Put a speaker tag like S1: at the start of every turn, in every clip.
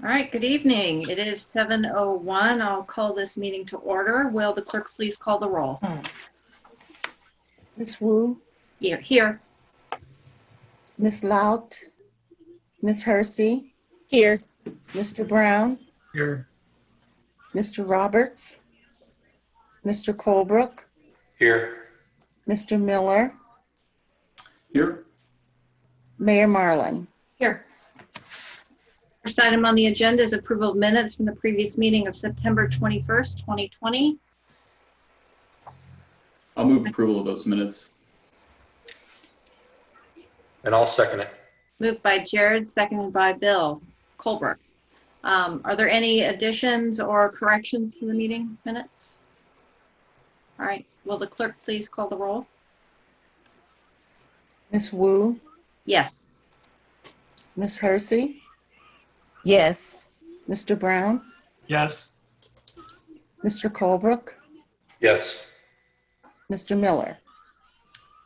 S1: All right, good evening. It is 7:01. I'll call this meeting to order. Will the clerk please call the roll?
S2: Ms. Wu,
S1: Here.
S2: Ms. Lout, Ms. Hersey,
S3: Here.
S2: Mr. Brown,
S4: Here.
S2: Mr. Roberts, Mr. Colebrook,
S4: Here.
S2: Mr. Miller,
S4: Here.
S2: Mayor Marlin.
S1: Here. First item on the agenda is approval of minutes from the previous meeting of September 21st, 2020.
S5: I'll move approval of those minutes.
S4: And I'll second it.
S1: Moved by Jared, seconded by Bill Colbrook. Are there any additions or corrections to the meeting minutes? All right, will the clerk please call the roll?
S2: Ms. Wu,
S1: Yes.
S2: Ms. Hersey,
S3: Yes.
S2: Mr. Brown,
S4: Yes.
S2: Mr. Colebrook,
S4: Yes.
S2: Mr. Miller.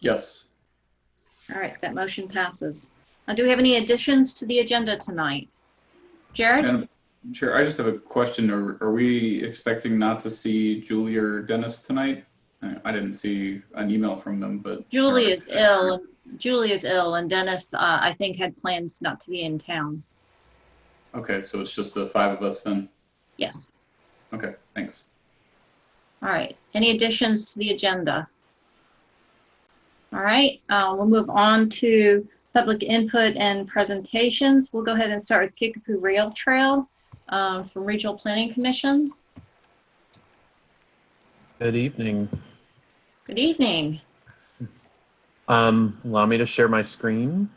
S5: Yes.
S1: All right, that motion passes. Do we have any additions to the agenda tonight? Jared?
S5: Madam Chair, I just have a question. Are we expecting not to see Julie or Dennis tonight? I didn't see an email from them, but
S1: Julie is ill, and Dennis, I think, had plans not to be in town.
S5: Okay, so it's just the five of us then?
S1: Yes.
S5: Okay, thanks.
S1: All right. Any additions to the agenda? All right. We'll move on to public input and presentations. We'll go ahead and start with Kickapoo Rail Trail from Regional Planning Commission.
S6: Good evening.
S1: Good evening.
S6: Allow me to share my screen.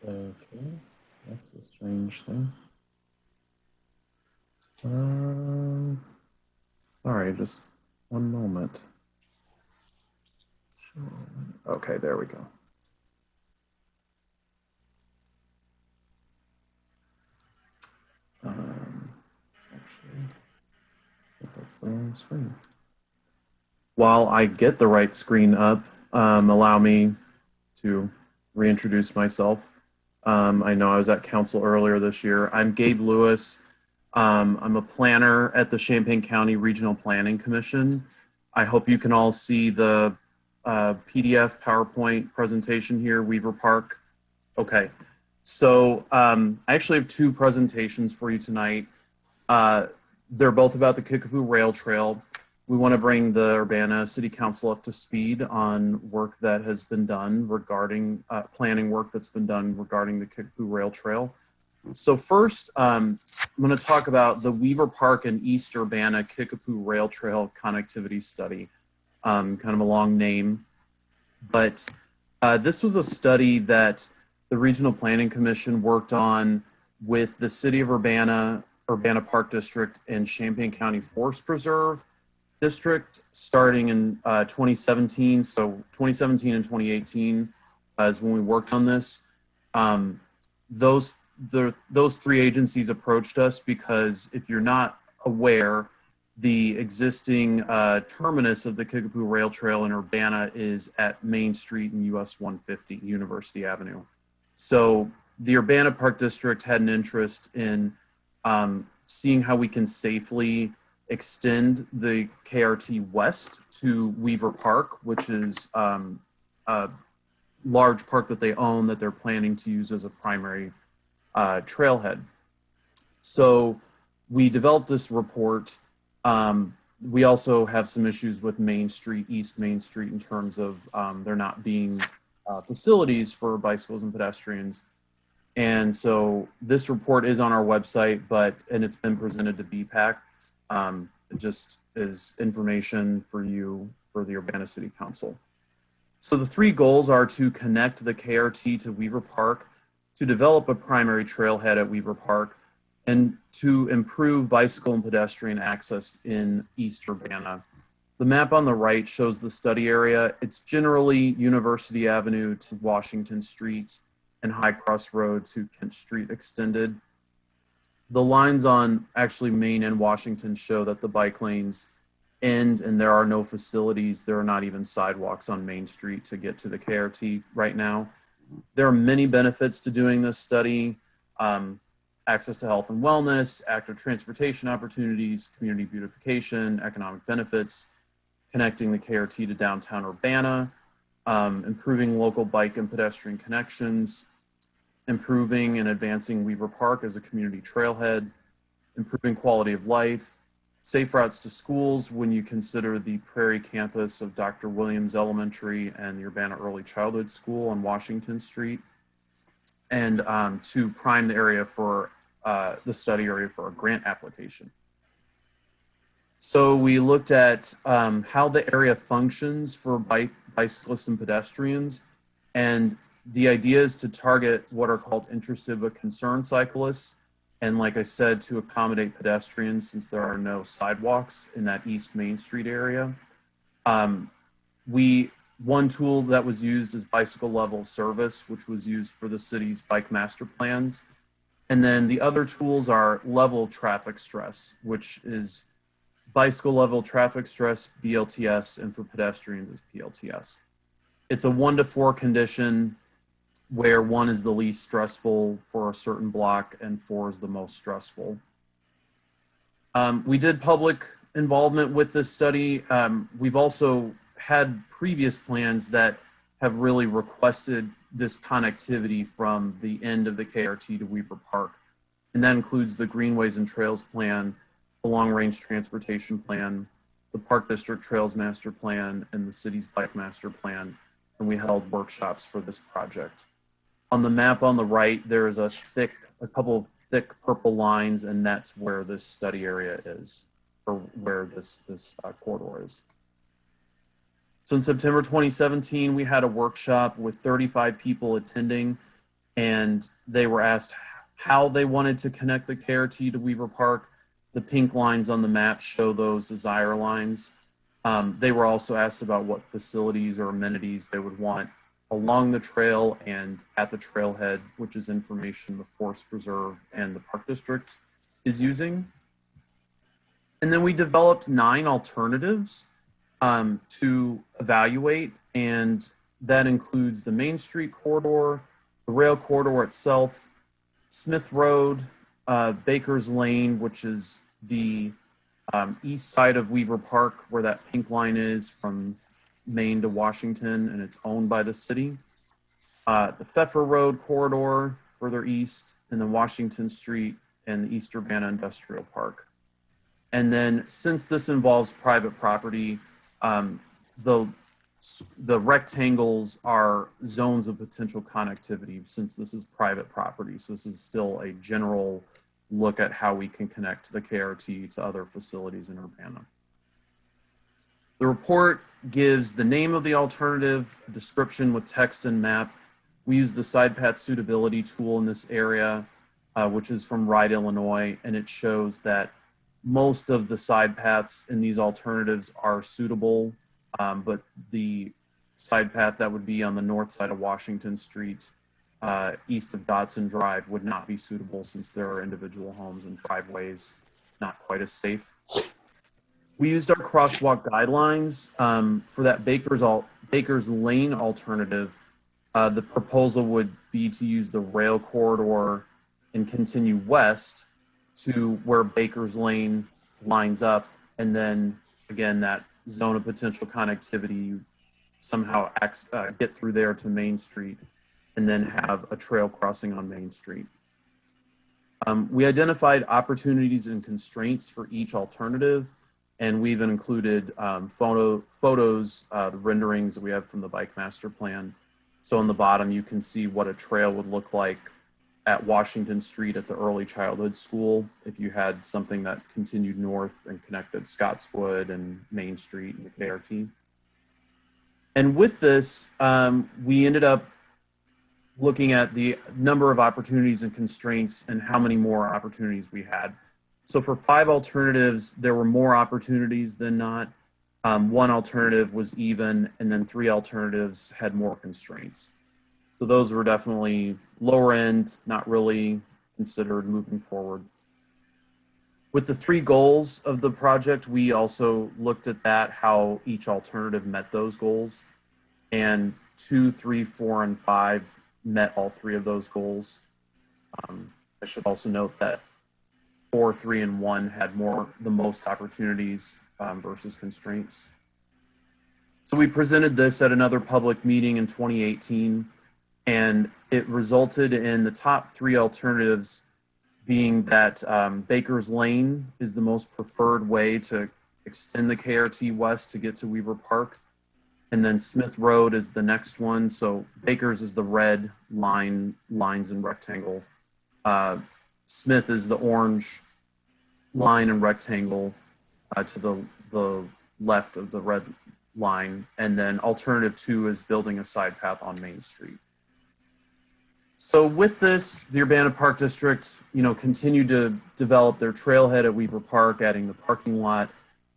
S6: Okay, that's a strange thing. Sorry, just one moment. Okay, there we go. Actually, that's the wrong screen. While I get the right screen up, allow me to reintroduce myself. I know I was at council earlier this year. I'm Gabe Lewis. I'm a planner at the Champaign County Regional Planning Commission. I hope you can all see the PDF PowerPoint presentation here, Weaver Park. Okay, so I actually have two presentations for you tonight. They're both about the Kickapoo Rail Trail. We want to bring the Urbana City Council up to speed on work that has been done regarding planning work that's been done regarding the Kickapoo Rail Trail. So first, I'm going to talk about the Weaver Park and East Urbana Kickapoo Rail Trail Connectivity Study, kind of a long name. But this was a study that the Regional Planning Commission worked on with the City of Urbana, Urbana Park District, and Champaign County Forest Preserve District starting in 2017. So 2017 and 2018 is when we worked on this. Those three agencies approached us because if you're not aware, the existing terminus of the Kickapoo Rail Trail in Urbana is at Main Street and US 150 University Avenue. So the Urbana Park District had an interest in seeing how we can safely extend the KRT west to Weaver Park, which is a large park that they own that they're planning to use as a primary trailhead. So we developed this report. We also have some issues with Main Street, East Main Street, in terms of there not being facilities for bicycles and pedestrians. And so this report is on our website, and it's been presented to BPAC. It just is information for you for the Urbana City Council. So the three goals are to connect the KRT to Weaver Park, to develop a primary trailhead at Weaver Park, and to improve bicycle and pedestrian access in East Urbana. The map on the right shows the study area. It's generally University Avenue to Washington Street and High Cross Road to Kent Street extended. The lines on actually Main and Washington show that the bike lanes end and there are no facilities. There are not even sidewalks on Main Street to get to the KRT right now. There are many benefits to doing this study. Access to health and wellness, active transportation opportunities, community beautification, economic benefits, connecting the KRT to downtown Urbana, improving local bike and pedestrian connections, improving and advancing Weaver Park as a community trailhead, improving quality of life, safe routes to schools when you consider the Prairie campus of Dr. Williams Elementary and the Urbana Early Childhood School on Washington Street, and to prime the area for the study area for a grant application. So we looked at how the area functions for bicyclists and pedestrians, and the idea is to target what are called interested but concerned cyclists, and like I said, to accommodate pedestrians since there are no sidewalks in that East Main Street area. One tool that was used is bicycle level service, which was used for the city's bike master plans. And then the other tools are level traffic stress, which is bicycle level traffic stress, BLTS, and for pedestrians is PLTS. It's a 1 to 4 condition where 1 is the least stressful for a certain block and 4 is the most stressful. We did public involvement with this study. We've also had previous plans that have really requested this connectivity from the end of the KRT to Weaver Park. And that includes the Greenways and Trails Plan, the Long Range Transportation Plan, the Park District Trails Master Plan, and the city's Bike Master Plan. And we held workshops for this project. On the map on the right, there is a couple of thick purple lines, and that's where this study area is, or where this corridor is. So in September 2017, we had a workshop with 35 people attending, and they were asked how they wanted to connect the KRT to Weaver Park. The pink lines on the map show those desire lines. They were also asked about what facilities or amenities they would want along the trail and at the trailhead, which is information the Forest Preserve and the Park District is using. And then we developed 9 alternatives to evaluate, and that includes the Main Street corridor, the rail corridor itself, Smith Road, Baker's Lane, which is the east side of Weaver Park where that pink line is from Maine to Washington, and it's owned by the city. The Pfeffer Road corridor further east, and then Washington Street and the East Urbana Industrial Park. And then since this involves private property, the rectangles are zones of potential connectivity since this is private property. So this is still a general look at how we can connect the KRT to other facilities in Urbana. The report gives the name of the alternative, a description with text and map. We use the side path suitability tool in this area, which is from Ride, Illinois, and it shows that most of the side paths in these alternatives are suitable, but the side path that would be on the north side of Washington Street, east of Dotson Drive, would not be suitable since there are individual homes and driveways not quite as safe. We used our crosswalk guidelines for that Baker's Lane alternative. The proposal would be to use the rail corridor and continue west to where Baker's Lane lines up, and then again that zone of potential connectivity, somehow get through there to Main Street, and then have a trail crossing on Main Street. We identified opportunities and constraints for each alternative, and we even included photos, the renderings that we have from the Bike Master Plan. So on the bottom, you can see what a trail would look like at Washington Street at the Early Childhood School if you had something that continued north and connected Scottswood and Main Street and the KRT. And with this, we ended up looking at the number of opportunities and constraints and how many more opportunities we had. So for 5 alternatives, there were more opportunities than not. 1 alternative was even, and then 3 alternatives had more constraints. So those were definitely lower end, not really considered moving forward. With the 3 goals of the project, we also looked at that, how each alternative met those goals. And 2, 3, 4, and 5 met all 3 of those goals. I should also note that 4, 3, and 1 had the most opportunities versus constraints. So we presented this at another public meeting in 2018, and it resulted in the top 3 alternatives being that Baker's Lane is the most preferred way to extend the KRT west to get to Weaver Park. And then Smith Road is the next one. So Baker's is the red lines and rectangle. Smith is the orange line and rectangle to the left of the red line. And then alternative 2 is building a side path on Main Street. So with this, the Urbana Park District, continued to develop their trailhead at Weaver Park, adding the parking lot.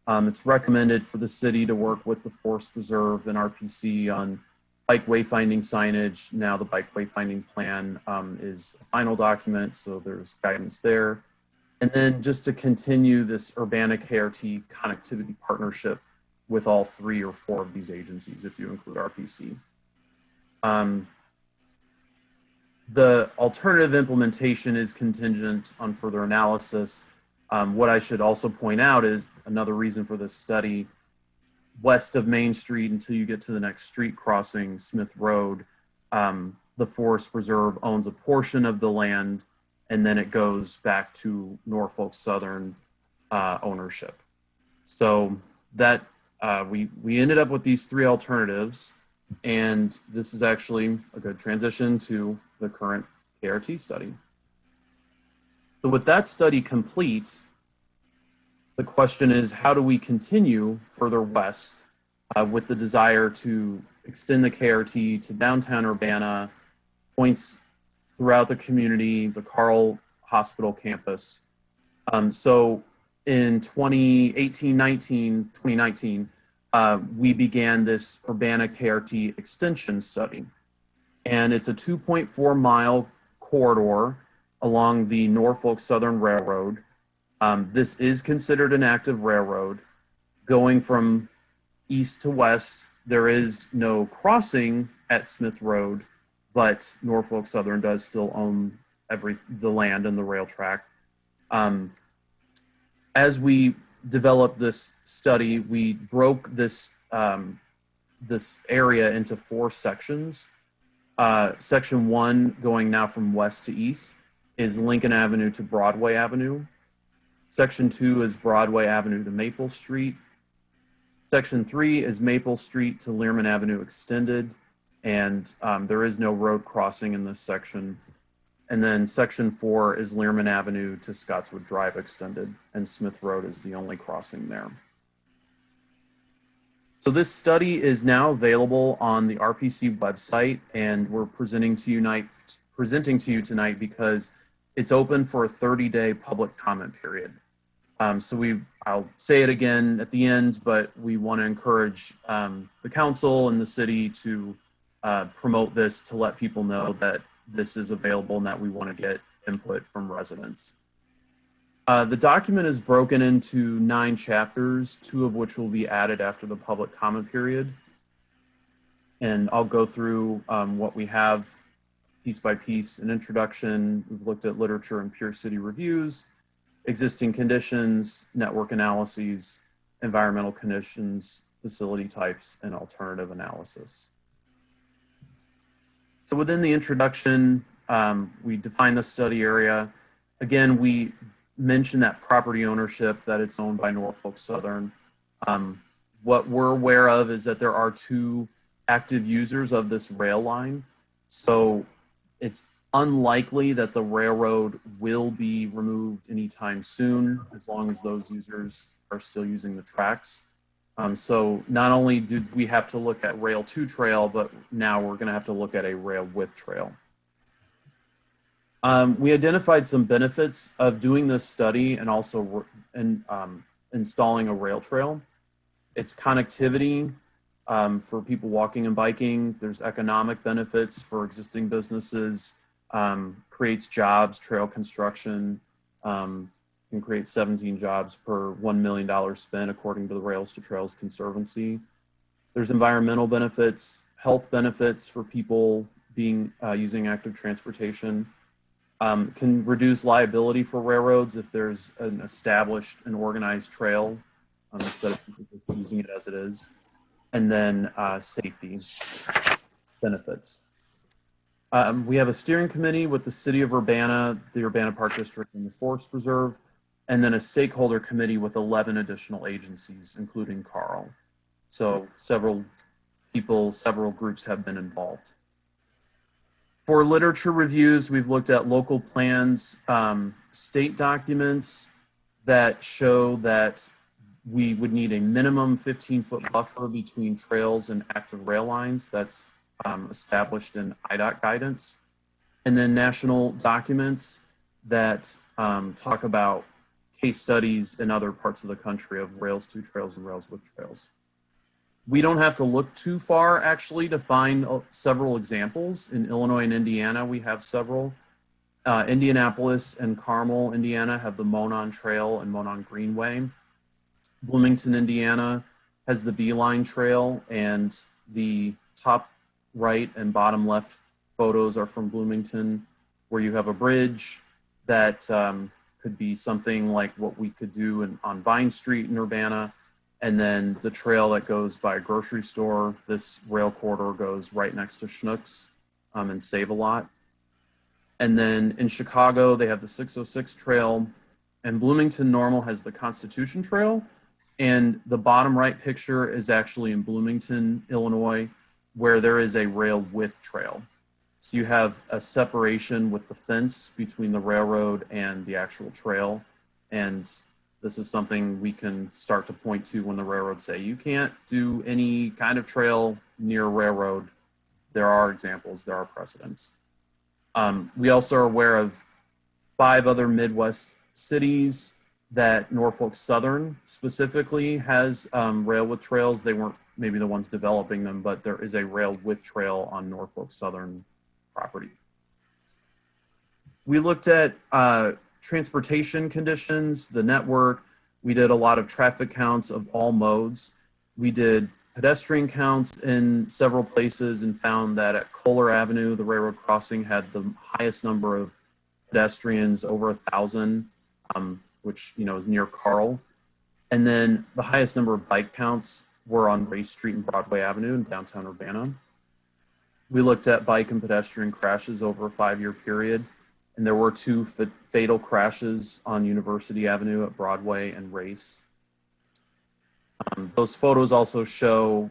S6: It's recommended for the city to work with the Forest Preserve and RPC on bike wayfinding signage. Now the bike wayfinding plan is a final document, so there's guidance there. And then just to continue this Urbana KRT connectivity partnership with all 3 or 4 of these agencies, if you include RPC. The alternative implementation is contingent on further analysis. What I should also point out is another reason for this study, west of Main Street until you get to the next street crossing, Smith Road, the Forest Preserve owns a portion of the land, and then it goes back to Norfolk Southern ownership. So that we ended up with these 3 alternatives, and this is actually a good transition to the current KRT study. So with that study complete, the question is, how do we continue further west with the desire to extend the KRT to downtown Urbana, points throughout the community, the Carl Hospital campus. So in 2019, we began this Urbana KRT extension study. And it's a 2.4 mile corridor along the Norfolk Southern Railroad. This is considered an active railroad. Going from east to west, there is no crossing at Smith Road, but Norfolk Southern does still own the land and the rail track. As we developed this study, we broke this area into 4 sections. Section 1, going now from west to east, is Lincoln Avenue to Broadway Avenue. Section 2 is Broadway Avenue to Maple Street. Section 3 is Maple Street to Learman Avenue extended, and there is no road crossing in this section. And then Section 4 is Learman Avenue to Scottswood Drive extended, and Smith Road is the only crossing there. So this study is now available on the RPC website, and we're presenting to you tonight because it's open for a 30-day public comment period. I'll say it again at the end, but we want to encourage the council and the city to promote this, to let people know that this is available and that we want to get input from residents. The document is broken into 9 chapters, 2 of which will be added after the public comment period. And I'll go through what we have piece by piece. An introduction, we've looked at literature and peer city reviews, existing conditions, network analyses, environmental conditions, facility types, and alternative analysis. So within the introduction, we define the study area. Again, we mention that property ownership, that it's owned by Norfolk Southern. What we're aware of is that there are 2 active users of this rail line. So it's unlikely that the railroad will be removed anytime soon, as long as those users are still using the tracks. So not only did we have to look at rail to trail, but now we're going to have to look at a rail with trail. We identified some benefits of doing this study and also installing a rail trail. It's connectivity for people walking and biking. There's economic benefits for existing businesses, creates jobs, trail construction, can create 17 jobs per $1 million spent, according to the Rails to Trails Conservancy. There's environmental benefits, health benefits for people using active transportation. Can reduce liability for railroads if there's an established and organized trail instead of people just using it as it is. And then safety benefits. We have a steering committee with the City of Urbana, the Urbana Park District, and the Forest Preserve, and then a stakeholder committee with 11 additional agencies, including Carl. So several people, several groups have been involved. For literature reviews, we've looked at local plans, state documents that show that we would need a minimum 15-foot buffer between trails and active rail lines. That's established in IDOT guidance. And then national documents that talk about case studies in other parts of the country of rails to trails and rails with trails. We don't have to look too far, actually, to find several examples. In Illinois and Indiana, we have several. Indianapolis and Carmel, Indiana, have the Monon Trail and Monon Greenway. Bloomington, Indiana, has the Beeline Trail, and the top right and bottom left photos are from Bloomington, where you have a bridge that could be something like what we could do on Vine Street in Urbana. And then the trail that goes by a grocery store, this rail corridor goes right next to Schnucks and Save-A-Lot. And then in Chicago, they have the 606 Trail, and Bloomington Normal has the Constitution Trail. And the bottom right picture is actually in Bloomington, Illinois, where there is a rail width trail. So you have a separation with the fence between the railroad and the actual trail. And this is something we can start to point to when the railroads say, you can't do any kind of trail near a railroad. There are examples, there are precedents. We also are aware of 5 other Midwest cities that Norfolk Southern specifically has rail with trails. They weren't maybe the ones developing them, but there is a rail with trail on Norfolk Southern property. We looked at transportation conditions, the network. We did a lot of traffic counts of all modes. We did pedestrian counts in several places and found that at Kohler Avenue, the railroad crossing had the highest number of pedestrians, over 1,000, which is near Carl. And then the highest number of bike counts were on Race Street and Broadway Avenue in downtown Urbana. We looked at bike and pedestrian crashes over a 5-year period. And there were 2 fatal crashes on University Avenue at Broadway and Race. Those photos also show,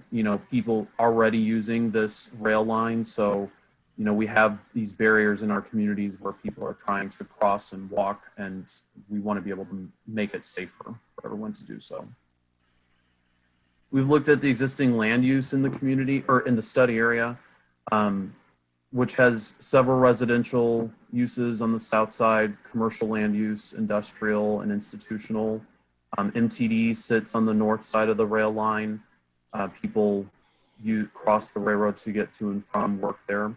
S6: people already using this rail line. So, we have these barriers in our communities where people are trying to cross and walk, and we want to be able to make it safer for everyone to do so. We've looked at the existing land use in the community, or in the study area, which has several residential uses on the south side, commercial land use, industrial, and institutional. MTD sits on the north side of the rail line. People cross the railroad to get to and from work there.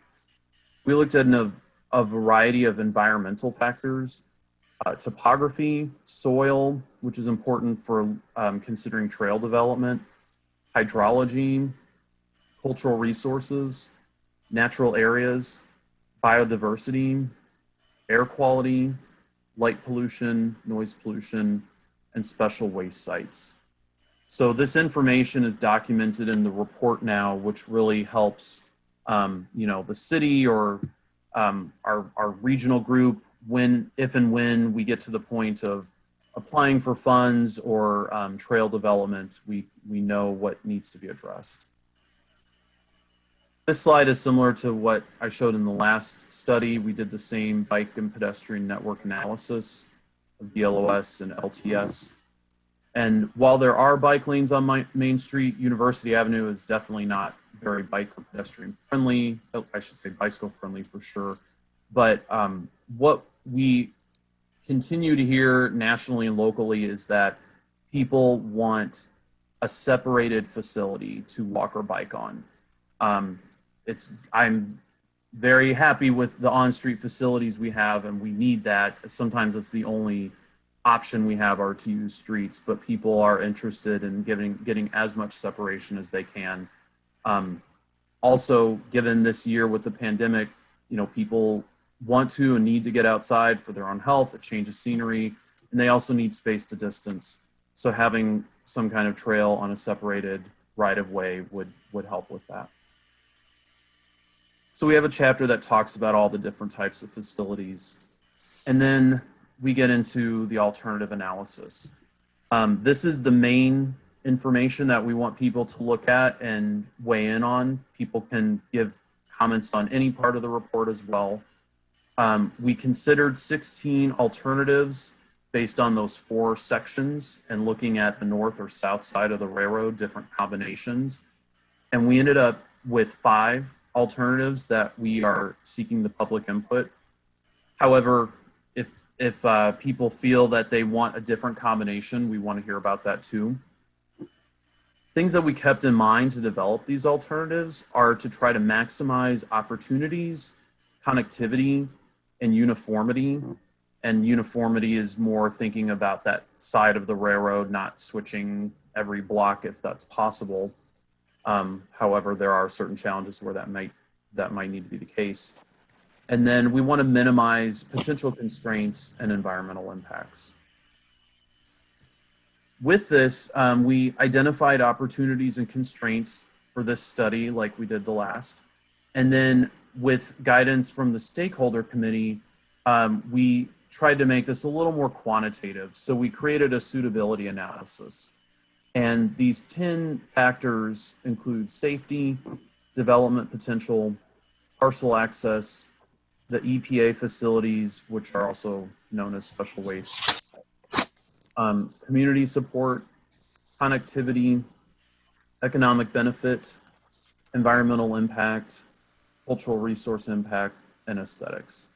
S6: We looked at a variety of environmental factors, topography, soil, which is important for considering trail development, hydrology, cultural resources, natural areas, biodiversity, air quality, light pollution, noise pollution, and special waste sites. So this information is documented in the report now, which really helps, the city or our regional group if and when we get to the point of applying for funds or trail development, we know what needs to be addressed. This slide is similar to what I showed in the last study. We did the same bike and pedestrian network analysis of DLOS and LTS. And while there are bike lanes on Main Street, University Avenue is definitely not very bike or pedestrian friendly. I should say bicycle friendly for sure. But what we continue to hear nationally and locally is that people want a separated facility to walk or bike on. I'm very happy with the on-street facilities we have, and we need that. Sometimes it's the only option we have are to use streets, but people are interested in getting as much separation as they can. Also, given this year with the pandemic, people want to and need to get outside for their own health, a change of scenery, and they also need space to distance. So having some kind of trail on a separated right-of-way would help with that. So we have a chapter that talks about all the different types of facilities. And then we get into the alternative analysis. This is the main information that we want people to look at and weigh in on. People can give comments on any part of the report as well. We considered 16 alternatives based on those 4 sections and looking at the north or south side of the railroad, different combinations. And we ended up with 5 alternatives that we are seeking the public input. However, if people feel that they want a different combination, we want to hear about that too. Things that we kept in mind to develop these alternatives are to try to maximize opportunities, connectivity, and uniformity. And uniformity is more thinking about that side of the railroad, not switching every block if that's possible. However, there are certain challenges where that might need to be the case. And then we want to minimize potential constraints and environmental impacts. With this, we identified opportunities and constraints for this study like we did the last. And then with guidance from the stakeholder committee, we tried to make this a little more quantitative. So we created a suitability analysis. And these 10 factors include safety, development potential, parcel access, the EPA facilities, which are also known as special waste, community support, connectivity, economic benefit, environmental impact, cultural resource impact, and aesthetics.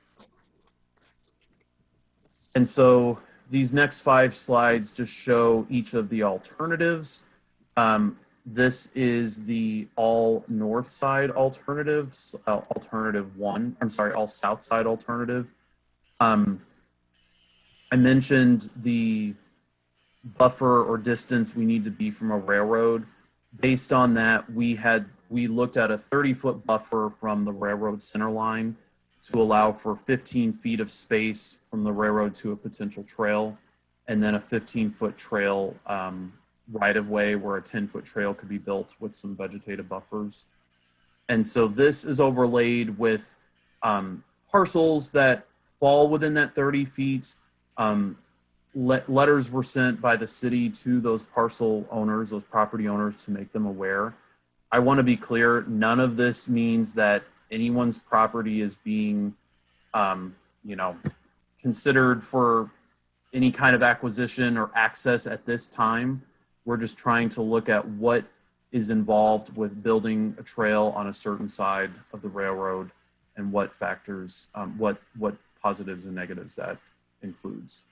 S6: And so these next 5 slides just show each of the alternatives. This is the all north side alternative, alternative 1, I'm sorry, all south side alternative. I mentioned the buffer or distance we need to be from a railroad. Based on that, we looked at a 30-foot buffer from the railroad center line to allow for 15 feet of space from the railroad to a potential trail, and then a 15-foot trail right-of-way where a 10-foot trail could be built with some vegetative buffers. And so this is overlaid with parcels that fall within that 30 feet. Letters were sent by the city to those parcel owners, those property owners, to make them aware. I want to be clear, none of this means that anyone's property is being, considered for any kind of acquisition or access at this time. We're just trying to look at what is involved with building a trail on a certain side of the railroad and what factors, what positives and negatives that includes.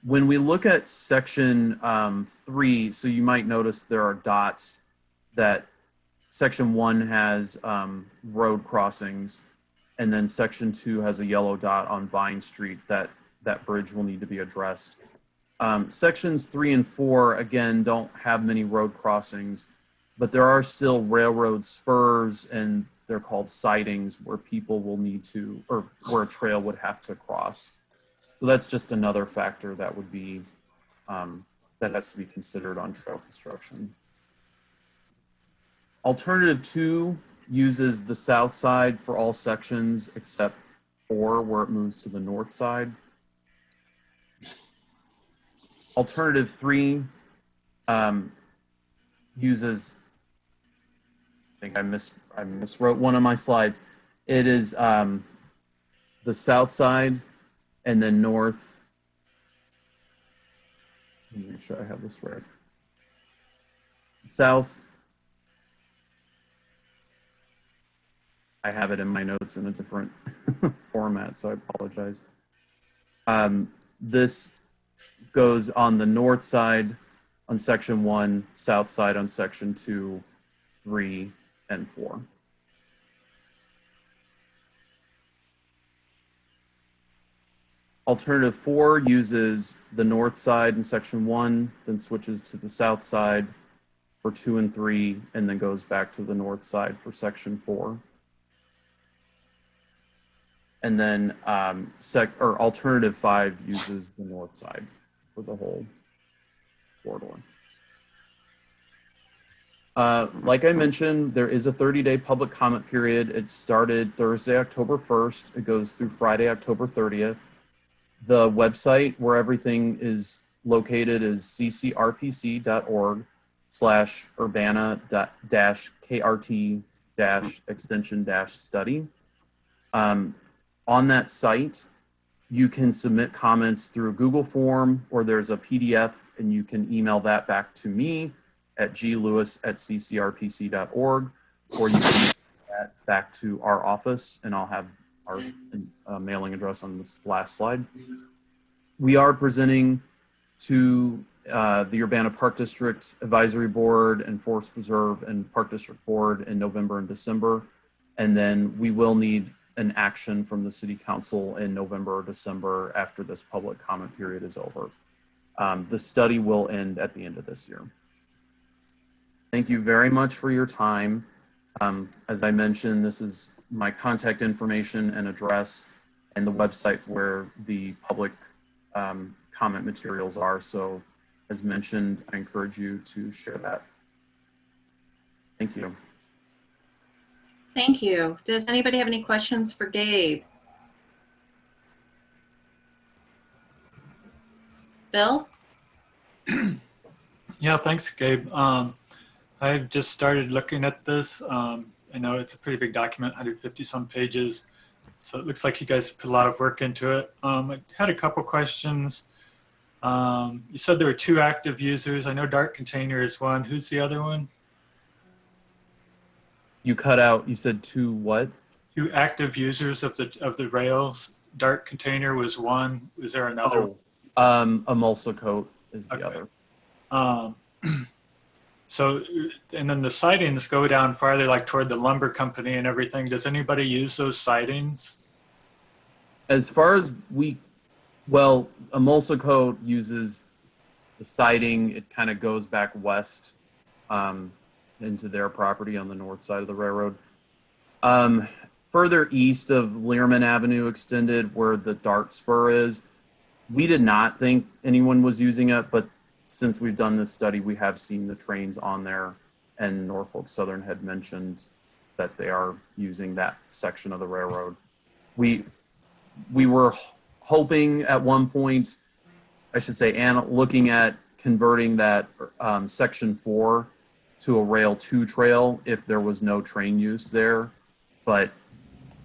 S6: When we look at section 3, so you might notice there are dots that section 1 has road crossings, and then section 2 has a yellow dot on Vine Street that bridge will need to be addressed. Sections 3 and 4, again, don't have many road crossings, but there are still railroad spurs, and they're called sidings, where people will need to, or where a trail would have to cross. So that's just another factor that would be, that has to be considered on trail construction. Alternative 2 uses the south side for all sections except 4, where it moves to the north side. Alternative 3 uses, I think I miswrote one of my slides. It is the south side and then north. Let me make sure I have this right. South. I have it in my notes in a different format, so I apologize. This goes on the north side on section 1, south side on section 2, 3, and 4. Alternative 4 uses the north side in section 1, then switches to the south side for 2 and 3, and then goes back to the north side for section 4. And then alternative 5 uses the north side for the whole corridor. Like I mentioned, there is a 30-day public comment period. It started Thursday, October 1st. It goes through Friday, October 30th. The website where everything is located is ccrpc.org/urbana-krt-extension-study. On that site, you can submit comments through a Google form, or there's a PDF, and you can email that back to me at glewis@ccrpc.org, or you can send that back to our office, and I'll have our mailing address on this last slide. We are presenting to the Urbana Park District Advisory Board and Forest Preserve and Park District Board in November and December, and then we will need an action from the City Council in November or December after this public comment period is over. The study will end at the end of this year. Thank you very much for your time. As I mentioned, this is my contact information and address and the website where the public comment materials are. So as mentioned, I encourage you to share that. Thank you.
S1: Thank you. Does anybody have any questions for Gabe? Bill?
S7: Yeah, thanks, Gabe. I've just started looking at this. I know it's a pretty big document, 150 some pages. So it looks like you guys put a lot of work into it. I had a couple questions. You said there were 2 active users. I know Dark Container is one. Who's the other one?
S6: You cut out, you said 2 what?
S7: 2 active users of the rails. Dark Container was one. Is there another?
S6: Emulsicoat is the other.
S7: So, and then the sidings go down farther, like toward the lumber company and everything. Does anybody use those sidings?
S6: As far as Emulsicoat uses the siding. It kind of goes back west into their property on the north side of the railroad. Further east of Learman Avenue Extended, where the Dart Spur is, we did not think anyone was using it, but since we've done this study, we have seen the trains on there, and Norfolk Southern had mentioned that they are using that section of the railroad. We were hoping at one point, I should say, and looking at converting that section 4 to a rail 2 trail if there was no train use there, but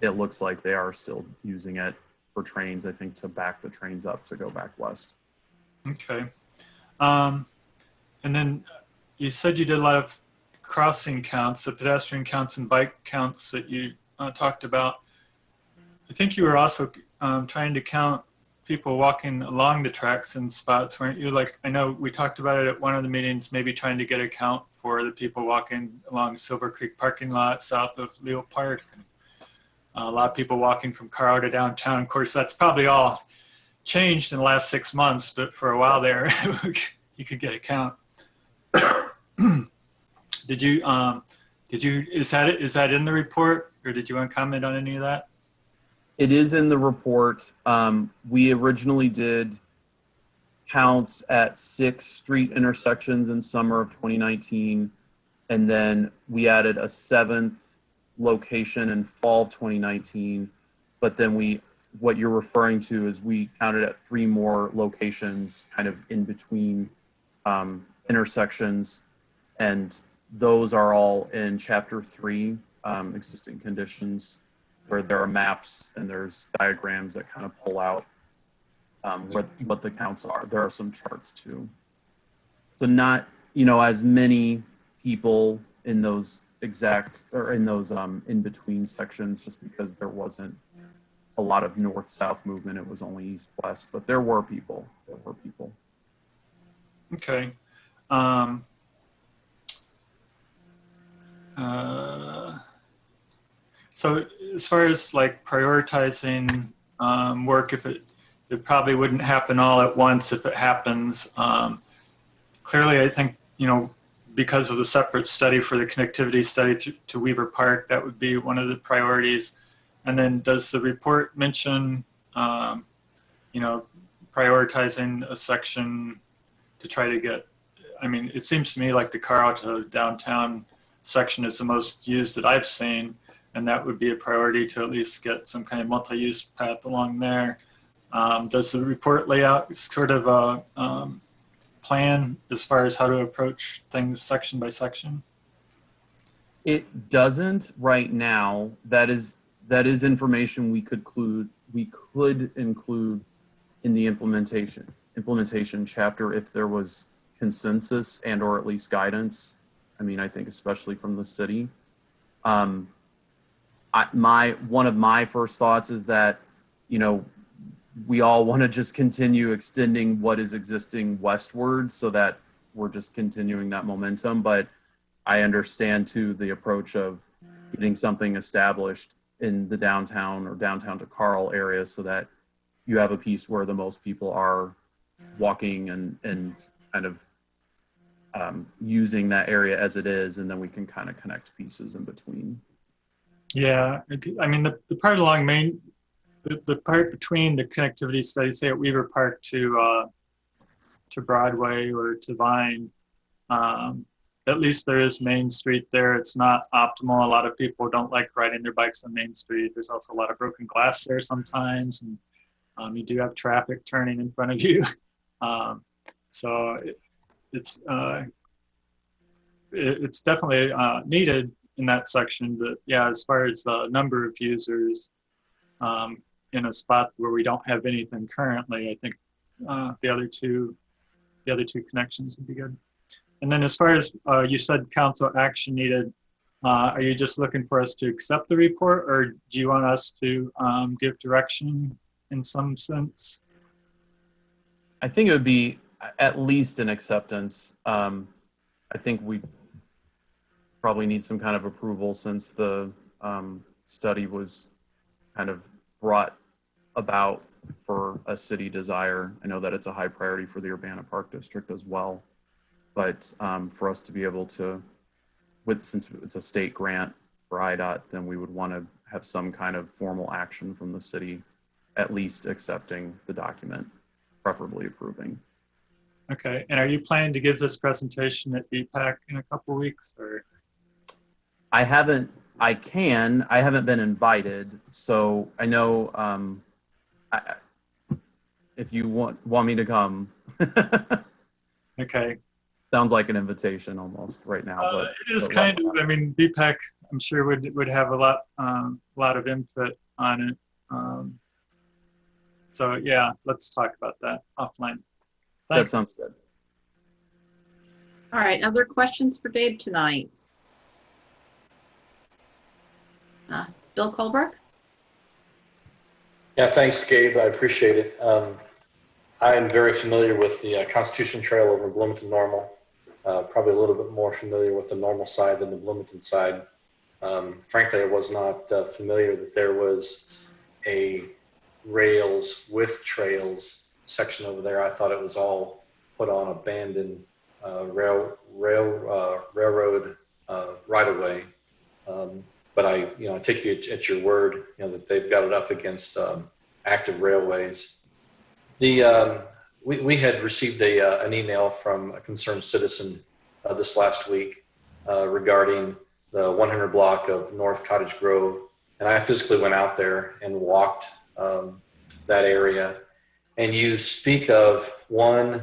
S6: it looks like they are still using it for trains, I think, to back the trains up to go back west.
S7: Okay. And then you said you did a lot of crossing counts, the pedestrian counts and bike counts that you talked about. I think you were also trying to count people walking along the tracks in spots, weren't you? Like, I know we talked about it at one of the meetings, maybe trying to get a count for the people walking along Silver Creek parking lot south of Leo Park. A lot of people walking from Caro to downtown. Of course, that's probably all changed in the last 6 months, but for a while there, you could get a count. Is that in the report, or did you want to comment on any of that?
S6: It is in the report. We originally did counts at 6 street intersections in summer of 2019, and then we added a 7th location in fall of 2019. But then what you're referring to is we counted at 3 more locations kind of in between intersections, and those are all in chapter 3, existing conditions, where there are maps and there's diagrams that kind of pull out what the counts are. There are some charts too. So not, as many people in those in between sections, just because there wasn't a lot of north-south movement. It was only east-west, but there were people.
S7: Okay. So as far as like prioritizing work, if it probably wouldn't happen all at once if it happens. Clearly, I think, because of the separate study for the connectivity study to Weaver Park, that would be one of the priorities. And then does the report mention, prioritizing a section to try to get, it seems to me like the car out to downtown section is the most used that I've seen, and that would be a priority to at least get some kind of multi-use path along there. Does the report lay out sort of a plan as far as how to approach things section by section?
S6: It doesn't right now. That is information we could include in the implementation chapter if there was consensus and or at least guidance. I think especially from the city. One of my first thoughts is that, we all want to just continue extending what is existing westward so that we're just continuing that momentum. But I understand too the approach of getting something established in the downtown or downtown to Carl area so that you have a piece where the most people are walking and kind of using that area as it is, and then we can kind of connect pieces in between.
S7: Yeah, the part along Main, the part between the connectivity study, say at Weaver Park to Broadway or to Vine, at least there is Main Street there. It's not optimal. A lot of people don't like riding their bikes on Main Street. There's also a lot of broken glass there sometimes, and you do have traffic turning in front of you. So it's definitely needed in that section. But yeah, as far as the number of users in a spot where we don't have anything currently, I think the other two connections would be good. And then as far as you said council action needed, are you just looking for us to accept the report, or do you want us to give direction in some sense?
S6: I think it would be at least an acceptance. I think we probably need some kind of approval since the study was kind of brought about for a city desire. I know that it's a high priority for the Urbana Park District as well, but for us to be able to, since it's a state grant for IDOT, then we would want to have some kind of formal action from the city, at least accepting the document, preferably approving.
S7: Okay, and are you planning to give this presentation at BPAC in a couple weeks, or?
S6: I haven't been invited, so I know if you want me to come.
S7: Okay.
S6: Sounds like an invitation almost right now. But
S7: it is kind of, BPAC, I'm sure would have a lot of input on it. So yeah, let's talk about that offline. Thanks.
S6: That sounds good.
S1: All right, other questions for Dave tonight? Bill Colbrook?
S4: Yeah, thanks, Gabe. I appreciate it. I am very familiar with the Constitution Trail over Bloomington Normal. Probably a little bit more familiar with the Normal side than the Bloomington side. Frankly, I was not familiar that there was a rails with trails section over there. I thought it was all put on abandoned railroad right away. But I take you at your word, that they've got it up against active railways. We had received an email from a concerned citizen this last week regarding the 100 block of North Cottage Grove, and I physically went out there and walked that area. And you speak of one,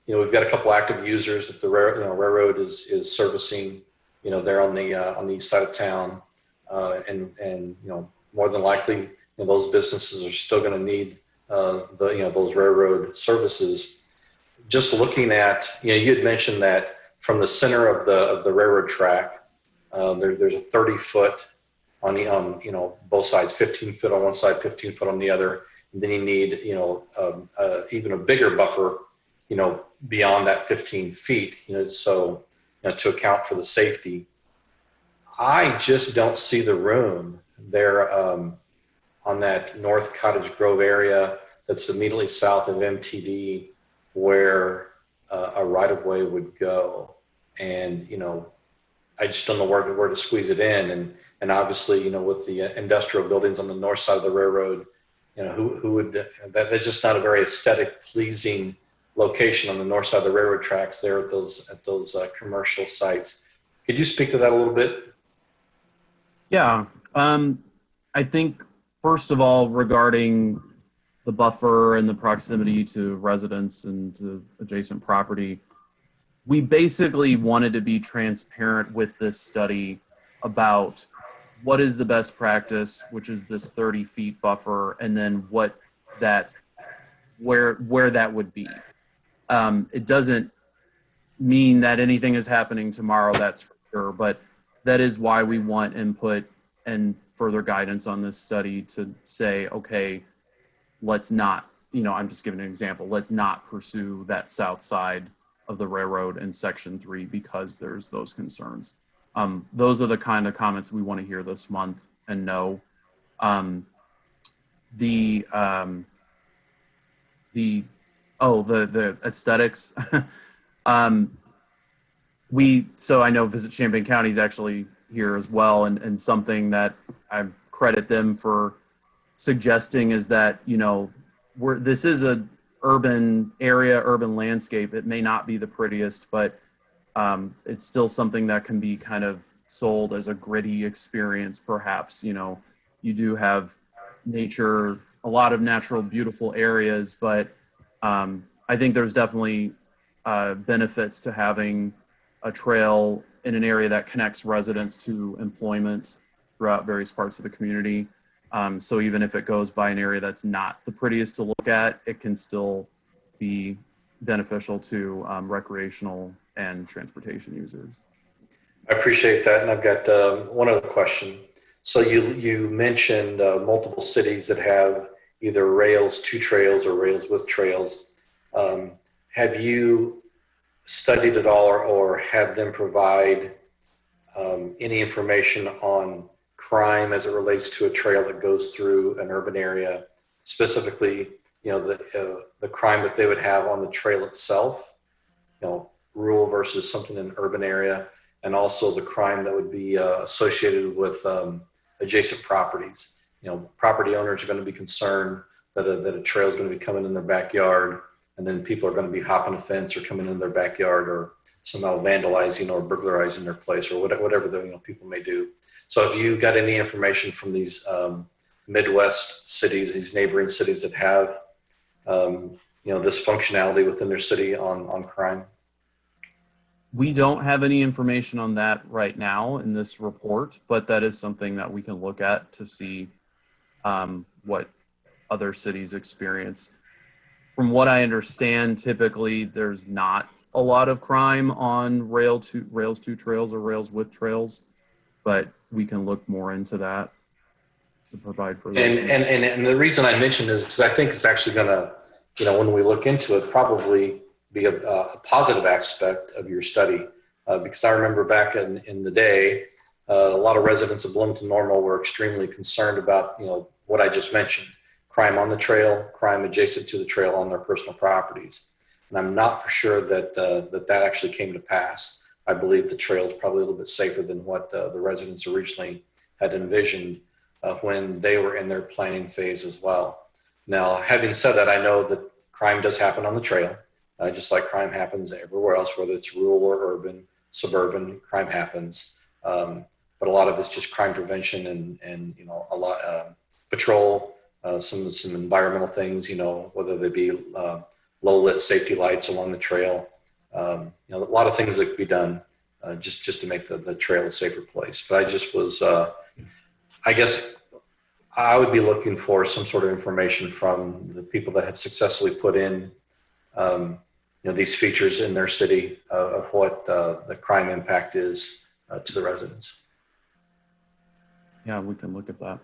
S4: we've got a couple active users that the railroad is servicing, there on the east side of town. And more than likely, those businesses are still going to need those railroad services. Just looking at, you had mentioned that from the center of the railroad track, there's a 30-foot on both sides, 15 foot on one side, 15 foot on the other. And then you need even a bigger buffer, beyond that 15 feet, so to account for the safety. I just don't see the room there on that North Cottage Grove area that's immediately south of MTD where a right-of-way would go. And, I just don't know where to squeeze it in. And obviously, with the industrial buildings on the north side of the railroad, who would, that's just not a very aesthetic pleasing location on the north side of the railroad tracks there at those commercial sites. Could you speak to that a little bit?
S6: Yeah. I think, first of all, regarding the buffer and the proximity to residents and to adjacent property, we basically wanted to be transparent with this study about what is the best practice, which is this 30 feet buffer, and then where that would be. It doesn't mean that anything is happening tomorrow, that's for sure, but that is why we want input and further guidance on this study to say, okay, let's not, I'm just giving an example, let's not pursue that south side of the railroad in section 3 because there's those concerns. Those are the kind of comments we want to hear this month and know. The aesthetics. So I know Visit Champaign County is actually here as well, and something that I credit them for suggesting is that, this is a urban area, urban landscape. It may not be the prettiest, but it's still something that can be kind of sold as a gritty experience, perhaps. You do have nature, a lot of natural, beautiful areas, but I think there's definitely benefits to having a trail in an area that connects residents to employment throughout various parts of the community. So even if it goes by an area that's not the prettiest to look at, it can still be beneficial to recreational and transportation users.
S4: I appreciate that. And I've got one other question. So you mentioned multiple cities that have either rails to trails or rails with trails. Have you studied at all or had them provide any information on crime as it relates to a trail that goes through an urban area, specifically, the crime that they would have on the trail itself, rural versus something in an urban area, and also the crime that would be associated with adjacent properties. Property owners are going to be concerned that a trail is going to be coming in their backyard, and then people are going to be hopping a fence or coming in their backyard or somehow vandalizing or burglarizing their place or whatever the people may do. So have you got any information from these Midwest cities, these neighboring cities that have this functionality within their city on crime?
S6: We don't have any information on that right now in this report, but that is something that we can look at to see what other cities experience. From what I understand, typically there's not a lot of crime on rails to trails or rails with trails, but we can look more into that to provide for that.
S4: And the reason I mentioned is because I think it's actually going to, when we look into it, probably be a positive aspect of your study. Because I remember back in the day, a lot of residents of Bloomington Normal were extremely concerned about, what I just mentioned, crime on the trail, crime adjacent to the trail on their personal properties. And I'm not for sure that that actually came to pass. I believe the trail is probably a little bit safer than what the residents originally had envisioned when they were in their planning phase as well. Now, having said that, I know that crime does happen on the trail, just like crime happens everywhere else, whether it's rural or urban, suburban, crime happens. But a lot of it's just crime prevention and a lot patrol, some environmental things, whether they be low lit safety lights along the trail. A lot of things that could be done just to make the trail a safer place. But I just was, I guess I would be looking for some sort of information from the people that have successfully put in, these features in their city of what the crime impact is to the residents.
S6: Yeah, we can look at that.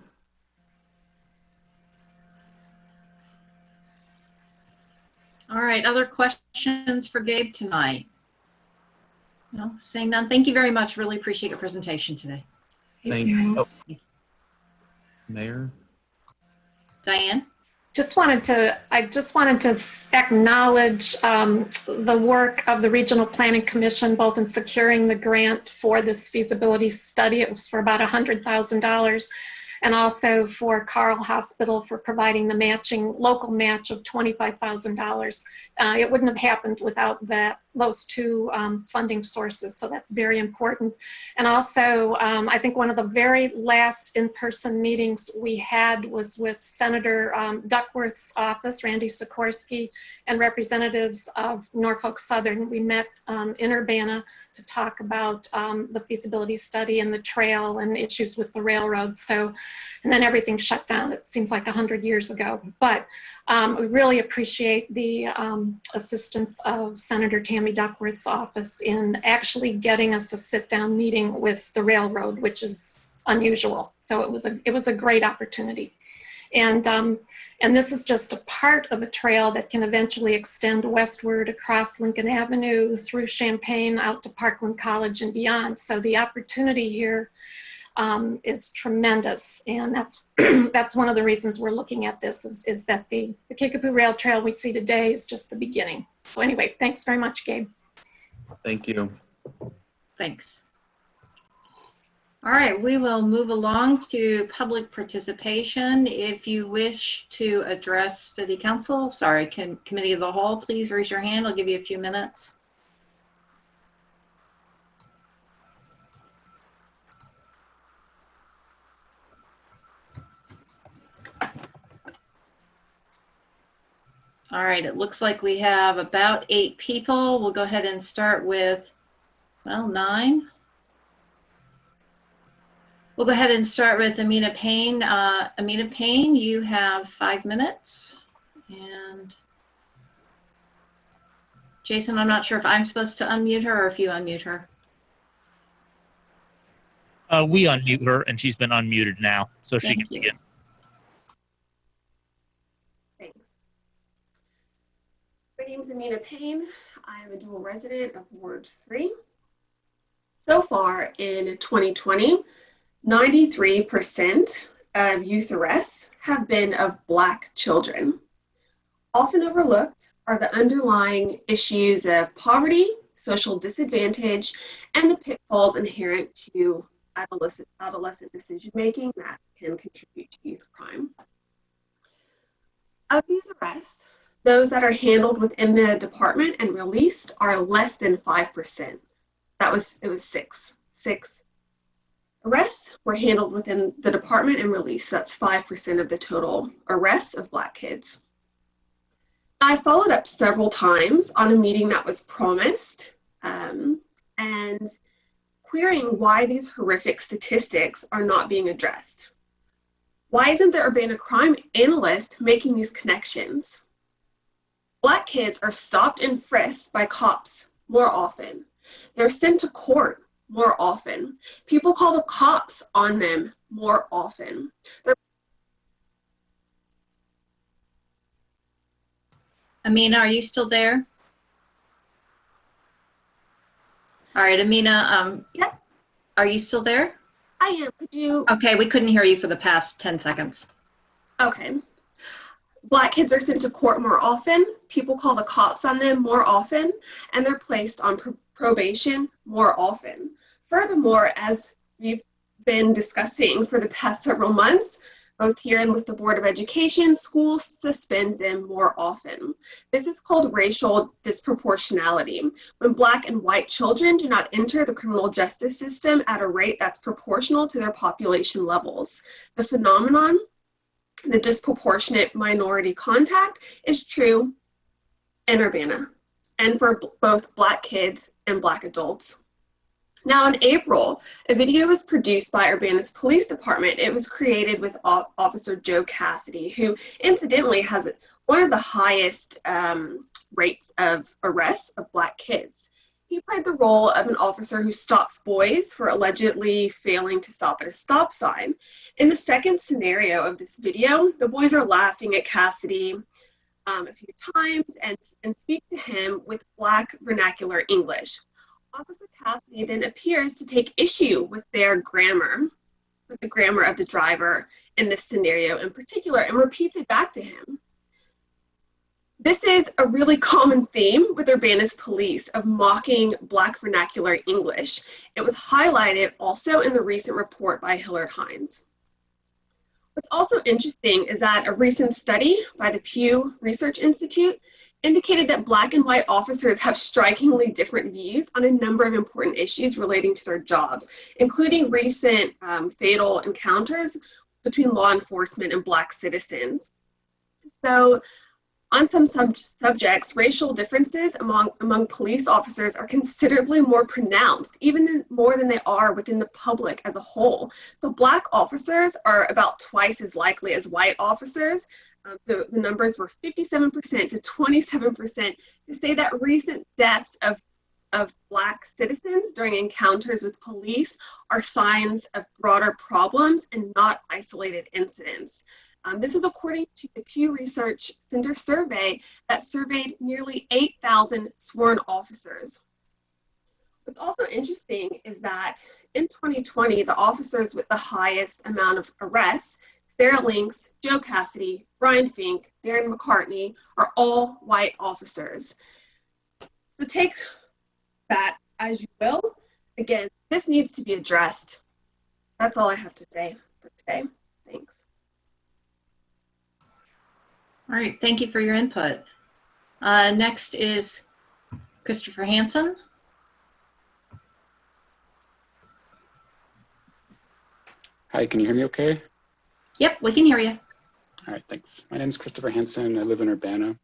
S1: All right, other questions for Gabe tonight? No, seeing none. Thank you very much. Really appreciate your presentation today.
S6: Thank you. Oh. Mayor?
S1: Diane?
S8: I just wanted to acknowledge the work of the Regional Planning Commission, both in securing the grant for this feasibility study. It was for about $100,000, and also for Carle Hospital for providing the local match of $25,000. It wouldn't have happened without those two funding sources, so that's very important. And also, I think one of the very last in-person meetings we had was with Senator Duckworth's office, Randy Sikorsky, and representatives of Norfolk Southern. We met in Urbana to talk about the feasibility study and the trail and issues with the railroad. And then everything shut down. It seems like 100 years ago. But we really appreciate the assistance of Senator Tammy Duckworth's office in actually getting us a sit-down meeting with the railroad, which is unusual. So it was a great opportunity. And this is just a part of a trail that can eventually extend westward across Lincoln Avenue, through Champaign, out to Parkland College and beyond. So the opportunity here is tremendous. And that's that's one of the reasons we're looking at this is that the Kickapoo Rail Trail we see today is just the beginning. So anyway, thanks very much, Gabe.
S6: Thank you.
S1: Thanks. All right, we will move along to public participation. If you wish to address City Council, Committee of the Whole, please raise your hand. I'll give you a few minutes. All right, it looks like we have about 8 people. We'll go ahead and start with, 9. We'll go ahead and start with Amina Payne. Amina Payne, you have 5 minutes. And Jason, I'm not sure if I'm supposed to unmute her or if you unmute her.
S9: We unmute her, and she's been unmuted now, so she can begin.
S10: Thanks. My name is Amina Payne. I am a dual resident of Ward 3. So far in 2020, 93% of youth arrests have been of Black children. Often overlooked are the underlying issues of poverty, social disadvantage, and the pitfalls inherent to adolescent decision-making that can contribute to youth crime. Of these arrests, those that are handled within the department and released are less than 5%. It was six. Arrests were handled within the department and released. That's 5% of the total arrests of Black kids. I followed up several times on a meeting that was promised and querying why these horrific statistics are not being addressed. Why isn't the Urbana crime analyst making these connections? Black kids are stopped and frisked by cops more often. They're sent to court more often. People call the cops on them more often.
S1: Amina, are you still there? All right, Amina,
S10: Yep.
S1: Are you still there?
S10: I am. Could you?
S1: Okay, we couldn't hear you for the past 10 seconds.
S10: Okay. Black kids are sent to court more often. People call the cops on them more often, and they're placed on probation more often. Furthermore, as we've been discussing for the past several months, both here and with the Board of Education, schools suspend them more often. This is called racial disproportionality, when Black and white children do not enter the criminal justice system at a rate that's proportional to their population levels. The phenomenon, the disproportionate minority contact, is true in Urbana and for both Black kids and Black adults. Now in April, a video was produced by Urbana's police department. It was created with Officer Joe Cassidy, who incidentally has one of the highest rates of arrests of Black kids. He played the role of an officer who stops boys for allegedly failing to stop at a stop sign. In the second scenario of this video, the boys are laughing at Cassidy a few times and speak to him with Black vernacular English. Officer Cassidy then appears to take issue with their grammar. with the grammar of the driver in this scenario in particular and repeats it back to him. This is a really common theme with Urbana's police of mocking Black vernacular English. It was highlighted also in the recent report by Hillard Hines. What's also interesting is that a recent study by the Pew Research Institute indicated that Black and white officers have strikingly different views on a number of important issues relating to their jobs, including recent fatal encounters between law enforcement and Black citizens. So on some subjects, racial differences among police officers are considerably more pronounced, even more than they are within the public as a whole. So Black officers are about twice as likely as white officers. The numbers were 57% to 27% to say that recent deaths of Black citizens during encounters with police are signs of broader problems and not isolated incidents. This is according to the Pew Research Center survey that surveyed nearly 8,000 sworn officers. What's also interesting is that in 2020, the officers with the highest amount of arrests, Sarah Links, Joe Cassidy, Brian Fink, Darren McCartney, are all white officers. So take that as you will. Again, this needs to be addressed. That's all I have to say for today. Thanks.
S1: All right, thank you for your input. Next is Christopher Hansen.
S11: Hi, can you hear me okay?
S1: Yep, we can hear you.
S11: All right, thanks. My name is Christopher Hansen. I live in Urbana.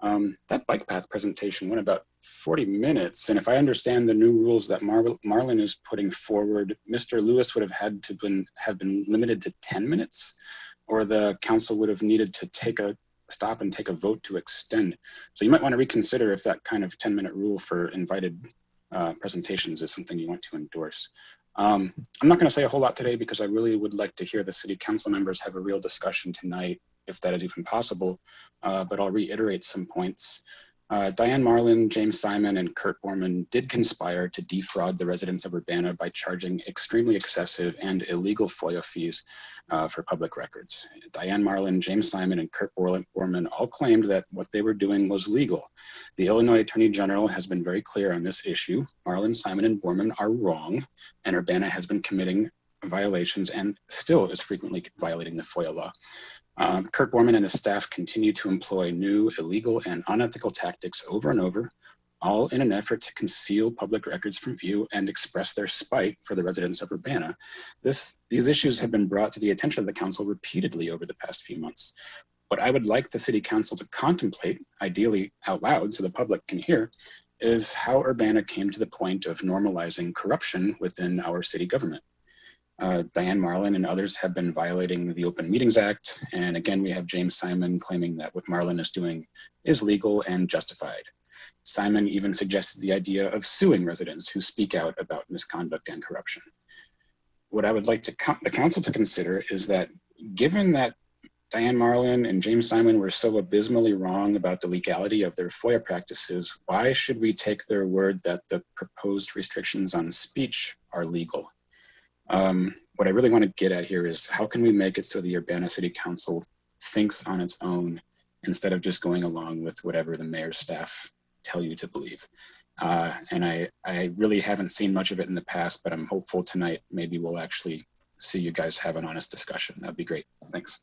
S11: That bike path presentation went about 40 minutes, and if I understand the new rules that Marlon is putting forward, Mr. Lewis would have been limited to 10 minutes, or the council would have needed to stop and take a vote to extend. So you might want to reconsider if that kind of 10-minute rule for invited presentations is something you want to endorse. I'm not going to say a whole lot today because I really would like to hear the city council members have a real discussion tonight, if that is even possible, but I'll reiterate some points. Diane Marlin, James Simon, and Kurt Borman did conspire to defraud the residents of Urbana by charging extremely excessive and illegal FOIA fees for public records. Diane Marlin, James Simon, and Kurt Borman all claimed that what they were doing was legal. The Illinois Attorney General has been very clear on this issue. Marlin, Simon, and Borman are wrong, and Urbana has been committing violations and still is frequently violating the FOIA law. Kurt Borman and his staff continue to employ new illegal and unethical tactics over and over, all in an effort to conceal public records from view and express their spite for the residents of Urbana. These issues have been brought to the attention of the council repeatedly over the past few months. What I would like the city council to contemplate, ideally out loud so the public can hear, is how Urbana came to the point of normalizing corruption within our city government. Diane Marlin and others have been violating the Open Meetings Act, and again we have James Simon claiming that what Marlin is doing is legal and justified. Simon even suggested the idea of suing residents who speak out about misconduct and corruption. What I would like the council to consider is that given that Diane Marlin and James Simon were so abysmally wrong about the legality of their FOIA practices, why should we take their word that the proposed restrictions on speech are legal? What I really want to get at here is how can we make it so the Urbana City Council thinks on its own instead of just going along with whatever the mayor's staff tell you to believe. And I really haven't seen much of it in the past, but I'm hopeful tonight maybe we'll actually see you guys have an honest discussion. That'd be great. Thanks.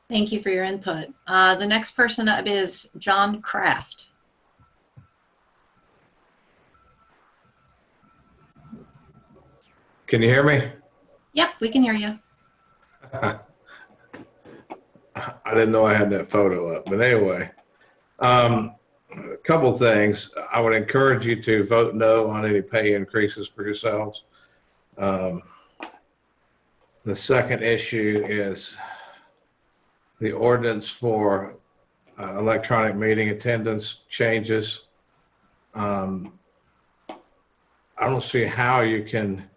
S1: Thank you for your input. The next person up is John Kraft.
S12: Can you hear me?
S1: Yep, we can hear you.
S12: I didn't know I had that photo up, but anyway, a couple things. I would encourage you to vote no on any pay increases for yourselves. The second issue is the ordinance for electronic meeting attendance changes. I don't see how you can,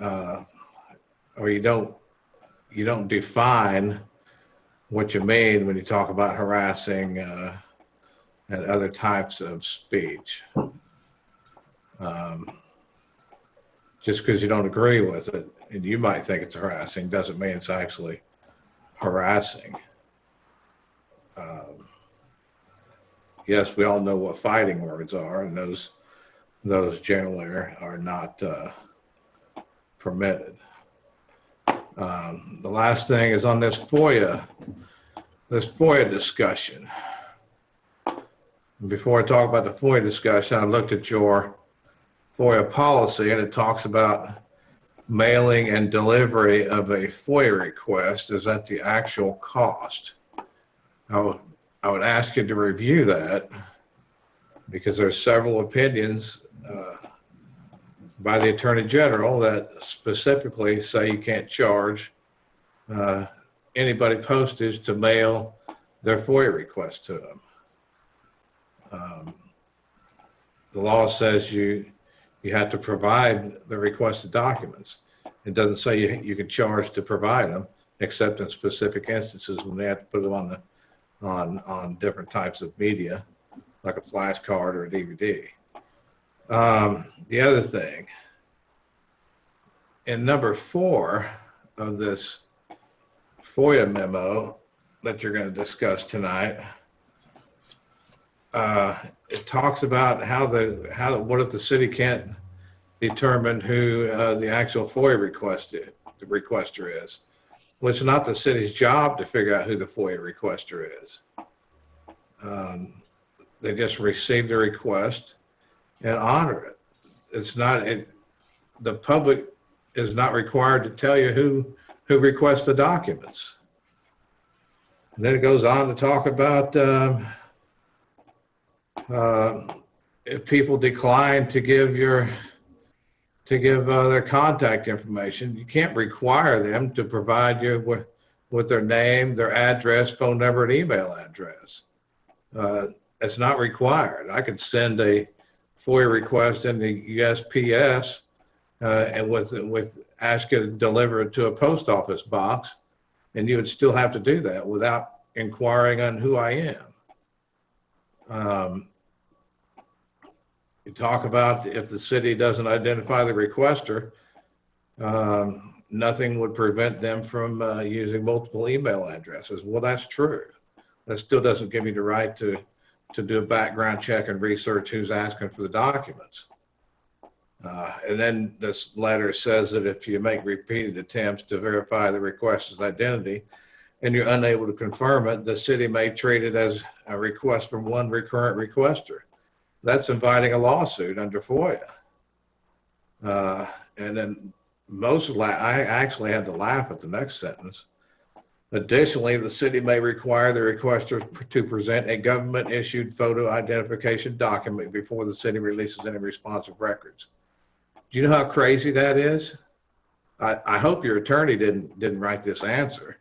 S12: or you don't define what you mean when you talk about harassing and other types of speech. Just because you don't agree with it, and you might think it's harassing, doesn't mean it's actually harassing. Yes, we all know what fighting words are, and those generally are not permitted. The last thing is on this FOIA discussion. Before I talk about the FOIA discussion, I looked at your FOIA policy, and it talks about mailing and delivery of a FOIA request is at the actual cost. I would ask you to review that, because there's several opinions by the Attorney General that specifically say you can't charge anybody postage to mail their FOIA request to them. The law says you have to provide the requested documents. It doesn't say you can charge to provide them, except in specific instances when they have to put them on different types of media, like a flash card or a DVD. The other thing, in number 4 of this FOIA memo that you're going to discuss tonight, it talks about what if the city can't determine who the actual FOIA the requester is. Well, it's not the city's job to figure out who the FOIA requester is. They just receive the request and honor it. The public is not required to tell you who requests the documents. And then it goes on to talk about if people decline to give their contact information, you can't require them to provide you with their name, their address, phone number, and email address. It's not required. I could send a FOIA request in the USPS and with ask you to deliver it to a post office box, and you would still have to do that without inquiring on who I am. You talk about if the city doesn't identify the requester, nothing would prevent them from using multiple email addresses. Well, that's true. That still doesn't give you the right to do a background check and research who's asking for the documents. And then this letter says that if you make repeated attempts to verify the requester's identity and you're unable to confirm it, the city may treat it as a request from one recurrent requester. That's inviting a lawsuit under FOIA. And then I actually had to laugh at the next sentence. Additionally, the city may require the requester to present a government-issued photo identification document before the city releases any responsive records. Do you know how crazy that is? I hope your attorney didn't write this answer,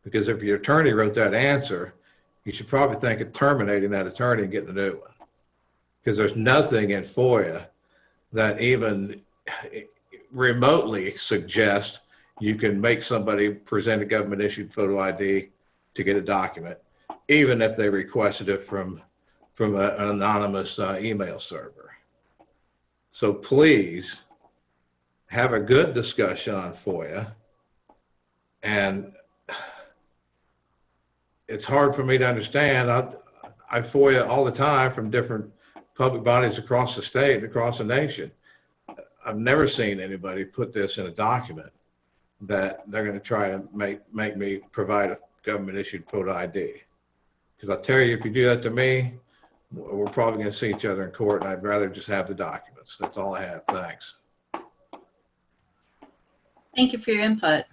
S12: because if your attorney wrote that answer, you should probably think of terminating that attorney and getting a new one. Because there's nothing in FOIA that even remotely suggests you can make somebody present a government-issued photo ID to get a document, even if they requested it from an anonymous email server. So please have a good discussion on FOIA. And it's hard for me to understand. I FOIA all the time from different public bodies across the state and across the nation. I've never seen anybody put this in a document that they're going to try to make me provide a government issued photo ID. Because I tell you, if you do that to me, we're probably going to see each other in court, and I'd rather just have the documents. That's all I have. Thanks.
S1: Thank you for your input.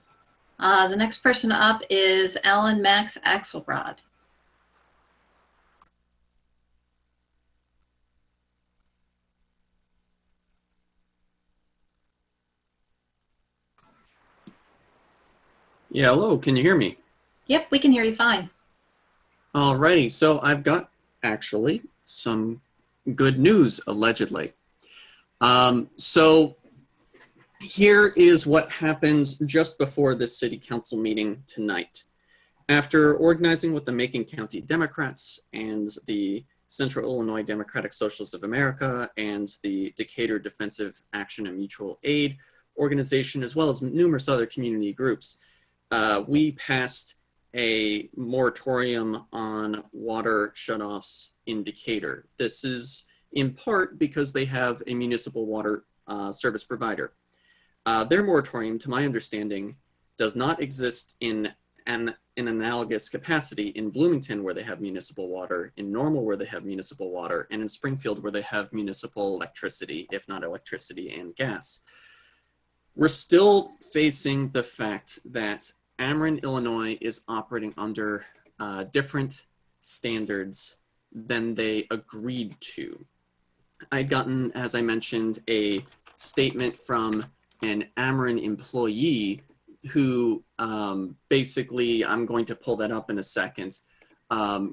S1: The next person up is Alan Max Axelrod.
S13: Yeah, hello, can you hear me?
S1: Yep, we can hear you fine.
S13: Alrighty, so I've got actually some good news, allegedly. So here is what happened just before this city council meeting tonight. After organizing with the Macon County Democrats and the Central Illinois Democratic Socialists of America, and the Decatur Defensive Action and Mutual Aid organization, as well as numerous other community groups, we passed a moratorium on water shutoffs in Decatur. This is in part because they have a municipal water service provider. Their moratorium, to my understanding, does not exist in an analogous capacity in Bloomington, where they have municipal water, in Normal, where they have municipal water, and in Springfield, where they have municipal electricity, if not electricity and gas. We're still facing the fact that Ameren, Illinois is operating under different standards than they agreed to. I'd gotten, as I mentioned, a statement from an Ameren employee who basically, I'm going to pull that up in a second,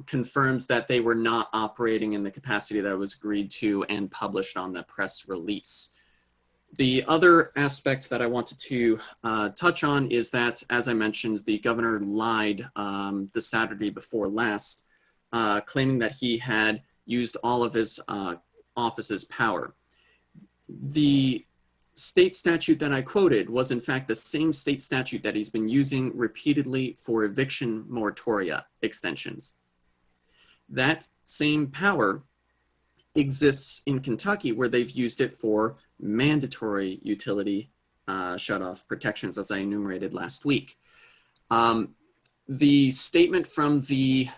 S13: confirms that they were not operating in the capacity that was agreed to and published on the press release. The other aspect that I wanted to touch on is that, as I mentioned, the governor lied the Saturday before last, claiming that he had used all of his office's power. The state statute that I quoted was in fact the same state statute that he's been using repeatedly for eviction moratoria extensions. That same power exists in Kentucky, where they've used it for mandatory utility shutoff protections, as I enumerated last week. The statement from the,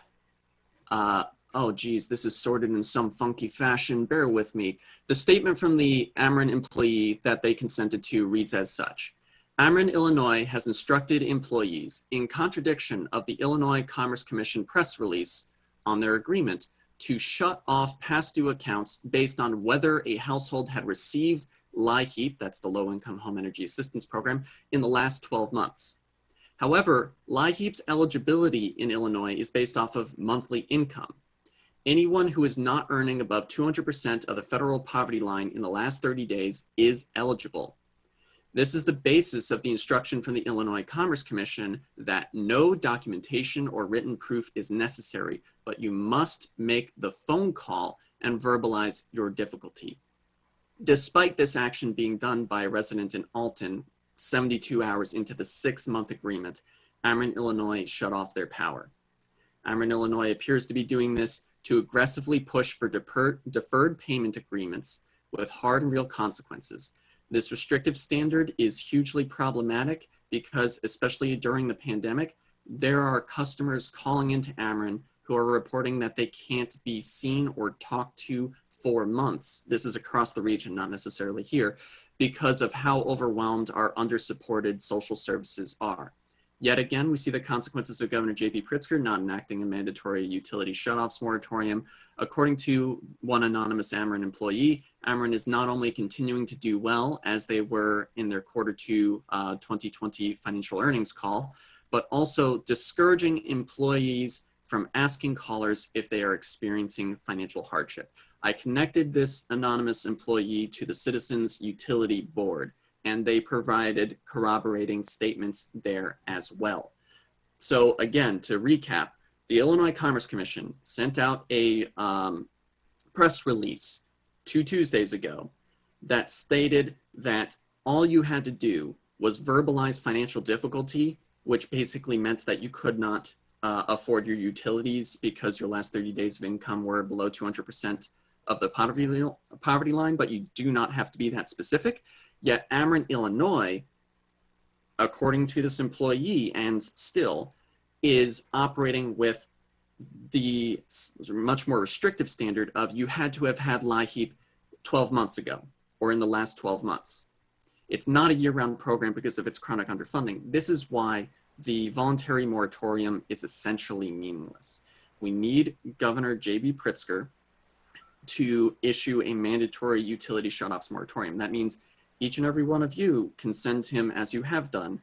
S13: oh geez, this is sorted in some funky fashion, bear with me. The statement from the Ameren employee that they consented to reads as such. Ameren, Illinois has instructed employees, in contradiction of the Illinois Commerce Commission press release on their agreement, to shut off past due accounts based on whether a household had received LIHEAP, that's the Low Income Home Energy Assistance Program, in the last 12 months. However, LIHEAP's eligibility in Illinois is based off of monthly income. Anyone who is not earning above 200% of the federal poverty line in the last 30 days is eligible. This is the basis of the instruction from the Illinois Commerce Commission that no documentation or written proof is necessary, but you must make the phone call and verbalize your difficulty. Despite this action being done by a resident in Alton 72 hours into the 6-month agreement, Ameren, Illinois shut off their power. Ameren, Illinois appears to be doing this to aggressively push for deferred payment agreements with hard and real consequences. This restrictive standard is hugely problematic because, especially during the pandemic, there are customers calling into Ameren who are reporting that they can't be seen or talked to for months. This is across the region, not necessarily here, because of how overwhelmed our under-supported social services are. Yet again, we see the consequences of Governor J.B. Pritzker not enacting a mandatory utility shutoffs moratorium. According to one anonymous Ameren employee, Ameren is not only continuing to do well, as they were in their Q2 2020 financial earnings call, but also discouraging employees from asking callers if they are experiencing financial hardship. I connected this anonymous employee to the Citizens Utility Board, and they provided corroborating statements there as well. So again, to recap, the Illinois Commerce Commission sent out a press release 2 Tuesdays ago that stated that all you had to do was verbalize financial difficulty, which basically meant that you could not afford your utilities because your last 30 days of income were below 200% of the poverty line, but you do not have to be that specific. Yet Ameren, Illinois, according to this employee and still, is operating with the much more restrictive standard of you had to have had LIHEAP 12 months ago or in the last 12 months. It's not a year-round program because of its chronic underfunding. This is why the voluntary moratorium is essentially meaningless. We need Governor J.B. Pritzker to issue a mandatory utility shutoffs moratorium. That means each and every one of you can send him, as you have done,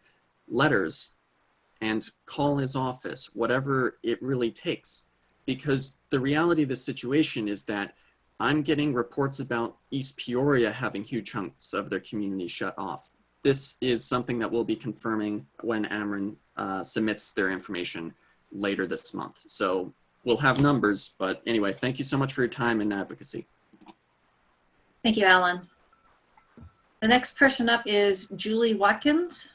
S13: letters and call his office, whatever it really takes. Because the reality of the situation is that I'm getting reports about East Peoria having huge chunks of their community shut off. This is something that we'll be confirming when Ameren submits their information later this month. So we'll have numbers. But anyway, thank you so much for your time and advocacy.
S1: Thank you, Alan. The next person up is Julie Watkins.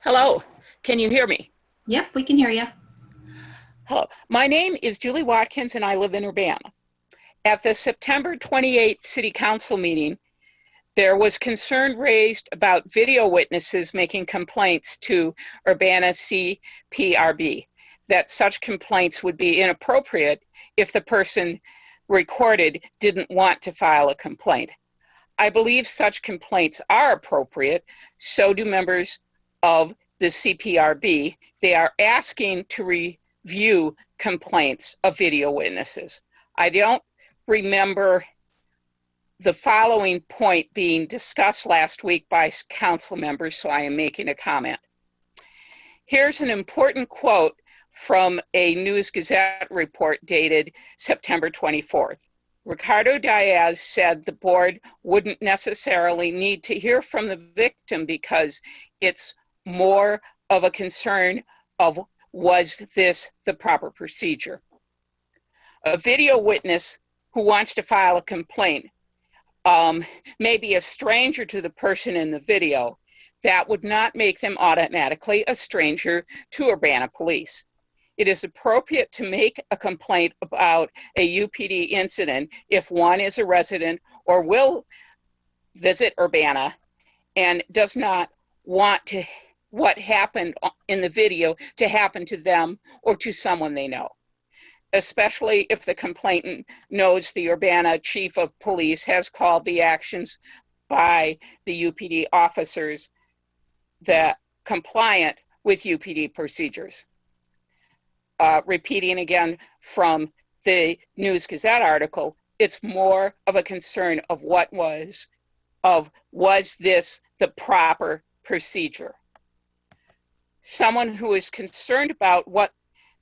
S14: Hello, can you hear me?
S1: Yep, we can hear you.
S14: Hello, my name is Julie Watkins and I live in Urbana. At the September 28th City Council meeting, there was concern raised about video witnesses making complaints to Urbana CPRB, that such complaints would be inappropriate if the person recorded didn't want to file a complaint. I believe such complaints are appropriate, so do members of the CPRB. They are asking to review complaints of video witnesses. I don't remember the following point being discussed last week by council members, so I am making a comment. Here's an important quote from a News Gazette report dated September 24th. Ricardo Diaz said the board wouldn't necessarily need to hear from the victim because it's more of a concern of, was this the proper procedure? A video witness who wants to file a complaint may be a stranger to the person in the video. That would not make them automatically a stranger to Urbana police. It is appropriate to make a complaint about a UPD incident if one is a resident or will visit Urbana and does not want to what happened in the video to happen to them or to someone they know, especially if the complainant knows the Urbana chief of police has called the actions by the UPD officers that compliant with UPD procedures. Repeating again from the News Gazette article, it's more of a concern of was this the proper procedure? Someone who is concerned about what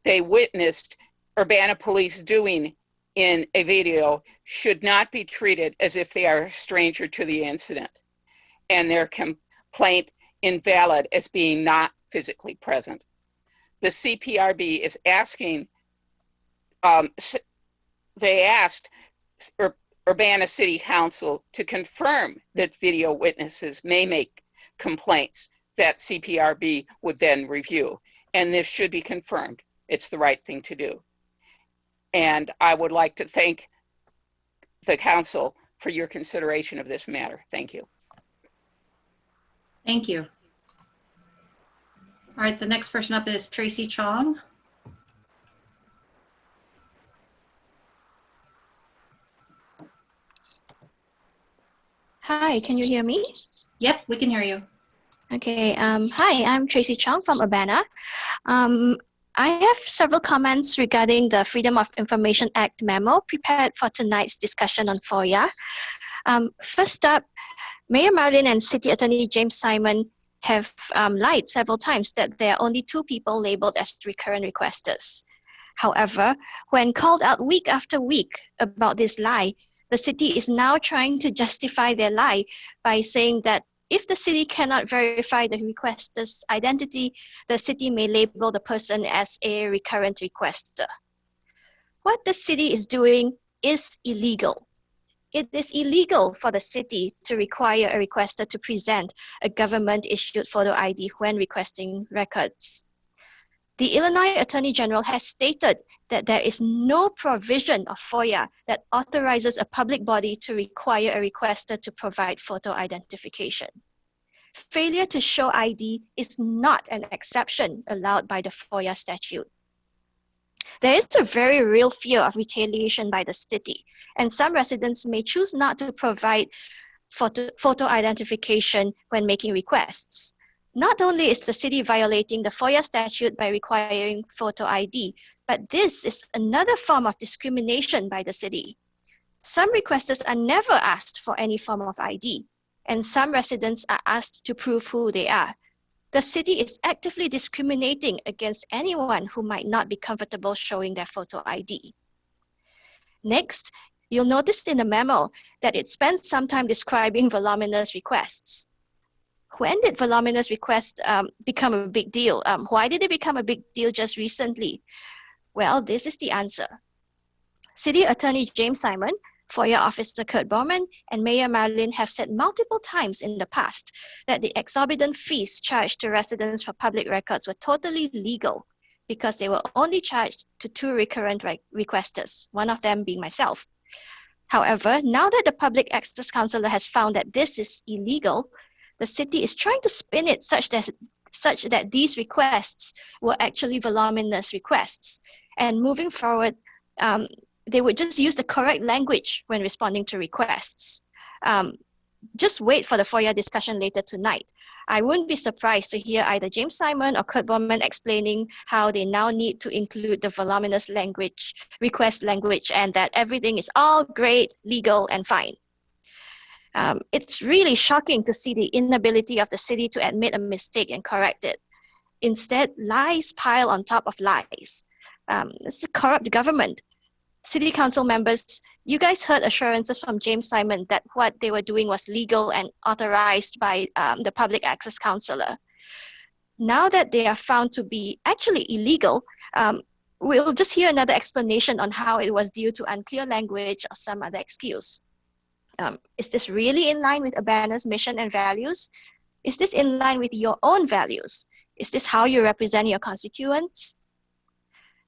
S14: they witnessed Urbana police doing in a video should not be treated as if they are a stranger to the incident and their complaint invalid as being not physically present. The CPRB is asking, they asked Urbana City Council to confirm that video witnesses may make complaints that CPRB would then review. And this should be confirmed. It's the right thing to do. And I would like to thank the council for your consideration of this matter. Thank you.
S1: Thank you. All right, the next person up is Tracy Chong.
S15: Hi, can you hear me?
S1: Yep, we can hear you.
S15: Okay, hi, I'm Tracy Chong from Urbana. I have several comments regarding the Freedom of Information Act memo prepared for tonight's discussion on FOIA. First up, Mayor Marlin and City Attorney James Simon have lied several times that there are only 2 people labeled as recurrent requesters. However, when called out week after week about this lie, the city is now trying to justify their lie by saying that if the city cannot verify the requester's identity, the city may label the person as a recurrent requester. What the city is doing is illegal. It is illegal for the city to require a requester to present a government-issued photo ID when requesting records. The Illinois Attorney General has stated that there is no provision of FOIA that authorizes a public body to require a requester to provide photo identification. Failure to show ID is not an exception allowed by the FOIA statute. There is a very real fear of retaliation by the city, and some residents may choose not to provide photo identification when making requests. Not only is the city violating the FOIA statute by requiring photo ID, but this is another form of discrimination by the city. Some requesters are never asked for any form of ID, and some residents are asked to prove who they are. The city is actively discriminating against anyone who might not be comfortable showing their photo ID. Next, you'll notice in the memo that it spends some time describing voluminous requests. When did voluminous requests become a big deal? Why did it become a big deal just recently? Well, this is the answer. City Attorney James Simon, FOIA Officer Kurt Baumann, and Mayor Marilyn have said multiple times in the past that the exorbitant fees charged to residents for public records were totally legal because they were only charged to 2 recurrent requesters, one of them being myself. However, now that the Public Access Councillor has found that this is illegal, the city is trying to spin it such that these requests were actually voluminous requests. And moving forward, they would just use the correct language when responding to requests. Just wait for the FOIA discussion later tonight. I wouldn't be surprised to hear either James Simon or Kurt Baumann explaining how they now need to include the voluminous request language, and that everything is all great, legal, and fine. It's really shocking to see the inability of the city to admit a mistake and correct it. Instead, lies pile on top of lies. It's a corrupt government. City council members, you guys heard assurances from James Simon that what they were doing was legal and authorized by the Public Access Councillor. Now that they are found to be actually illegal, we'll just hear another explanation on how it was due to unclear language or some other excuse. Is this really in line with Urbana's mission and values? Is this in line with your own values? Is this how you represent your constituents?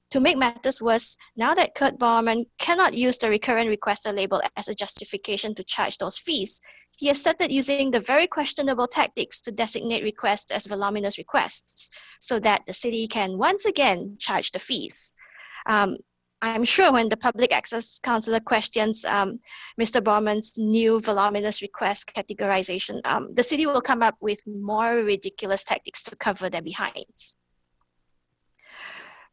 S15: To make matters worse, now that Kurt Baumann cannot use the recurrent requester label as a justification to charge those fees, he has started using the very questionable tactics to designate requests as voluminous requests so that the city can once again charge the fees. I'm sure when the Public Access Councillor questions Mr. Baumann's new voluminous request categorization, the city will come up with more ridiculous tactics to cover their behinds.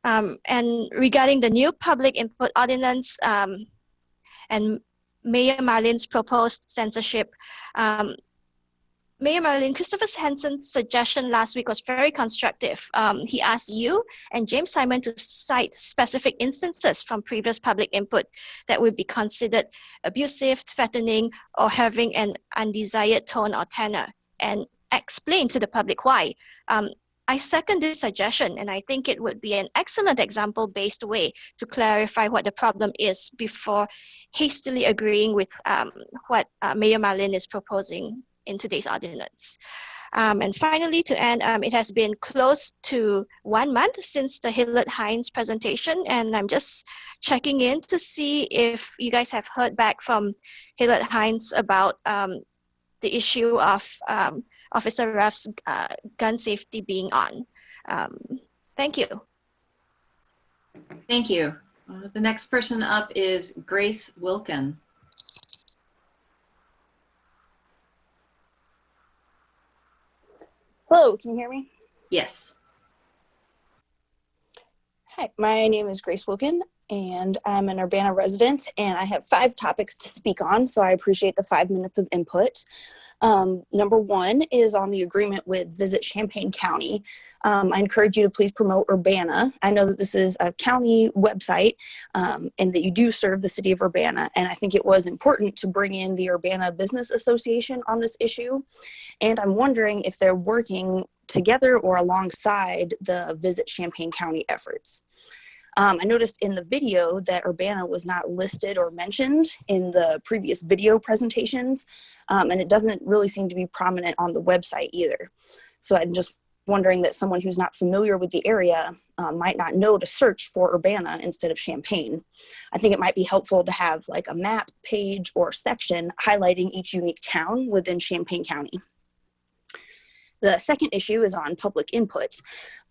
S15: And regarding the new public input ordinance and Mayor Marilyn's proposed censorship, Mayor Marilyn, Christopher Hansen's suggestion last week was very constructive. He asked you and James Simon to cite specific instances from previous public input that would be considered abusive, threatening, or having an undesired tone or tenor, and explain to the public why. I second this suggestion, and I think it would be an excellent example-based way to clarify what the problem is before hastily agreeing with what Mayor Marilyn is proposing in today's ordinance. And finally, to end, it has been close to 1 month since the Hillard-Hines presentation, and I'm just checking in to see if you guys have heard back from Hillard-Hines about the issue of Officer Ruff's gun safety being on. Thank you.
S1: Thank you. The next person up is Grace Wilkin.
S16: Hello, can you hear me?
S1: Yes.
S16: Hi, my name is Grace Wilkin, and I'm an Urbana resident, and I have 5 topics to speak on, so I appreciate the 5 minutes of input. Number 1 is on the agreement with Visit Champaign County. I encourage you to please promote Urbana. I know that this is a county website and that you do serve the city of Urbana, and I think it was important to bring in the Urbana Business Association on this issue. And I'm wondering if they're working together or alongside the Visit Champaign County efforts. I noticed in the video that Urbana was not listed or mentioned in the previous video presentations, and it doesn't really seem to be prominent on the website either. So I'm just wondering that someone who's not familiar with the area might not know to search for Urbana instead of Champaign. I think it might be helpful to have like a map, page, or section highlighting each unique town within Champaign County. The second issue is on public input.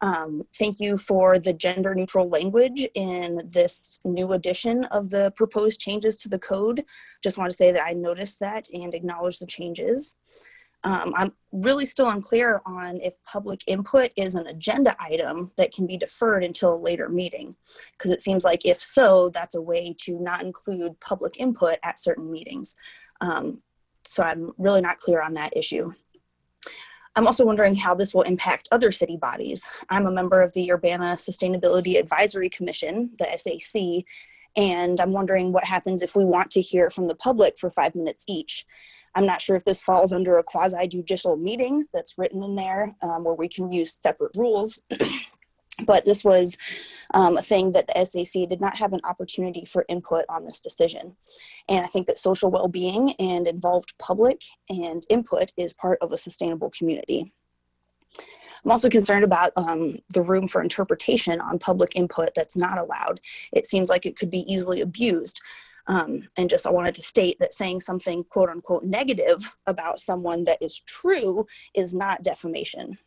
S16: Thank you for the gender neutral language in this new edition of the proposed changes to the code. Just want to say that I noticed that and acknowledge the changes. I'm really still unclear on if public input is an agenda item that can be deferred until a later meeting, because it seems like if so, that's a way to not include public input at certain meetings. So I'm really not clear on that issue. I'm also wondering how this will impact other city bodies. I'm a member of the Urbana Sustainability Advisory Commission, the SAC, and I'm wondering what happens if we want to hear from the public for 5 minutes each. I'm not sure if this falls under a quasi-judicial meeting that's written in there where we can use separate rules. But this was a thing that the SAC did not have an opportunity for input on this decision. And I think that social well-being and involved public and input is part of a sustainable community. I'm also concerned about the room for interpretation on public input that's not allowed. It seems like it could be easily abused. And just I wanted to state that saying something quote unquote negative about someone that is true is not defamation.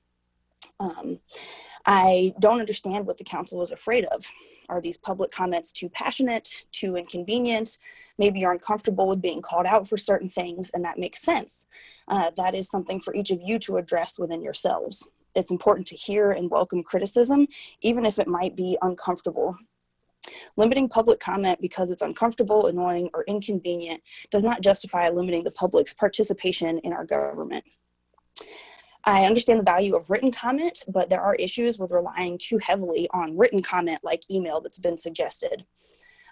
S16: I don't understand what the council is afraid of. Are these public comments too passionate, too inconvenient? Maybe you're uncomfortable with being called out for certain things, and that makes sense. That is something for each of you to address within yourselves. It's important to hear and welcome criticism, even if it might be uncomfortable. Limiting public comment because it's uncomfortable, annoying, or inconvenient does not justify limiting the public's participation in our government. I understand the value of written comment, but there are issues with relying too heavily on written comment like email that's been suggested.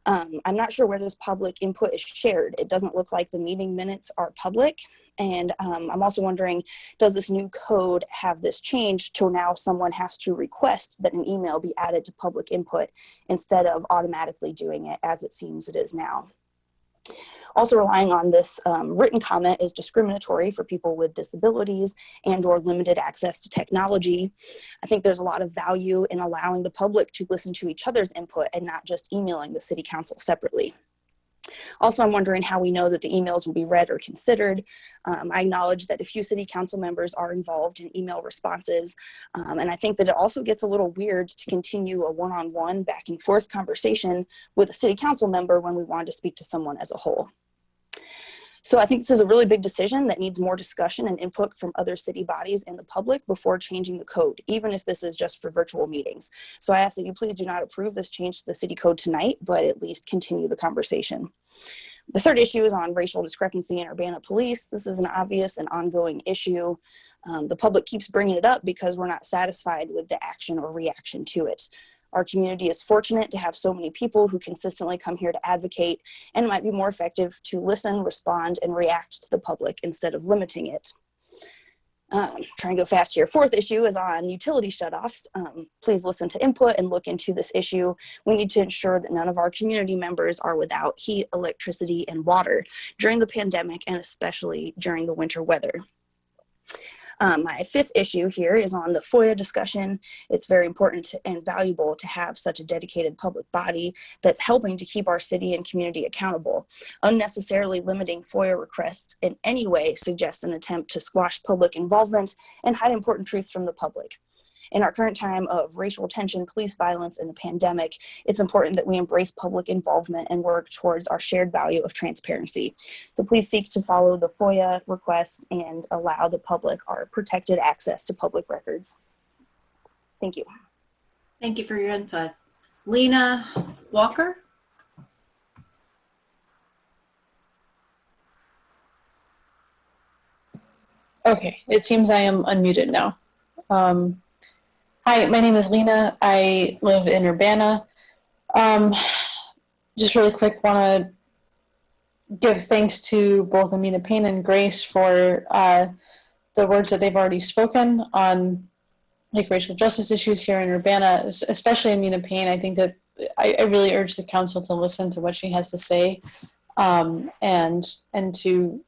S16: I'm not sure where this public input is shared. It doesn't look like the meeting minutes are public. And I'm also wondering, does this new code have this changed to now someone has to request that an email be added to public input instead of automatically doing it as it seems it is now? Also relying on this written comment is discriminatory for people with disabilities and or limited access to technology. I think there's a lot of value in allowing the public to listen to each other's input and not just emailing the city council separately. Also, I'm wondering how we know that the emails will be read or considered. I acknowledge that a few city council members are involved in email responses, and I think that it also gets a little weird to continue a one-on-one back and forth conversation with a city council member when we want to speak to someone as a whole. So I think this is a really big decision that needs more discussion and input from other city bodies and the public before changing the code, even if this is just for virtual meetings. So I ask that you please do not approve this change to the city code tonight, but at least continue the conversation. The third issue is on racial discrepancy in Urbana police. This is an obvious and ongoing issue. The public keeps bringing it up because we're not satisfied with the action or reaction to it. Our community is fortunate to have so many people who consistently come here to advocate, and it might be more effective to listen, respond, and react to the public instead of limiting it. Trying to go fast here. Fourth issue is on utility shutoffs. Please listen to input and look into this issue. We need to ensure that none of our community members are without heat, electricity, and water during the pandemic, and especially during the winter weather. My fifth issue here is on the FOIA discussion. It's very important and valuable to have such a dedicated public body that's helping to keep our city and community accountable. Unnecessarily limiting FOIA requests in any way suggests an attempt to squash public involvement and hide important truths from the public. In our current time of racial tension, police violence, and the pandemic, it's important that we embrace public involvement and work towards our shared value of transparency. So please seek to follow the FOIA requests and allow the public our protected access to public records. Thank you.
S1: Thank you for your input. Lena Walker?
S17: Okay, it seems I am unmuted now. Hi, my name is Lena. I live in Urbana. Just really quick, want to give thanks to both Amina Payne and Grace for the words that they've already spoken on racial justice issues here in Urbana, especially Amina Payne. I think that I really urge the council to listen to what she has to say and to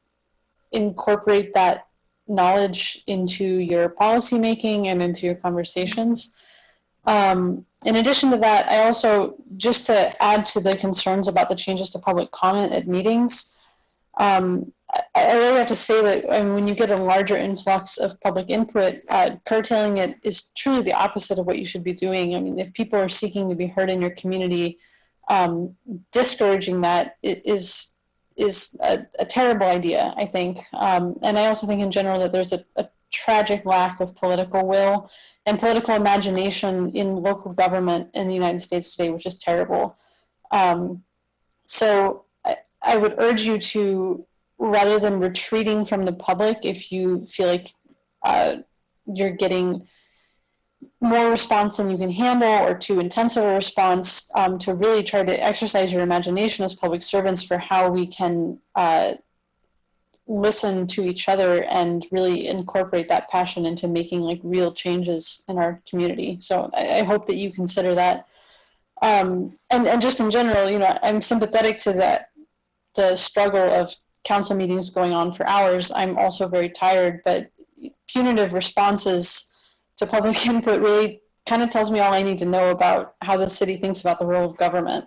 S17: incorporate that knowledge into your policy making and into your conversations. In addition to that, I also, just to add to the concerns about the changes to public comment at meetings, I really have to say that when you get a larger influx of public input, curtailing it is truly the opposite of what you should be doing. I mean, if people are seeking to be heard in your community, discouraging that is a terrible idea, I think. And I also think in general that there's a tragic lack of political will and political imagination in local government in the United States today, which is terrible. So I would urge you to, rather than retreating from the public, if you feel like you're getting more response than you can handle or too intense of a response, to really try to exercise your imagination as public servants for how we can listen to each other and really incorporate that passion into making like real changes in our community. So I hope that you consider that. And just in general, you know, I'm sympathetic to that, the struggle of council meetings going on for hours. I'm also very tired, but punitive responses to public input really kind of tells me all I need to know about how the city thinks about the role of government.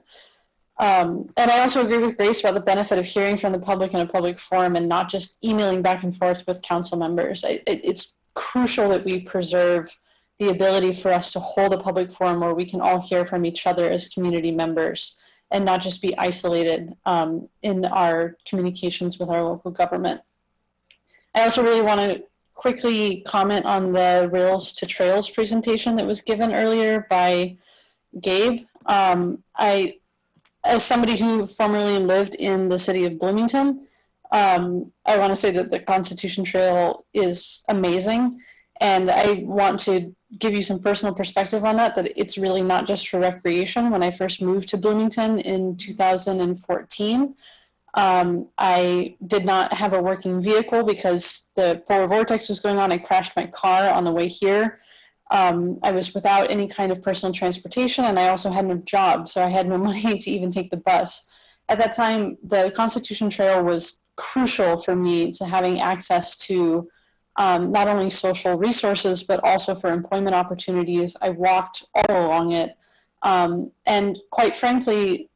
S17: And I also agree with Grace about the benefit of hearing from the public in a public forum and not just emailing back and forth with council members. It's crucial that we preserve the ability for us to hold a public forum where we can all hear from each other as community members and not just be isolated in our communications with our local government. I also really want to quickly comment on the Rails to Trails presentation that was given earlier by Gabe. As somebody who formerly lived in the city of Bloomington, I want to say that the Constitution Trail is amazing. And I want to give you some personal perspective on that it's really not just for recreation. When I first moved to Bloomington in 2014, I did not have a working vehicle because the polar vortex was going on. I crashed my car on the way here. I was without any kind of personal transportation, and I also had no job, so I had no money to even take the bus. At that time, the Constitution Trail was crucial for me to having access to not only social resources, but also for employment opportunities. I walked all along it. And quite frankly,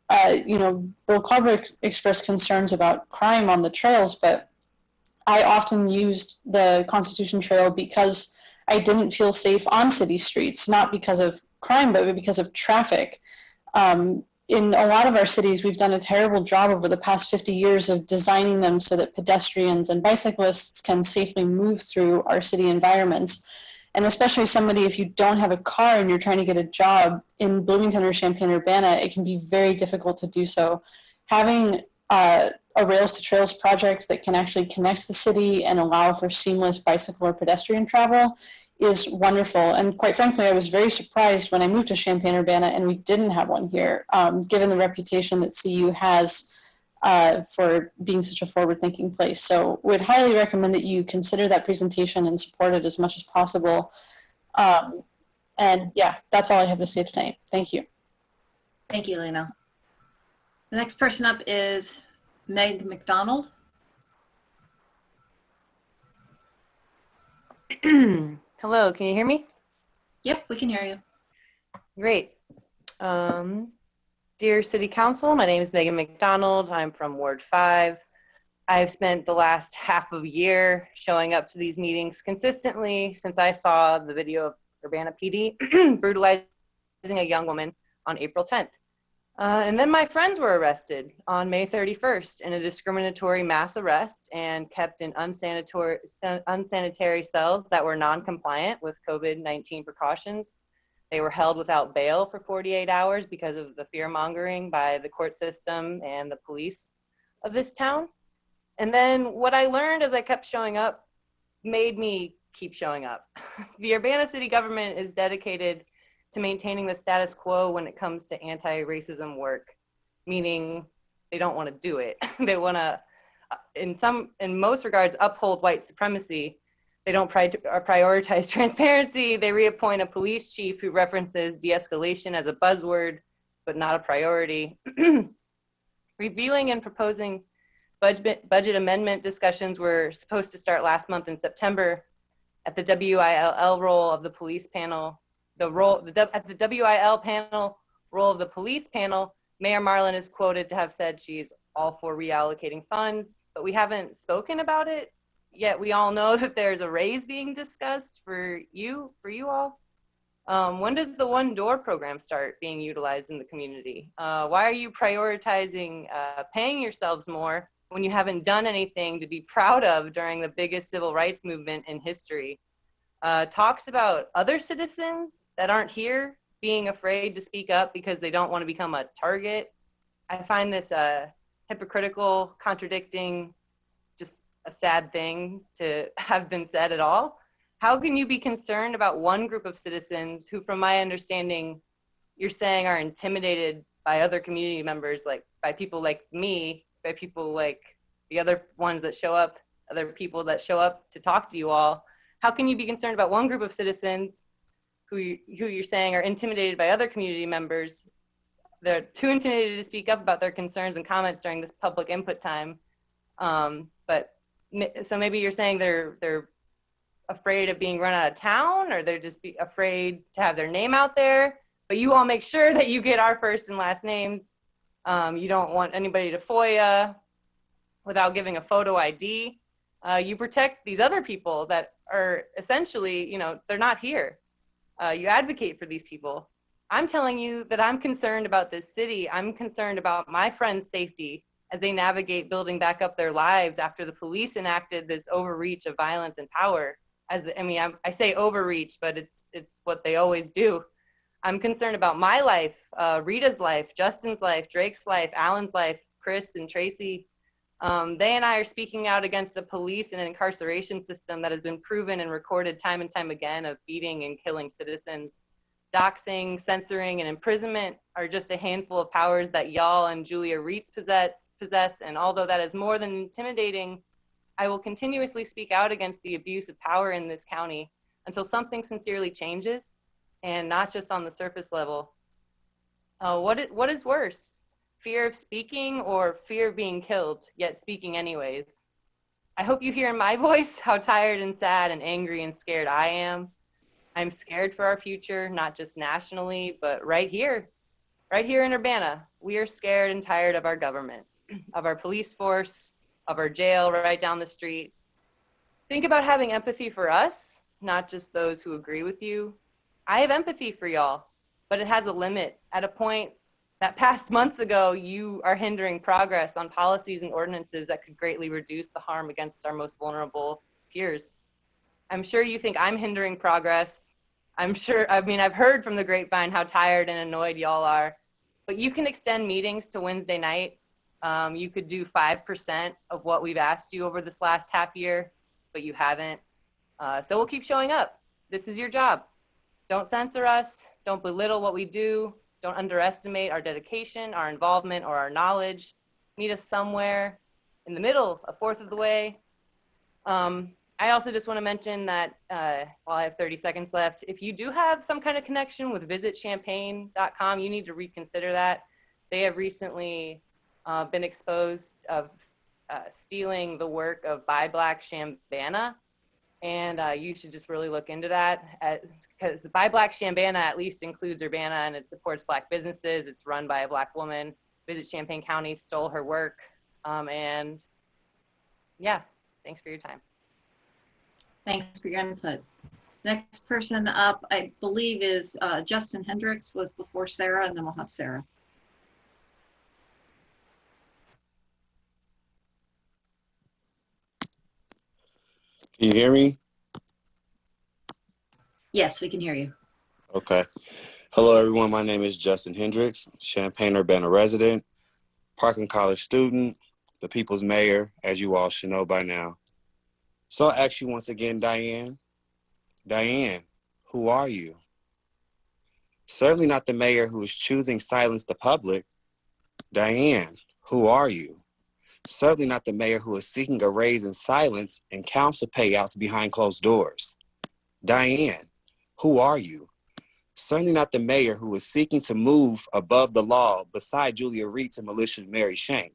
S17: you know, Bill Colbert expressed concerns about crime on the trails, but I often used the Constitution Trail because I didn't feel safe on city streets, not because of crime, but because of traffic. In a lot of our cities, we've done a terrible job over the past 50 years of designing them so that pedestrians and bicyclists can safely move through our city environments. And especially somebody, if you don't have a car and you're trying to get a job in Bloomington or Champaign-Urbana, it can be very difficult to do so. Having a Rails to Trails project that can actually connect the city and allow for seamless bicycle or pedestrian travel is wonderful. And quite frankly, I was very surprised when I moved to Champaign-Urbana and we didn't have one here, given the reputation that CU has for being such a forward-thinking place. So would highly recommend that you consider that presentation and support it as much as possible. And yeah, that's all I have to say tonight. Thank you.
S1: Thank you, Lena. The next person up is Meg McDonald.
S18: Hello, can you hear me?
S1: Yep, we can hear you.
S18: Great. Dear City Council, my name is Megan McDonald. I'm from Ward 5. I've spent the last half of a year showing up to these meetings consistently since I saw the video of Urbana PD brutalizing a young woman on April 10th. And then my friends were arrested on May 31st in a discriminatory mass arrest and kept in unsanitary cells that were non-compliant with COVID-19 precautions. They were held without bail for 48 hours because of the fear-mongering by the court system and the police of this town. And then what I learned as I kept showing up made me keep showing up. The Urbana city government is dedicated to maintaining the status quo when it comes to anti-racism work, meaning they don't want to do it. They want to, in most regards, uphold white supremacy. They don't prioritize transparency. They reappoint a police chief who references de-escalation as a buzzword, but not a priority. Reviewing and proposing budget amendment discussions were supposed to start last month in September. At the WILL role of the police panel, at the WIL panel role of the police panel, Mayor Marlin is quoted to have said she's all for reallocating funds, but we haven't spoken about it. Yet we all know that there's a raise being discussed for you all. When does the One Door program start being utilized in the community? Why are you prioritizing paying yourselves more when you haven't done anything to be proud of during the biggest civil rights movement in history? Talks about other citizens that aren't here being afraid to speak up because they don't want to become a target. I find this hypocritical, contradicting, just a sad thing to have been said at all. How can you be concerned about one group of citizens who, from my understanding, you're saying are intimidated by other community members, like by people like me, by people like the other ones that show up other people that show up to talk to you all. How can you be concerned about one group of citizens who you're saying are intimidated by other community members? They're too intimidated to speak up about their concerns and comments during this public input time. So maybe you're saying they're afraid of being run out of town, or they're just afraid to have their name out there. But you all make sure that you get our first and last names. You don't want anybody to FOIA without giving a photo ID. You protect these other people that are essentially, they're not here. You advocate for these people. I'm telling you that I'm concerned about this city. I'm concerned about my friends' safety as they navigate building back up their lives after the police enacted this overreach of violence and power. I say overreach, but it's what they always do. I'm concerned about my life, Rita's life, Justin's life, Drake's life, Alan's life, Chris and Tracy. They and I are speaking out against a police and an incarceration system that has been proven and recorded time and time again of beating and killing citizens. Doxing, censoring, and imprisonment are just a handful of powers that y'all and Julia Reitz possess, and although that is more than intimidating, I will continuously speak out against the abuse of power in this county until something sincerely changes, and not just on the surface level. What is worse? Fear of speaking or fear of being killed, yet speaking anyways? I hope you hear in my voice how tired and sad and angry and scared I am. I'm scared for our future, not just nationally, but right here in Urbana. We are scared and tired of our government, of our police force, of our jail right down the street. Think about having empathy for us, not just those who agree with you. I have empathy for y'all, but it has a limit. At a point that passed months ago, you are hindering progress on policies and ordinances that could greatly reduce the harm against our most vulnerable peers. I'm sure you think I'm hindering progress. I've heard from the grapevine how tired and annoyed y'all are, but you can extend meetings to Wednesday night. You could do 5% of what we've asked you over this last half year, but you haven't. So we'll keep showing up. This is your job. Don't censor us. Don't belittle what we do. Don't underestimate our dedication, our involvement, or our knowledge. Meet us somewhere in the middle, a fourth of the way. I also just want to mention that while I have 30 seconds left, if you do have some kind of connection with visitchampaign.com, you need to reconsider that. They have recently been exposed of stealing the work of Buy Black Shambana, and you should just really look into that, because Buy Black Shambana at least includes Urbana, and it supports Black businesses. It's run by a Black woman. Visit Champaign County stole her work, and yeah, thanks for your time.
S1: Thanks for your input. Next person up, I believe, is Justin Hendricks, was before Sarah, and then we'll have Sarah.
S19: Can you hear me?
S1: Yes, we can hear you.
S19: Okay. Hello, everyone. My name is Justin Hendricks, Champaign-Urbana resident, Parkland College student, the people's mayor, as you all should know by now. So I'll ask you once again, Diane. Diane, who are you? Certainly not the mayor who is choosing silence the public. Diane, who are you? Certainly not the mayor who is seeking a raise in silence and council payouts behind closed doors. Diane, who are you? Certainly not the mayor who is seeking to move above the law beside Julia Reitz and Militia Mary Shank.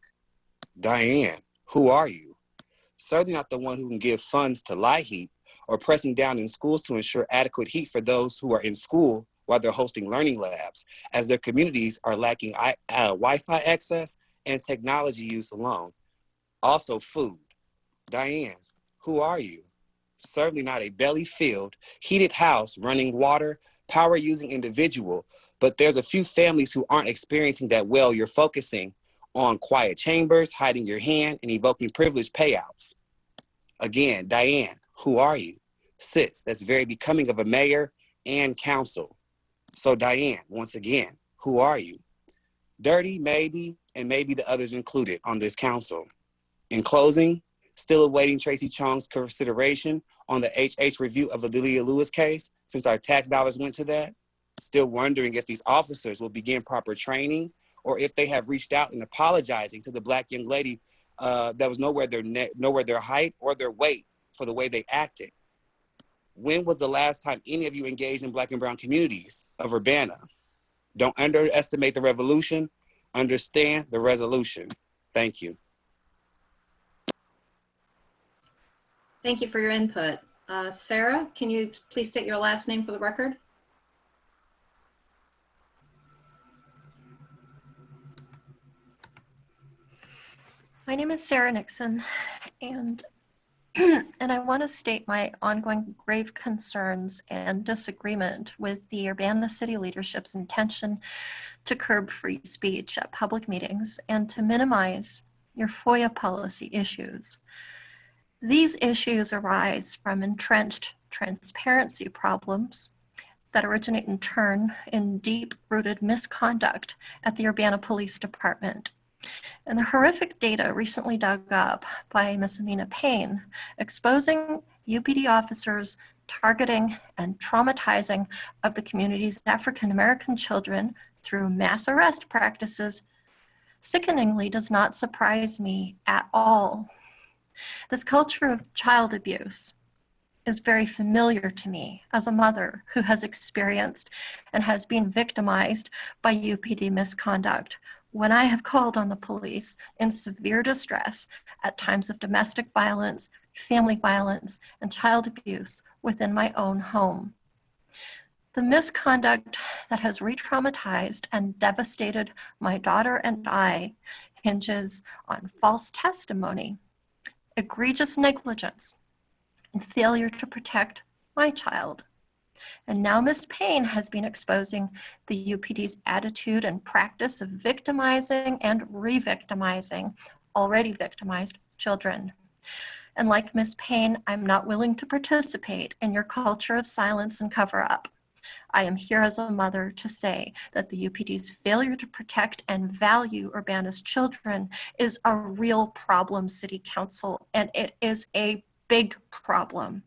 S19: Diane, who are you? Certainly not the one who can give funds to LIHEAP or pressing down in schools to ensure adequate heat for those who are in school while they're hosting learning labs, as their communities are lacking Wi-Fi access and technology use alone. Also food. Diane, who are you? Certainly not a belly-filled, heated house running water, power-using individual, but there's a few families who aren't experiencing that well. You're focusing on quiet chambers, hiding your hand, and evoking privileged payouts. Again, Diane, who are you? Sis, that's very becoming of a mayor and council. So Diane, once again, who are you? Dirty, maybe, and maybe the others included on this council. In closing, still awaiting Tracy Chong's consideration on the HH review of the Delia Lewis case, since our tax dollars went to that. Still wondering if these officers will begin proper training or if they have reached out and apologizing to the Black young lady that was nowhere their height or their weight for the way they acted. When was the last time any of you engaged in Black and brown communities of Urbana? Don't underestimate the revolution. Understand the resolution. Thank you.
S1: Thank you for your input. Sarah, can you please state your last name for the record?
S20: My name is Sarah Nixon, and and I want to state my ongoing grave concerns and disagreement with the Urbana City leadership's intention to curb free speech at public meetings and to minimize your FOIA policy issues. These issues arise from entrenched transparency problems that originate in turn in deep-rooted misconduct at the Urbana Police Department. And the horrific data recently dug up by Ms. Amina Payne exposing UPD officers targeting and traumatizing of the community's African American children through mass arrest practices sickeningly does not surprise me at all. This culture of child abuse is very familiar to me as a mother who has experienced and has been victimized by UPD misconduct when I have called on the police in severe distress at times of domestic violence, family violence, and child abuse within my own home. The misconduct that has re-traumatized and devastated my daughter and I hinges on false testimony, egregious negligence, and failure to protect my child. And now Ms. Payne has been exposing the UPD's attitude and practice of victimizing and re-victimizing already victimized children. And like Ms. Payne, I'm not willing to participate in your culture of silence and cover-up. I am here as a mother to say that the UPD's failure to protect and value Urbana's children is a real problem, City Council, and it is a big problem.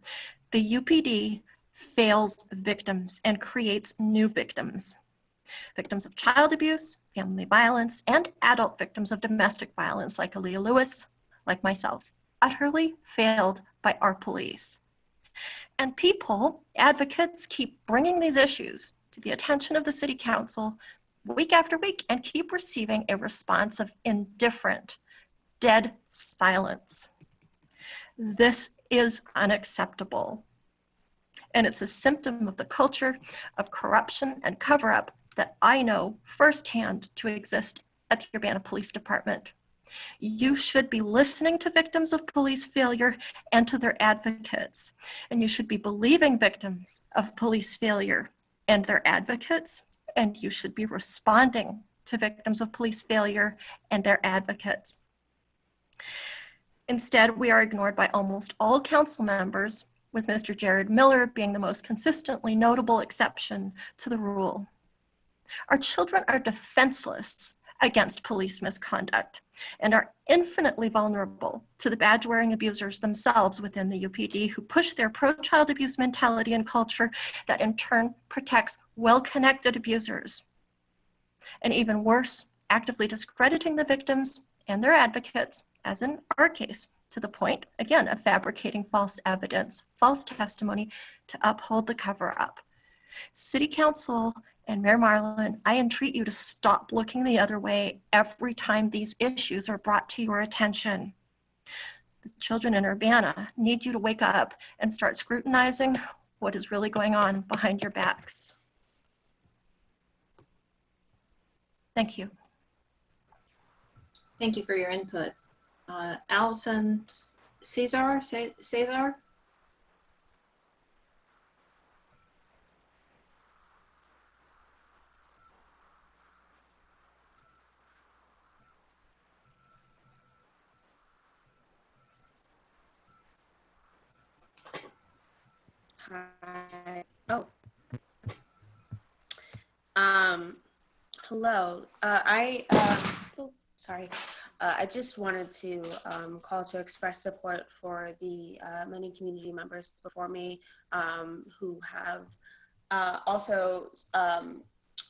S20: The UPD fails victims and creates new victims. Victims of child abuse, family violence, and adult victims of domestic violence like Aaliyah Lewis, like myself, utterly failed by our police. And people, advocates, keep bringing these issues to the attention of the City Council week after week and keep receiving a response of indifferent, dead silence. This is unacceptable. And it's a symptom of the culture of corruption and cover-up that I know firsthand to exist at the Urbana Police Department. You should be listening to victims of police failure and to their advocates. And you should be believing victims of police failure and their advocates. And you should be responding to victims of police failure and their advocates. Instead, we are ignored by almost all council members, with Mr. Jared Miller being the most consistently notable exception to the rule. Our children are defenseless against police misconduct and are infinitely vulnerable to the badge-wearing abusers themselves within the UPD who push their pro-child abuse mentality and culture that in turn protects well-connected abusers. And even worse, actively discrediting the victims and their advocates, as in our case, to the point, again, of fabricating false evidence, false testimony to uphold the cover-up. City Council and Mayor Marlin, I entreat you to stop looking the other way every time these issues are brought to your attention. The children in Urbana need you to wake up and start scrutinizing what is really going on behind your backs. Thank you.
S1: Thank you for your input. Allison Cesar?
S21: Hi. Oh. Hello. Sorry. I just wanted to call to express support for the many community members before me who have also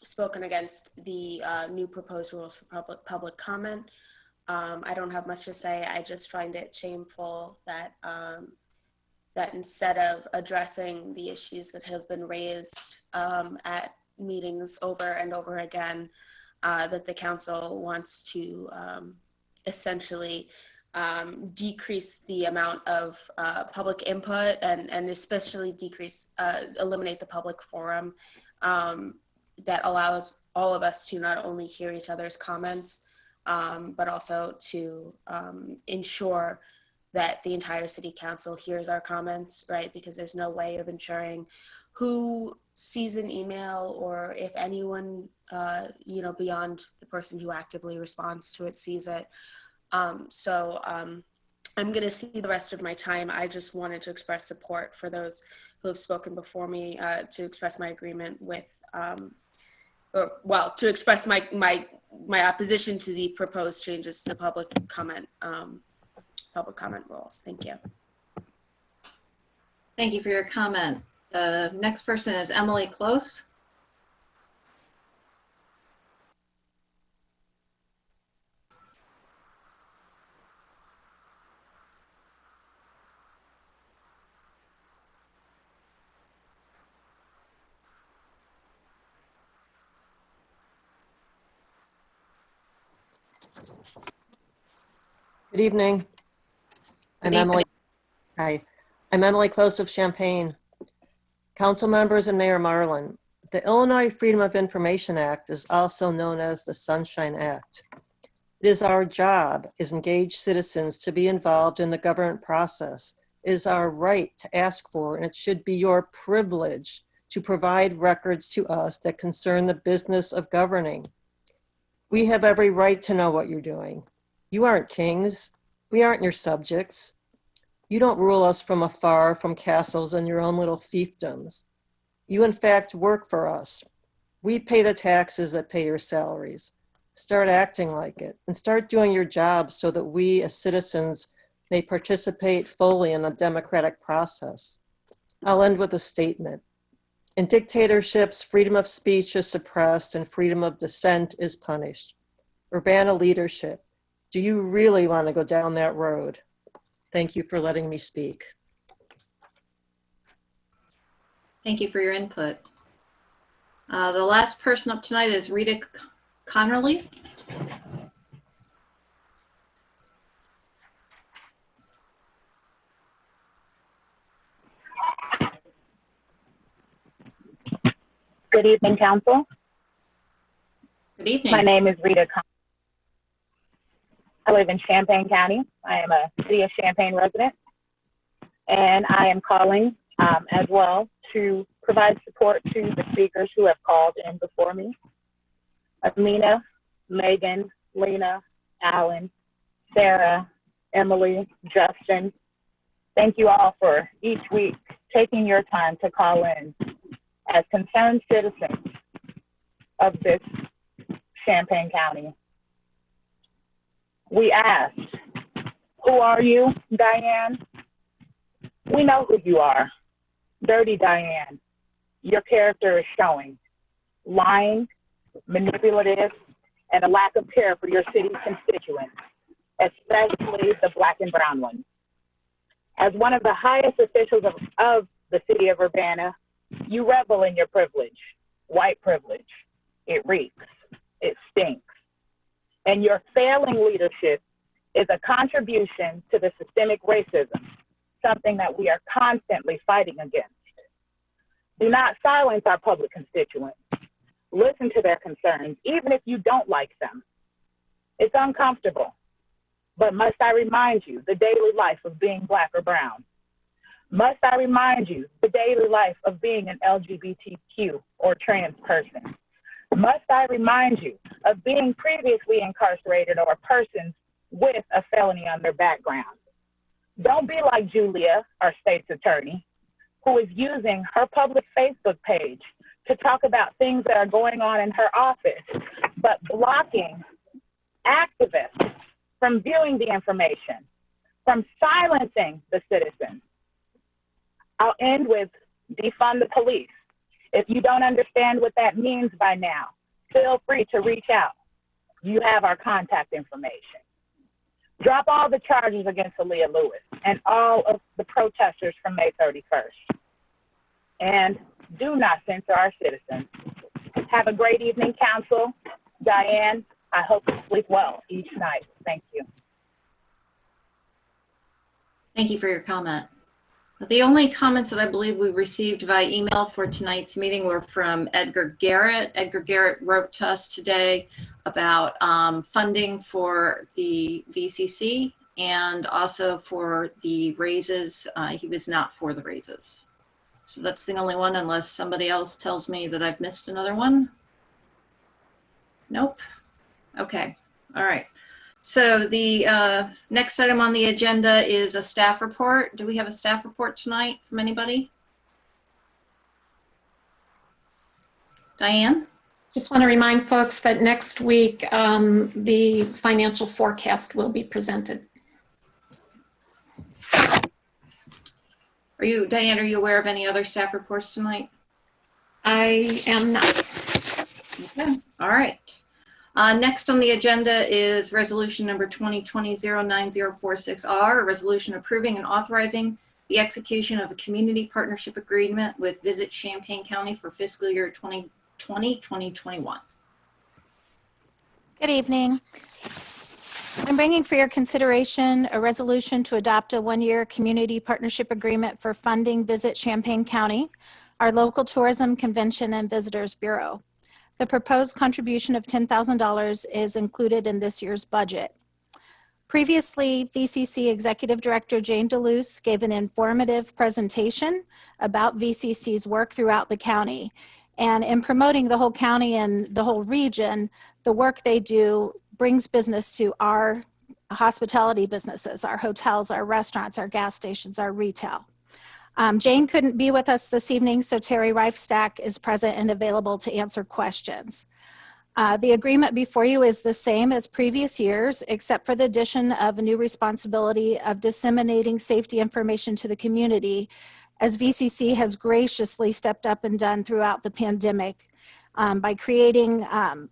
S21: spoken against the new proposed rules for public comment. I don't have much to say. I just find it shameful that that instead of addressing the issues that have been raised at meetings over and over again, that the council wants to essentially decrease the amount of public input and especially eliminate the public forum that allows all of us to not only hear each other's comments, but also to ensure that the entire city council hears our comments, right? Because there's no way of ensuring who sees an email or if anyone, beyond the person who actively responds to it sees it. So I'm going to see the rest of my time. I just wanted to express support for those who have spoken before me, to express my agreement with, to express my opposition to the proposed changes to the public comment rules. Thank you.
S1: Thank you for your comment. The next person is Emily Close.
S3: Good evening. I'm Emily. Hi. I'm Emily Close of Champaign. Council members and Mayor Marlin, the Illinois Freedom of Information Act is also known as the Sunshine Act. It is our job as engaged citizens to be involved in the government process. It is our right to ask for, and it should be your privilege to provide records to us that concern the business of governing. We have every right to know what you're doing. You aren't kings. We aren't your subjects. You don't rule us from afar, from castles and your own little fiefdoms. You, in fact, work for us. We pay the taxes that pay your salaries. Start acting like it and start doing your job so that we as citizens may participate fully in the democratic process. I'll end with a statement. In dictatorships, freedom of speech is suppressed and freedom of dissent is punished. Urbana leadership, do you really want to go down that road? Thank you for letting me speak.
S1: Thank you for your input. The last person up tonight is Rita Connerly.
S22: Good evening, Council.
S1: Good evening.
S22: My name is Rita Connerly. I live in Champaign County. I am a City of Champaign resident, and I am calling as well to provide support to the speakers who have called in before me. Amina, Megan, Lena, Alan, Sarah, Emily, Justin, thank you all for each week taking your time to call in as concerned citizens of this Champaign County. We asked, who are you, Diane? We know who you are. Dirty Diane. Your character is showing. Lying, manipulative, and a lack of care for your city's constituents, especially the Black and brown ones. As one of the highest officials of the city of Urbana, you revel in your privilege, white privilege. It reeks. It stinks. And your failing leadership is a contribution to the systemic racism, something that we are constantly fighting against. Do not silence our public constituents. Listen to their concerns, even if you don't like them. It's uncomfortable, but must I remind you the daily life of being Black or brown? Must I remind you the daily life of being an LGBTQ or trans person? Must I remind you of being previously incarcerated or persons with a felony on their background? Don't be like Julia, our state's attorney, who is using her public Facebook page to talk about things that are going on in her office, but blocking activists from viewing the information, from silencing the citizens. I'll end with defund the police. If you don't understand what that means by now, feel free to reach out. You have our contact information. Drop all the charges against Aaliyah Lewis and all of the protesters from May 31st. And do not censor our citizens. Have a great evening, Council. Diane, I hope you sleep well each night. Thank you.
S1: Thank you for your comment. The only comments that I believe we received via email for tonight's meeting were from Edgar Garrett. Edgar Garrett wrote to us today about funding for the VCC and also for the raises. He was not for the raises. So that's the only one, unless somebody else tells me that I've missed another one. Nope. Okay. All right. So the next item on the agenda is a staff report. Do we have a staff report tonight from anybody? Diane?
S8: Just want to remind folks that next week the financial forecast will be presented.
S1: Diane, are you aware of any other staff reports tonight?
S8: I am not.
S1: Okay. All right. Next on the agenda is resolution number 2020-09046R, a resolution approving and authorizing the execution of a community partnership agreement with Visit Champaign County for fiscal year 2020-2021.
S2: Good evening. I'm bringing for your consideration a resolution to adopt a one-year community partnership agreement for funding Visit Champaign County, our local tourism convention and visitors bureau. The proposed contribution of $10,000 is included in this year's budget. Previously, VCC Executive Director Jane DeLuce gave an informative presentation about VCC's work throughout the county. And in promoting the whole county and the whole region, the work they do brings business to our hospitality businesses, our hotels, our restaurants, our gas stations, our retail. Jane couldn't be with us this evening, so Terry Reifstack is present and available to answer questions. The agreement before you is the same as previous years, except for the addition of a new responsibility of disseminating safety information to the community, as VCC has graciously stepped up and done throughout the pandemic by creating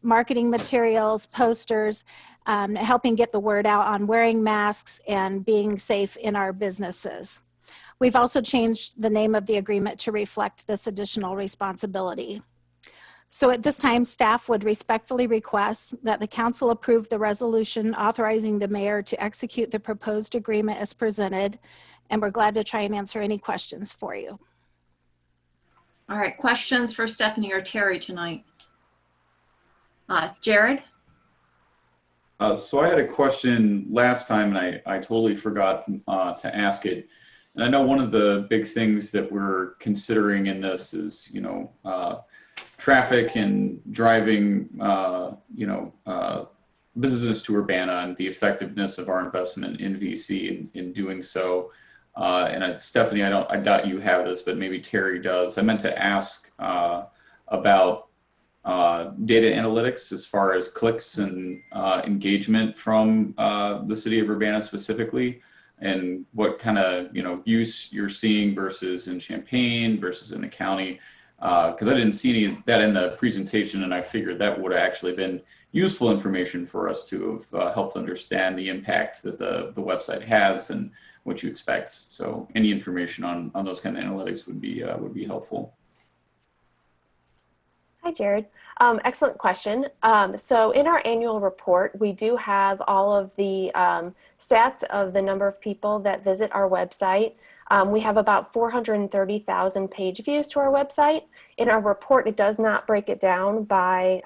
S2: marketing materials, posters, helping get the word out on wearing masks and being safe in our businesses. We've also changed the name of the agreement to reflect this additional responsibility. So at this time, staff would respectfully request that the council approve the resolution authorizing the mayor to execute the proposed agreement as presented, and we're glad to try and answer any questions for you.
S1: All right, questions for Stephanie or Terry tonight? Jared?
S5: So I had a question last time and I totally forgot to ask it. And I know one of the big things that we're considering in this is, traffic and driving, business to Urbana and the effectiveness of our investment in VC in doing so. Stephanie, I doubt you have this, but maybe Terry does. I meant to ask about data analytics as far as clicks and engagement from the city of Urbana specifically, and what kind of use you're seeing versus in Champaign versus in the county. Because I didn't see any of that in the presentation, and I figured that would have actually been useful information for us to have helped understand the impact that the website has and what you expect. So any information on those kind of analytics would be helpful.
S23: Hi, Jared. Excellent question. So in our annual report, we do have all of the stats of the number of people that visit our website. We have about 430,000 page views to our website. In our report, it does not break it down by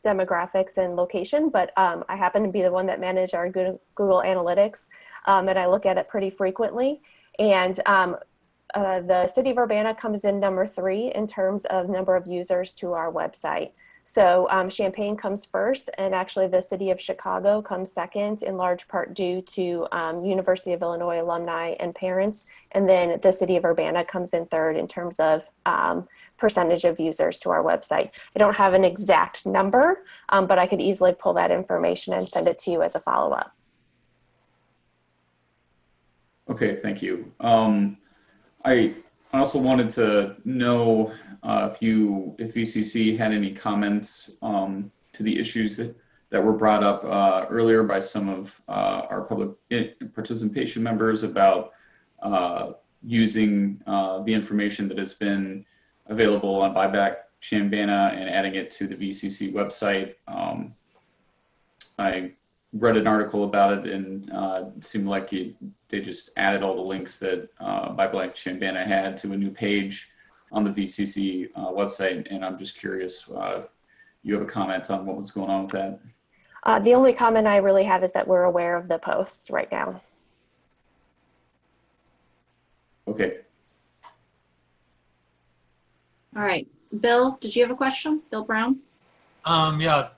S23: demographics and location, but I happen to be the one that manages our Google Analytics, and I look at it pretty frequently. And the city of Urbana comes in number 3 in terms of number of users to our website. So Champaign comes first, and actually the city of Chicago comes second, in large part due to University of Illinois alumni and parents. And then the city of Urbana comes in third in terms of percentage of users to our website. I don't have an exact number, but I could easily pull that information and send it to you as a follow-up.
S5: Okay, thank you. I also wanted to know if VCC had any comments to the issues that that were brought up earlier by some of our public participation members about using the information that has been available on Buyback Chambana and adding it to the VCC website. I read an article about it, and it seemed like they just added all the links that Buyback Chambana had to a new page on the VCC website, and I'm just curious if you have a comment on what was going on with that.
S23: The only comment I really have is that we're aware of the posts right now.
S5: Okay.
S1: All right. Bill, did you have a question? Bill Brown?
S4: Yeah.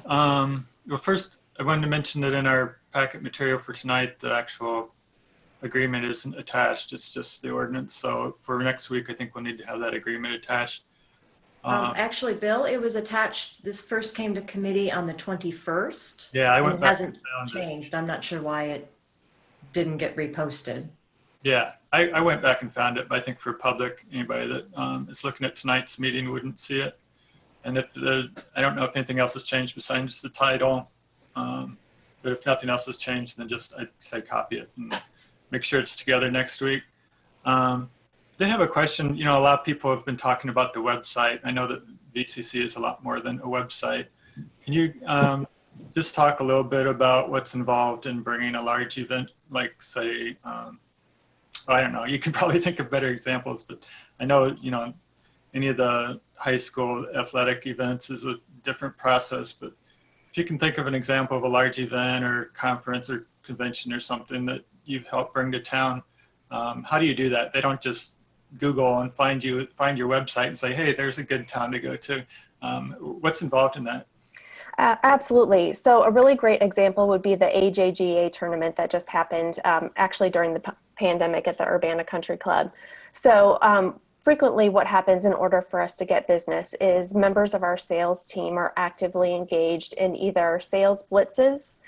S4: Well, first, I wanted to mention that in our packet material for tonight, the actual agreement isn't attached. It's just the ordinance. So for next week, I think we'll need to have that agreement attached.
S6: Actually, Bill, it was attached. This first came to committee on the 21st.
S4: Yeah, I went
S6: it
S4: back
S6: hasn't changed. I'm not sure why it didn't get reposted.
S4: Yeah, I went back and found it, but I think for public, anybody that is looking at tonight's meeting wouldn't see it. And if I don't know if anything else has changed besides the title, but if nothing else has changed, then just I'd say copy it and make sure it's together next week. They have a question. You know, a lot of people have been talking about the website. I know that VCC is a lot more than a website. Can you just talk a little bit about what's involved in bringing a large event, like say, I don't know, you can probably think of better examples, but I know, you know, any of the high school athletic events is a different process, but if you can think of an example of a large event or conference or convention or something that you've helped bring to town, how do you do that? They don't just Google and find your website and say, hey, there's a good town to go to. What's involved in that?
S23: Absolutely. So a really great example would be the AJGA tournament that just happened actually during the pandemic at the Urbana Country Club. So frequently what happens in order for us to get business is members of our sales team are actively engaged in either sales blitzes,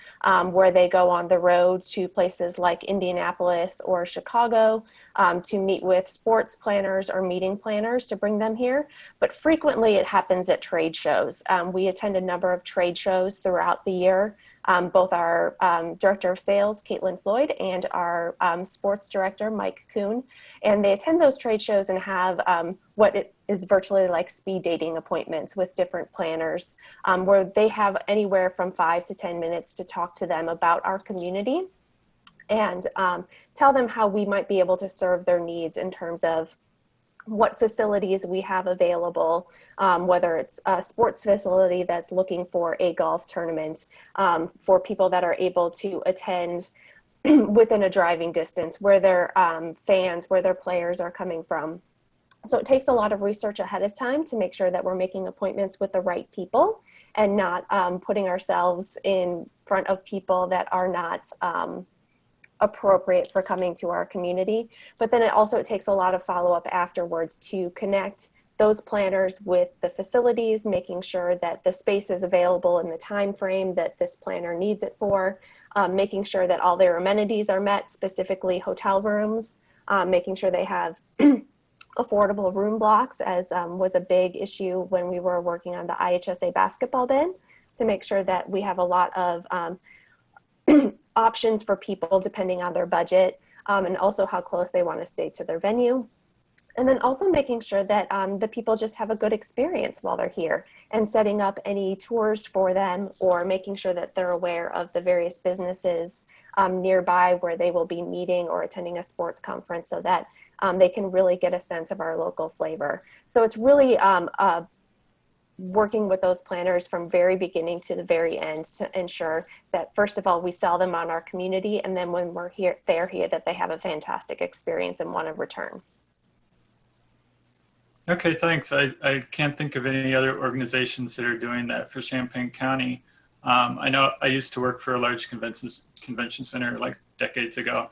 S23: where they go on the road to places like Indianapolis or Chicago to meet with sports planners or meeting planners to bring them here. But frequently it happens at trade shows. We attend a number of trade shows throughout the year. Both our director of sales, Caitlin Floyd, and our sports director, Mike Kuhn. And they attend those trade shows and have what it is virtually like speed dating appointments with different planners, where they have anywhere from 5 to 10 minutes to talk to them about our community and tell them how we might be able to serve their needs in terms of what facilities we have available, whether it's a sports facility that's looking for a golf tournament, for people that are able to attend within a driving distance, where their fans, where their players are coming from. So it takes a lot of research ahead of time to make sure that we're making appointments with the right people and not putting ourselves in front of people that are not appropriate for coming to our community. But then it takes a lot of follow-up afterwards to connect those planners with the facilities, making sure that the space is available in the time frame that this planner needs it for, making sure that all their amenities are met, specifically hotel rooms, making sure they have affordable room blocks, as was a big issue when we were working on the IHSA basketball bid, to make sure that we have a lot of options for people depending on their budget, and also how close they want to stay to their venue. And then also making sure that the people just have a good experience while they're here, and setting up any tours for them, or making sure that they're aware of the various businesses nearby where they will be meeting or attending a sports conference, so that they can really get a sense of our local flavor. So it's really working with those planners from very beginning to the very end to ensure that, first of all, we sell them on our community, and then when we're here, they're here, that they have a fantastic experience and want to return.
S4: Okay, thanks. I can't think of any other organizations that are doing that for Champaign County. I know I used to work for a large convention center like decades ago,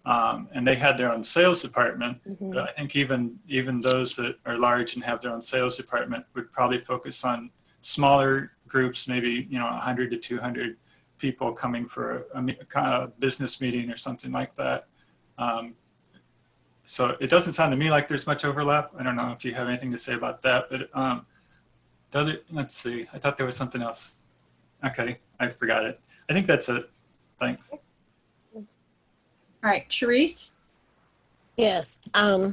S4: and they had their own sales department. But I think even those that are large and have their own sales department would probably focus on smaller groups, maybe 100 to 200 people coming for a business meeting or something like that. So it doesn't sound to me like there's much overlap. I don't know if you have anything to say about that, but let's see. I thought there was something else. Okay, I forgot it. I think that's it. Thanks.
S1: All right, Sharice?
S7: Yes. I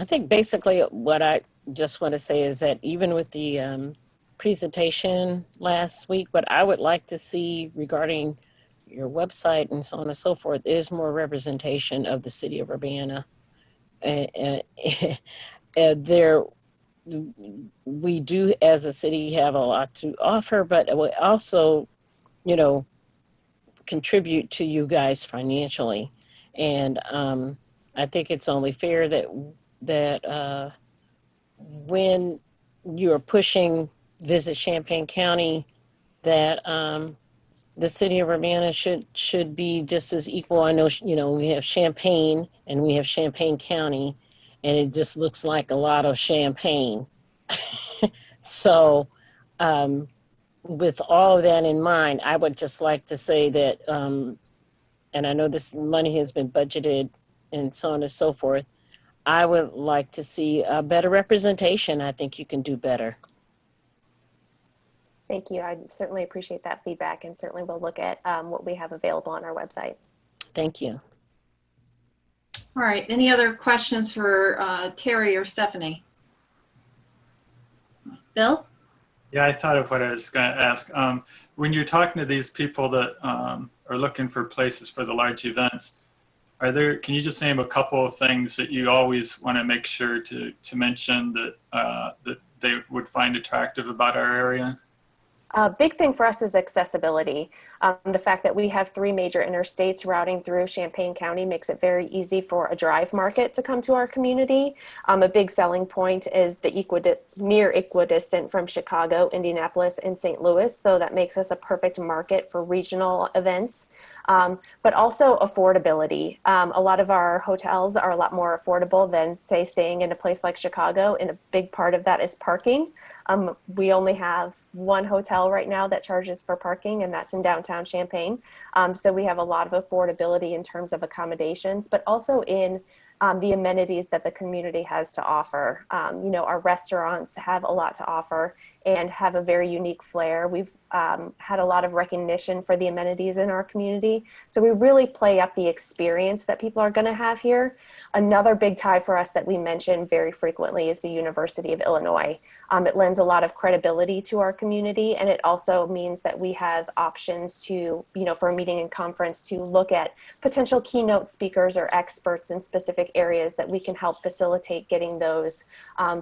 S7: think basically what I just want to say is that even with the presentation last week, what I would like to see regarding your website and so on and so forth is more representation of the city of Urbana. And there, we do as a city have a lot to offer, but we also, you know, contribute to you guys financially. And I think it's only fair that when you're pushing Visit Champaign County, that the city of Urbana should be just as equal. I know, you know, we have Champaign and we have Champaign County, and it just looks like a lot of champagne. So with all of that in mind, I would just like to say that, and I know this money has been budgeted and so on and so forth, I would like to see a better representation. I think you can do better.
S23: Thank you. I certainly appreciate that feedback, and certainly we'll look at what we have available on our website.
S7: Thank you.
S1: All right, any other questions for Terry or Stephanie? Bill?
S4: Yeah, I thought of what I was going to ask. When you're talking to these people that are looking for places for the large events, can you just name a couple of things that you always want to make sure to mention that that they would find attractive about our area?
S23: A big thing for us is accessibility. The fact that we have 3 major interstates routing through Champaign County makes it very easy for a drive market to come to our community. A big selling point is the near equidistant from Chicago, Indianapolis, and St. Louis, so that makes us a perfect market for regional events. But also affordability. A lot of our hotels are a lot more affordable than, say, staying in a place like Chicago, and a big part of that is parking. We only have 1 hotel right now that charges for parking, and that's in downtown Champaign. So we have a lot of affordability in terms of accommodations, but also in the amenities that the community has to offer. You know, our restaurants have a lot to offer and have a very unique flair. We've had a lot of recognition for the amenities in our community. So we really play up the experience that people are going to have here. Another big tie for us that we mention very frequently is the University of Illinois. It lends a lot of credibility to our community, and it also means that we have options to, you know, for a meeting and conference, to look at potential keynote speakers or experts in specific areas that we can help facilitate getting those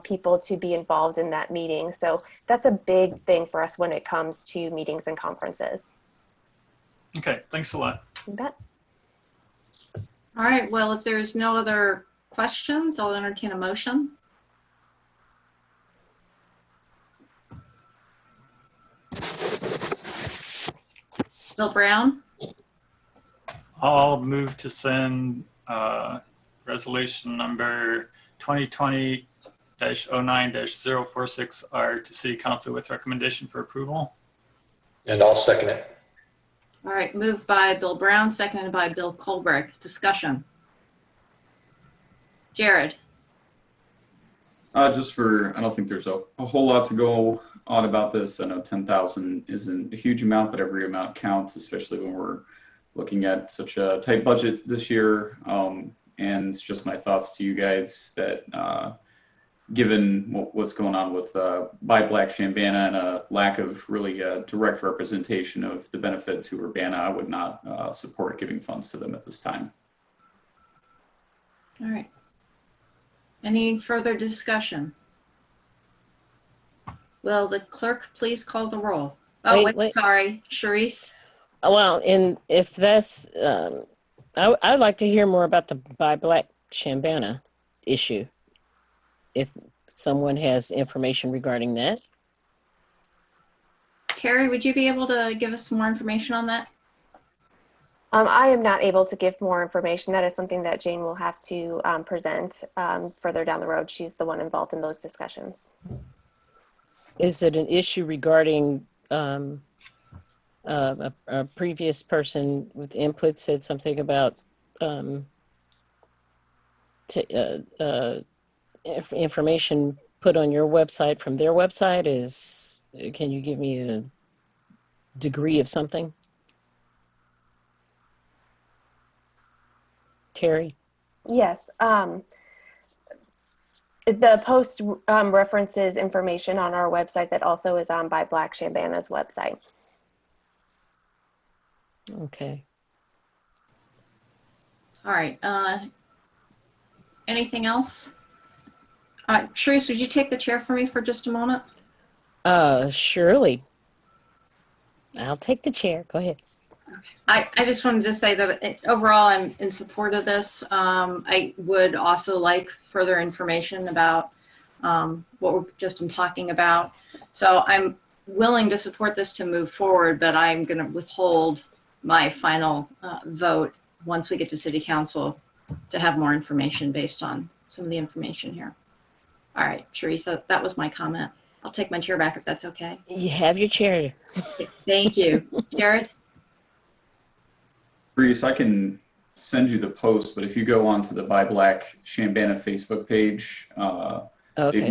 S23: people to be involved in that meeting. So that's a big thing for us when it comes to meetings and conferences.
S4: Okay, thanks a lot.
S23: You bet.
S1: All right, well, if there's no other questions, I'll entertain a motion. Bill Brown?
S4: I'll move to send resolution number 2020-09-046R to City Council with recommendation for approval.
S9: And I'll second it.
S1: All right, moved by Bill Brown, seconded by Bill Colbrick. Discussion. Jared?
S5: I don't think there's a whole lot to go on about this. I know 10,000 isn't a huge amount, but every amount counts, especially when we're looking at such a tight budget this year. And it's just my thoughts to you guys that given what's going on with Buy Black Chambana and a lack of really direct representation of the benefit to Urbana, I would not support giving funds to them at this time.
S1: All right. Any further discussion? Will the clerk please call the roll? Oh, wait. Sorry, Sharice.
S7: Well, and if that's, I'd like to hear more about the Buy Black Chambana issue, if someone has information regarding that.
S1: Terry, would you be able to give us some more information on that?
S23: I am not able to give more information. That is something that Jane will have to present further down the road. She's the one involved in those discussions.
S7: Is it an issue regarding a previous person with input said something about information put on your website from their website? Can you give me degree of something? Terry?
S23: Yes. The post references information on our website that also is on by Black Shambana's website.
S7: Okay.
S1: All right. Anything else? Sharice, would you take the chair for me for just a moment?
S7: Surely. I'll take the chair. Go ahead.
S1: I just wanted to say that overall I'm in support of this. I would also like further information about what we've just been talking about. So I'm willing to support this to move forward, but I'm going to withhold my final vote once we get to City Council to have more information based on some of the information here. All right, Teresa, that was my comment. I'll take my chair back if that's okay.
S7: You have your chair.
S1: Thank you. Jared?
S5: Reese, I can send you the post, but if you go onto the Buy Black Shambana Facebook page,
S7: Okay.
S5: They've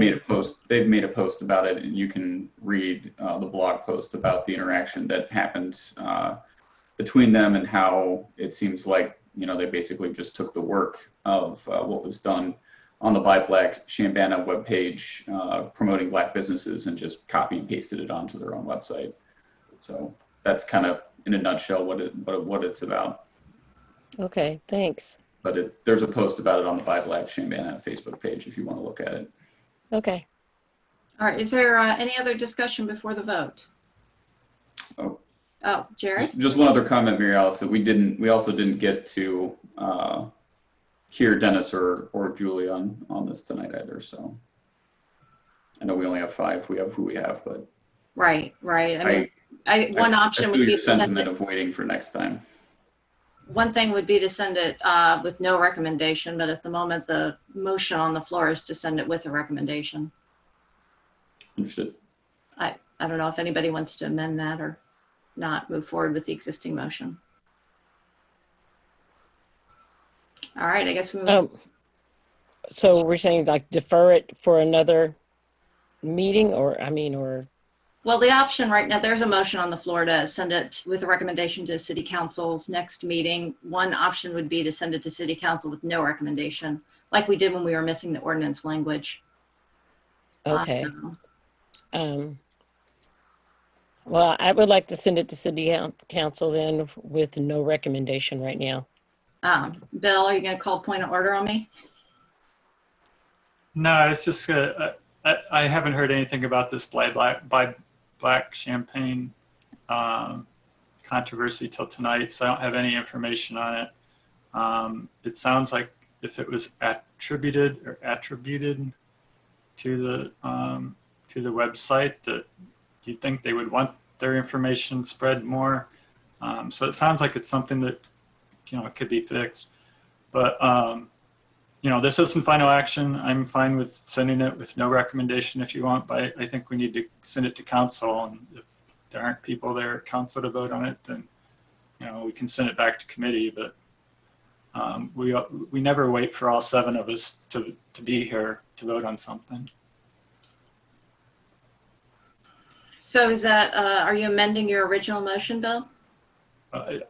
S5: made a post about it, and you can read the blog post about the interaction that happened between them and how it seems like, you know, they basically just took the work of what was done on the Buy Black Shambana webpage promoting Black businesses and just copy and pasted it onto their own website. So that's kind of in a nutshell what it's about.
S7: Okay, thanks.
S5: But there's a post about it on the Buy Black Shambana Facebook page if you want to look at it.
S7: Okay.
S1: All right, is there any other discussion before the vote? Oh, Jared?
S5: Just one other comment, Mary Alice, that we also didn't get to hear Dennis or Julie on this tonight either. So I know we only have 5. We have who we have, but
S1: Right. I mean, one option would be
S5: your
S1: to send
S5: sentiment
S1: it,
S5: of waiting for next time.
S1: one thing would be to send it with no recommendation, but at the moment the motion on the floor is to send it with a recommendation.
S5: Understood.
S1: I don't know if anybody wants to amend that or not move forward with the existing motion. All right, I guess we move.
S7: So we're saying like defer it for another meeting or.
S1: Well, the option right now, there's a motion on the floor to send it with a recommendation to City Council's next meeting. One option would be to send it to City Council with no recommendation, like we did when we were missing the ordinance language.
S7: Okay. Well, I would like to send it to City Council then with no recommendation right now.
S1: Bill, are you going to call point of order on me?
S4: No, it's just I haven't heard anything about this Black Champagne controversy till tonight, so I don't have any information on it. It sounds like if it was attributed to the website, that you'd think they would want their information spread more. So it sounds like it's something that, you know, it could be fixed. But you know, this isn't final action. I'm fine with sending it with no recommendation if you want, but I think we need to send it to council, and if there aren't people there at council to vote on it, then, you know, we can send it back to committee. But we never wait for all 7 of us to be here to vote on something.
S1: So is that, are you amending your original motion, Bill?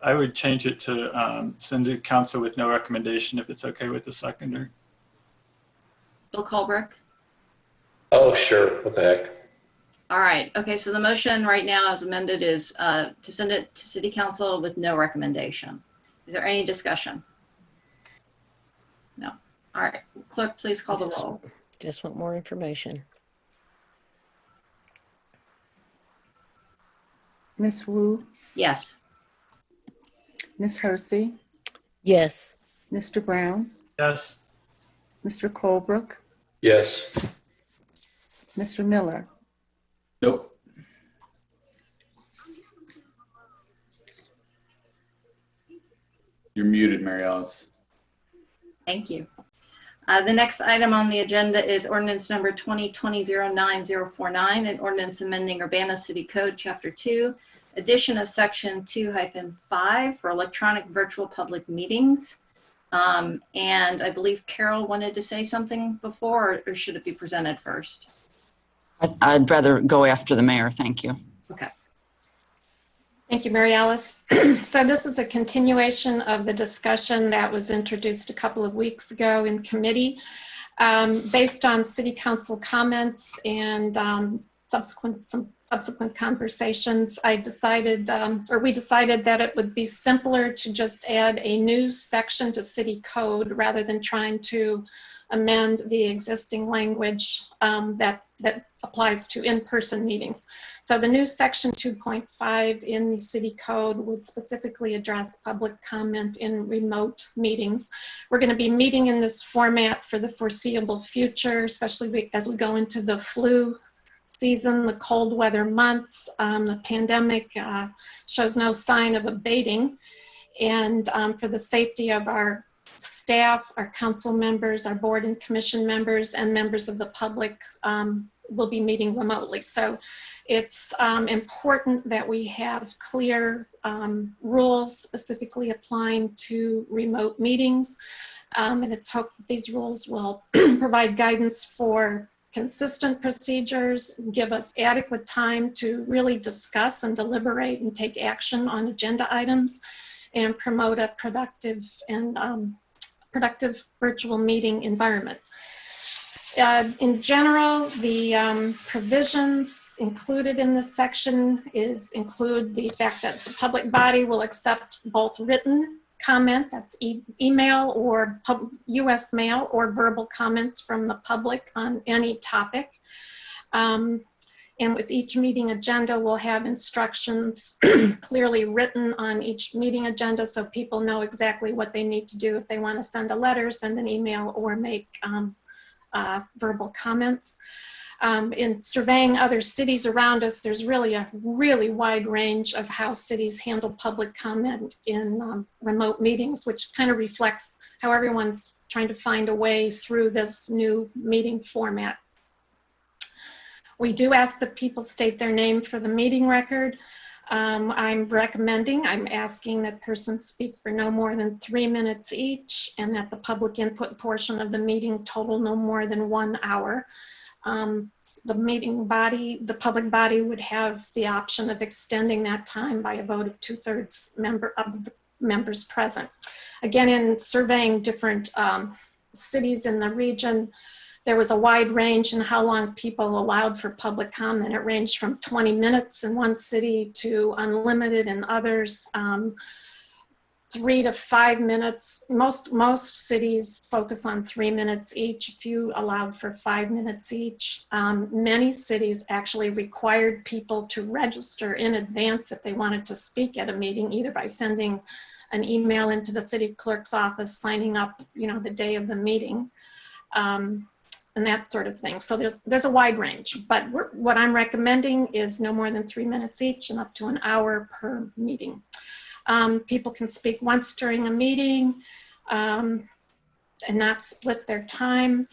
S4: I would change it to send it to council with no recommendation if it's okay with the seconder.
S1: Bill Colbrook?
S9: Oh, sure. What the heck?
S1: All right. Okay, so the motion right now as amended is to send it to City Council with no recommendation. Is there any discussion? No. All right. Clerk, please call the roll.
S7: Just want more information.
S10: Ms. Wu?
S1: Yes.
S10: Ms. Hersey?
S7: Yes.
S10: Mr. Brown?
S4: Yes.
S10: Mr. Colebrook?
S9: Yes.
S10: Mr. Miller?
S5: Nope. You're muted, Mary Alice.
S1: Thank you. The next item on the agenda is ordinance number 2020-09049, an ordinance amending Urbana City Code, Chapter 2, addition of Section 2-5 for electronic virtual public meetings. And I believe Carol wanted to say something before, or should it be presented first?
S11: I'd rather go after the mayor. Thank you.
S1: Okay.
S8: Thank you, Mary Alice. So this is a continuation of the discussion that was introduced a couple of weeks ago in committee. Based on city council comments and some subsequent conversations, I decided, we decided that it would be simpler to just add a new section to city code rather than trying to amend the existing language that applies to in-person meetings. So the new section 2.5 in the city code would specifically address public comment in remote meetings. We're going to be meeting in this format for the foreseeable future, especially as we go into the flu season, the cold weather months. The pandemic shows no sign of abating. And for the safety of our staff, our council members, our board and commission members, and members of the public, will be meeting remotely. So it's important that we have clear rules specifically applying to remote meetings. And it's hoped that these rules will provide guidance for consistent procedures, give us adequate time to really discuss and deliberate and take action on agenda items, and promote a productive and productive virtual meeting environment. In general, the provisions included in this section include the fact that the public body will accept both written comment, that's email or US mail, or verbal comments from the public on any topic. And with each meeting agenda, we'll have instructions clearly written on each meeting agenda so people know exactly what they need to do if they want to send a letter, send an email, or make verbal comments. In surveying other cities around us, there's really a wide range of how cities handle public comment in remote meetings, which kind of reflects how everyone's trying to find a way through this new meeting format. We do ask that people state their name for the meeting record. I'm asking that persons speak for no more than 3 minutes each, and that the public input portion of the meeting total no more than 1 hour. The public body would have the option of extending that time by a vote of 2/3 of the members present. Again, in surveying different cities in the region, there was a wide range in how long people allowed for public comment. It ranged from 20 minutes in one city to unlimited in others, 3 to 5 minutes. Most cities focus on 3 minutes each. A few allowed for 5 minutes each. Many cities actually required people to register in advance if they wanted to speak at a meeting, either by sending an email into the city clerk's office, signing up, the day of the meeting. And that sort of thing. So there's a wide range, but what I'm recommending is no more than 3 minutes each and up to 1 hour per meeting. People can speak once during a meeting and not split their time.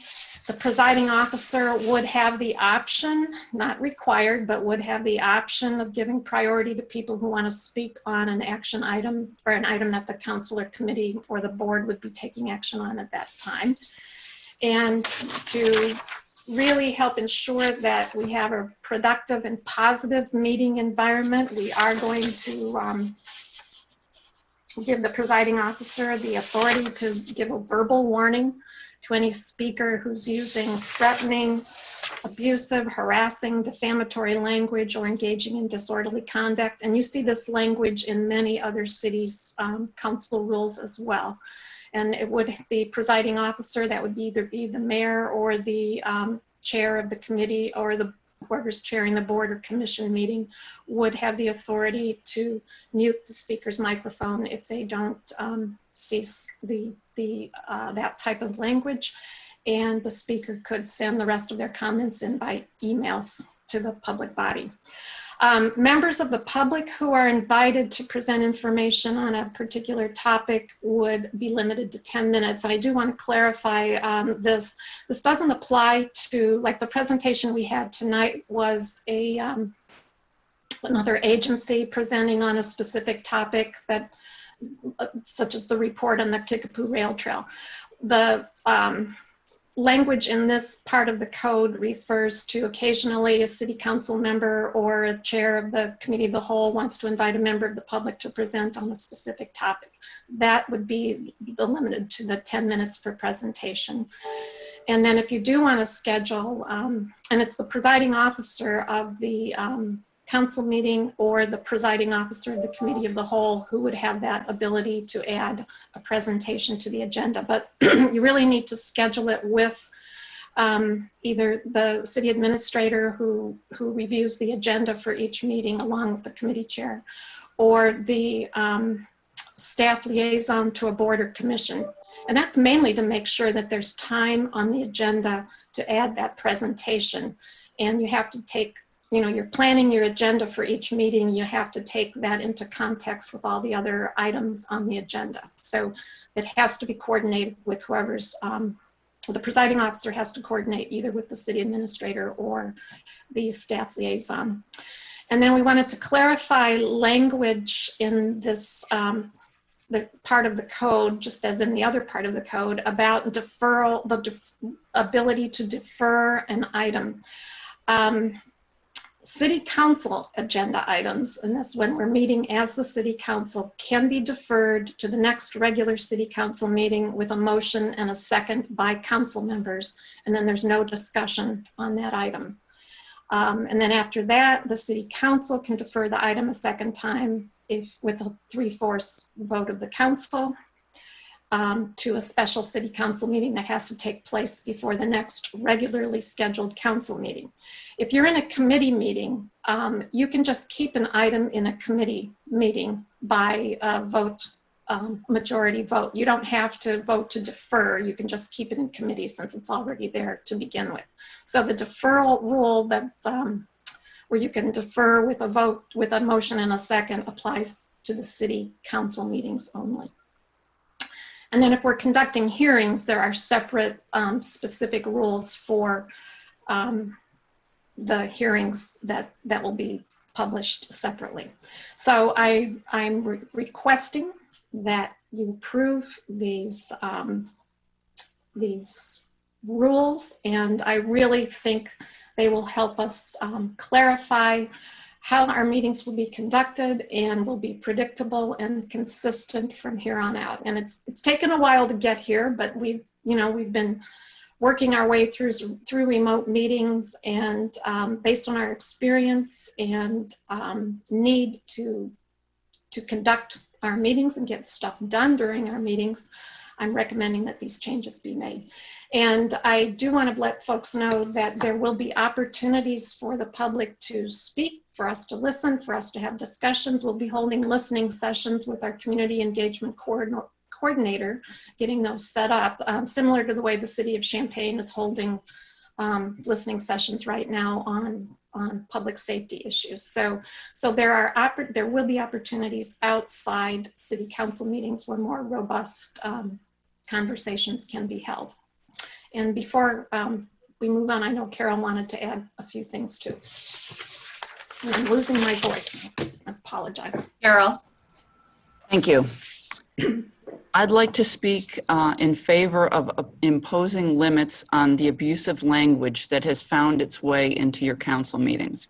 S8: The presiding officer would have the option, not required, but would have the option of giving priority to people who want to speak on an action item or an item that the council or committee or the board would be taking action on at that time. And to really help ensure that we have a productive and positive meeting environment, we are going to give the presiding officer the authority to give a verbal warning to any speaker who's using threatening, abusive, harassing, defamatory language, or engaging in disorderly conduct. And you see this language in many other cities' council rules as well. And the presiding officer, that would either be the mayor or the chair of the committee, or whoever's chairing the board or commission meeting, would have the authority to mute the speaker's microphone if they don't cease that type of language. And the speaker could send the rest of their comments in by emails to the public body. Members of the public who are invited to present information on a particular topic would be limited to 10 minutes. And I do want to clarify this. This doesn't apply to, like the presentation we had tonight was another agency presenting on a specific topic, that, such as the report on the Kickapoo Rail Trail. The language in this part of the code refers to occasionally a city council member or a chair of the committee of the whole wants to invite a member of the public to present on a specific topic. That would be limited to the 10 minutes per presentation. And then if you do want to schedule, and it's the presiding officer of the council meeting or the presiding officer of the committee of the whole who would have that ability to add a presentation to the agenda. But you really need to schedule it with either the city administrator who reviews the agenda for each meeting along with the committee chair, or the staff liaison to a board or commission. And that's mainly to make sure that there's time on the agenda to add that presentation. And you have to take, you know, you're planning your agenda for each meeting, you have to take that into context with all the other items on the agenda. So it has to be coordinated with whoever's, the presiding officer has to coordinate either with the city administrator or the staff liaison. And then we wanted to clarify language in this, the part of the code, just as in the other part of the code, about deferral, the ability to defer an item. City council agenda items, and that's when we're meeting as the city council, can be deferred to the next regular city council meeting with a motion and a second by council members, and then there's no discussion on that item. And then after that, the city council can defer the item a second time if with a 3/4 vote of the council to a special city council meeting that has to take place before the next regularly scheduled council meeting. If you're in a committee meeting, you can just keep an item in a committee meeting by vote, majority vote. You don't have to vote to defer. You can just keep it in committee since it's already there to begin with. So the deferral rule that where you can defer with a vote, with a motion and a second, applies to the city council meetings only. And then if we're conducting hearings, there are separate specific rules for the hearings that will be published separately. So I'm requesting that you approve these rules, and I really think they will help us clarify how our meetings will be conducted and will be predictable and consistent from here on out. And it's taken a while to get here, but we've been working our way through remote meetings, and based on our experience and need to conduct our meetings and get stuff done during our meetings, I'm recommending that these changes be made. And I do want to let folks know that there will be opportunities for the public to speak, for us to listen, for us to have discussions. We'll be holding listening sessions with our community engagement coordinator, getting those set up, similar to the way the city of Champaign is holding listening sessions right now on public safety issues. So there will be opportunities outside city council meetings where more robust conversations can be held. And before we move on, I know Carol wanted to add a few things too. I'm losing my voice. I apologize.
S1: Carol.
S11: Thank you. I'd like to speak in favor of imposing limits on the abusive language that has found its way into your council meetings.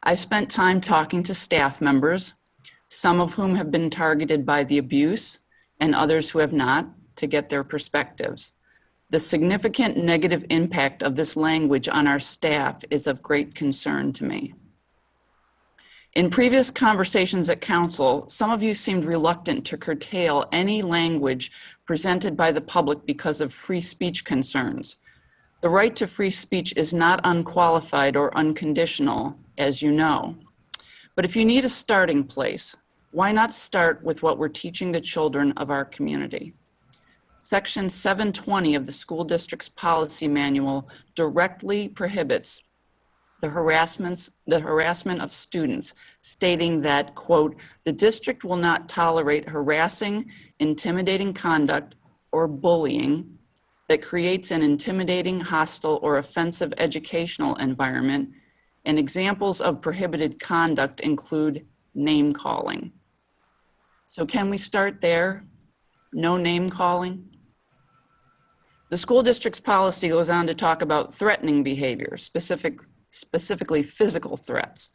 S11: I've spent time talking to staff members, some of whom have been targeted by the abuse and others who have not, to get their perspectives. The significant negative impact of this language on our staff is of great concern to me. In previous conversations at council, some of you seemed reluctant to curtail any language presented by the public because of free speech concerns. The right to free speech is not unqualified or unconditional, as you know. But if you need a starting place, why not start with what we're teaching the children of our community? Section 720 of the school district's policy manual directly prohibits the harassment of students, stating that, quote, the district will not tolerate harassing, intimidating conduct, or bullying that creates an intimidating, hostile, or offensive educational environment, and examples of prohibited conduct include name calling. So can we start there? No name calling? The school district's policy goes on to talk about threatening behavior, specifically physical threats.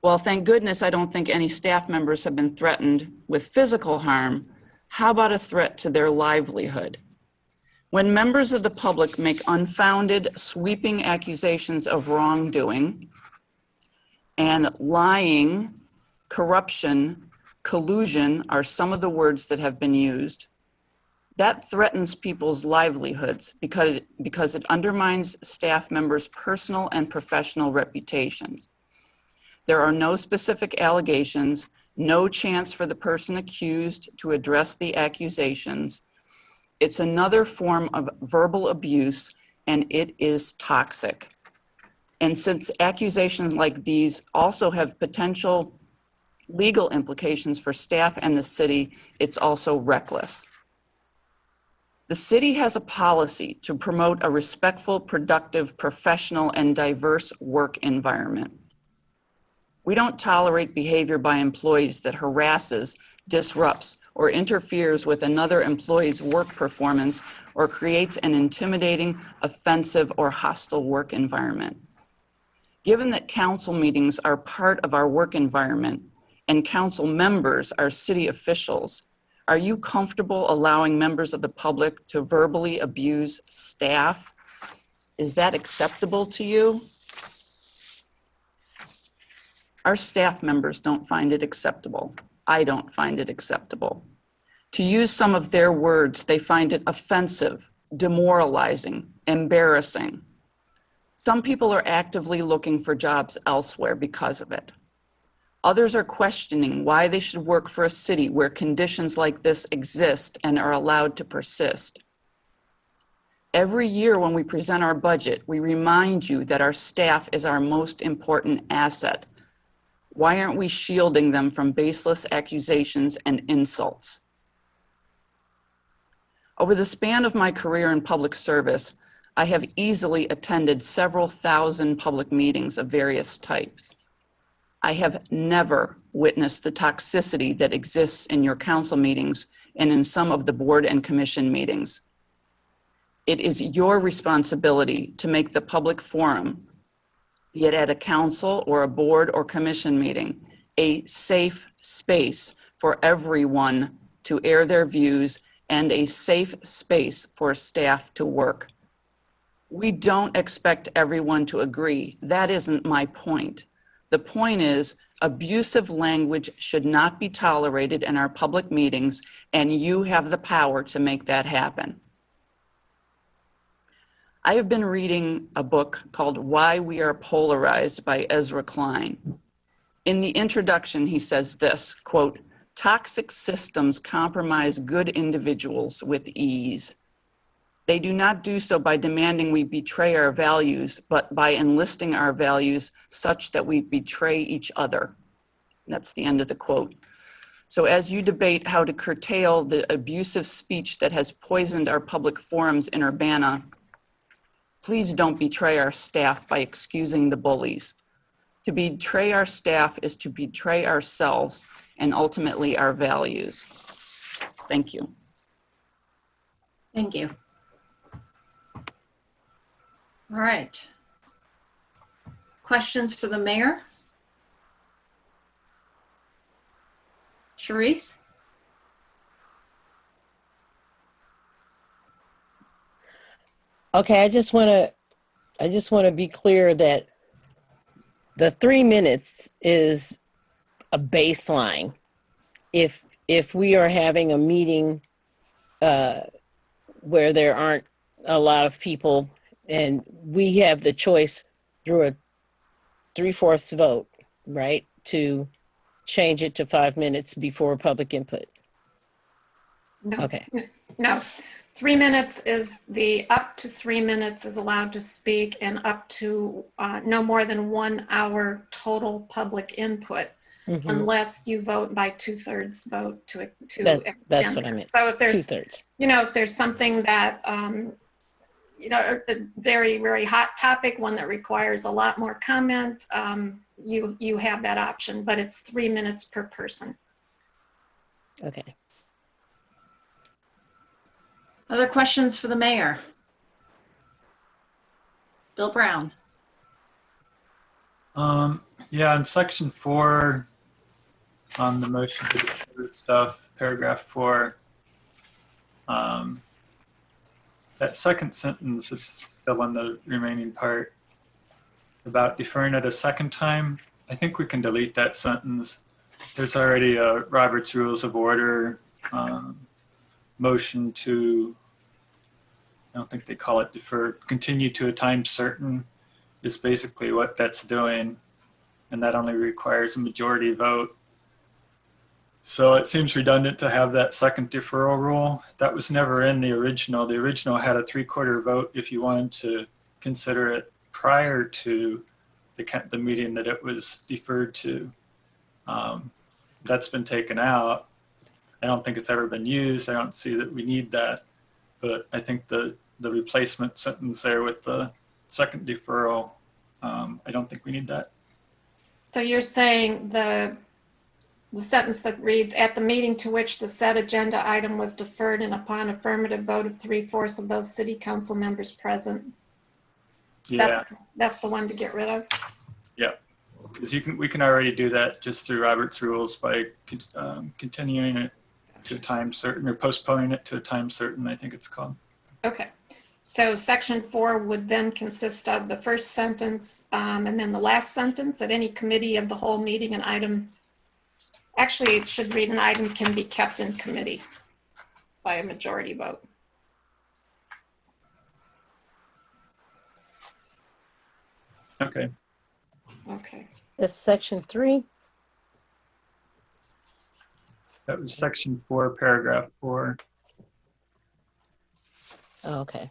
S11: Well, thank goodness I don't think any staff members have been threatened with physical harm. How about a threat to their livelihood? When members of the public make unfounded, sweeping accusations of wrongdoing and lying, corruption, collusion are some of the words that have been used, that threatens people's livelihoods because it undermines staff members' personal and professional reputations. There are no specific allegations, no chance for the person accused to address the accusations. It's another form of verbal abuse, and it is toxic. And since accusations like these also have potential legal implications for staff and the city, it's also reckless. The city has a policy to promote a respectful, productive, professional, and diverse work environment. We don't tolerate behavior by employees that harasses, disrupts, or interferes with another employee's work performance or creates an intimidating, offensive, or hostile work environment. Given that council meetings are part of our work environment and council members are city officials, are you comfortable allowing members of the public to verbally abuse staff? Is that acceptable to you? Our staff members don't find it acceptable. I don't find it acceptable. To use some of their words, they find it offensive, demoralizing, embarrassing. Some people are actively looking for jobs elsewhere because of it. Others are questioning why they should work for a city where conditions like this exist and are allowed to persist. Every year when we present our budget, we remind you that our staff is our most important asset. Why aren't we shielding them from baseless accusations and insults? Over the span of my career in public service, I have easily attended several thousand public meetings of various types. I have never witnessed the toxicity that exists in your council meetings and in some of the board and commission meetings. It is your responsibility to make the public forum, be it at a council or a board or commission meeting, a safe space for everyone to air their views and a safe space for staff to work. We don't expect everyone to agree. That isn't my point. The point is, abusive language should not be tolerated in our public meetings, and you have the power to make that happen. I have been reading a book called Why We Are Polarized by Ezra Klein. In the introduction, he says this, quote, "Toxic systems compromise good individuals with ease. They do not do so by demanding we betray our values, but by enlisting our values such that we betray each other." That's the end of the quote. So as you debate how to curtail the abusive speech that has poisoned our public forums in Urbana, please don't betray our staff by excusing the bullies. To betray our staff is to betray ourselves and ultimately our values. Thank you.
S1: Thank you. All right. Questions for the mayor? Sharice?
S7: Okay, I just want to be clear that the 3 minutes is a baseline. If we are having a meeting where there aren't a lot of people and we have the choice through a 3/4 vote, right, to change it to 5 minutes before public input.
S8: No.
S7: Okay.
S8: No. 3 minutes is up to 3 minutes is allowed to speak, and up to no more than 1 hour total public input, unless you vote by 2/3 vote to extend.
S7: That's what I meant.
S8: So if there's
S7: 2/3.
S8: If there's something that a very, very hot topic, one that requires a lot more comment, you have that option, but it's 3 minutes per person.
S7: Okay.
S1: Other questions for the mayor? Bill Brown.
S4: Yeah, in section 4, on the motion to defer stuff, paragraph 4, that second sentence, it's still in the remaining part about deferring it a second time. I think we can delete that sentence. There's already a Robert's Rules of Order motion to, I don't think they call it defer, continue to a time certain is basically what that's doing. And that only requires a majority vote. So it seems redundant to have that second deferral rule. That was never in the original. The original had a 3/4 vote if you wanted to consider it prior to the meeting that it was deferred to. That's been taken out. I don't think it's ever been used. I don't see that we need that. But I think the replacement sentence there with the second deferral, I don't think we need that.
S8: So you're saying the sentence that reads, at the meeting to which the said agenda item was deferred and upon affirmative vote of 3/4 of those city council members present.
S4: Yeah.
S8: That's the one to get rid of?
S4: Yeah, because we can already do that just through Robert's rules by continuing it to a time certain or postponing it to a time certain, I think it's called.
S8: Okay. So section 4 would then consist of the first sentence and then the last sentence. At any committee of the whole meeting, an item, actually it should read, an item can be kept in committee by a majority vote.
S4: Okay.
S8: Okay.
S7: That's section 3.
S4: That was section 4, paragraph 4.
S7: Oh, okay.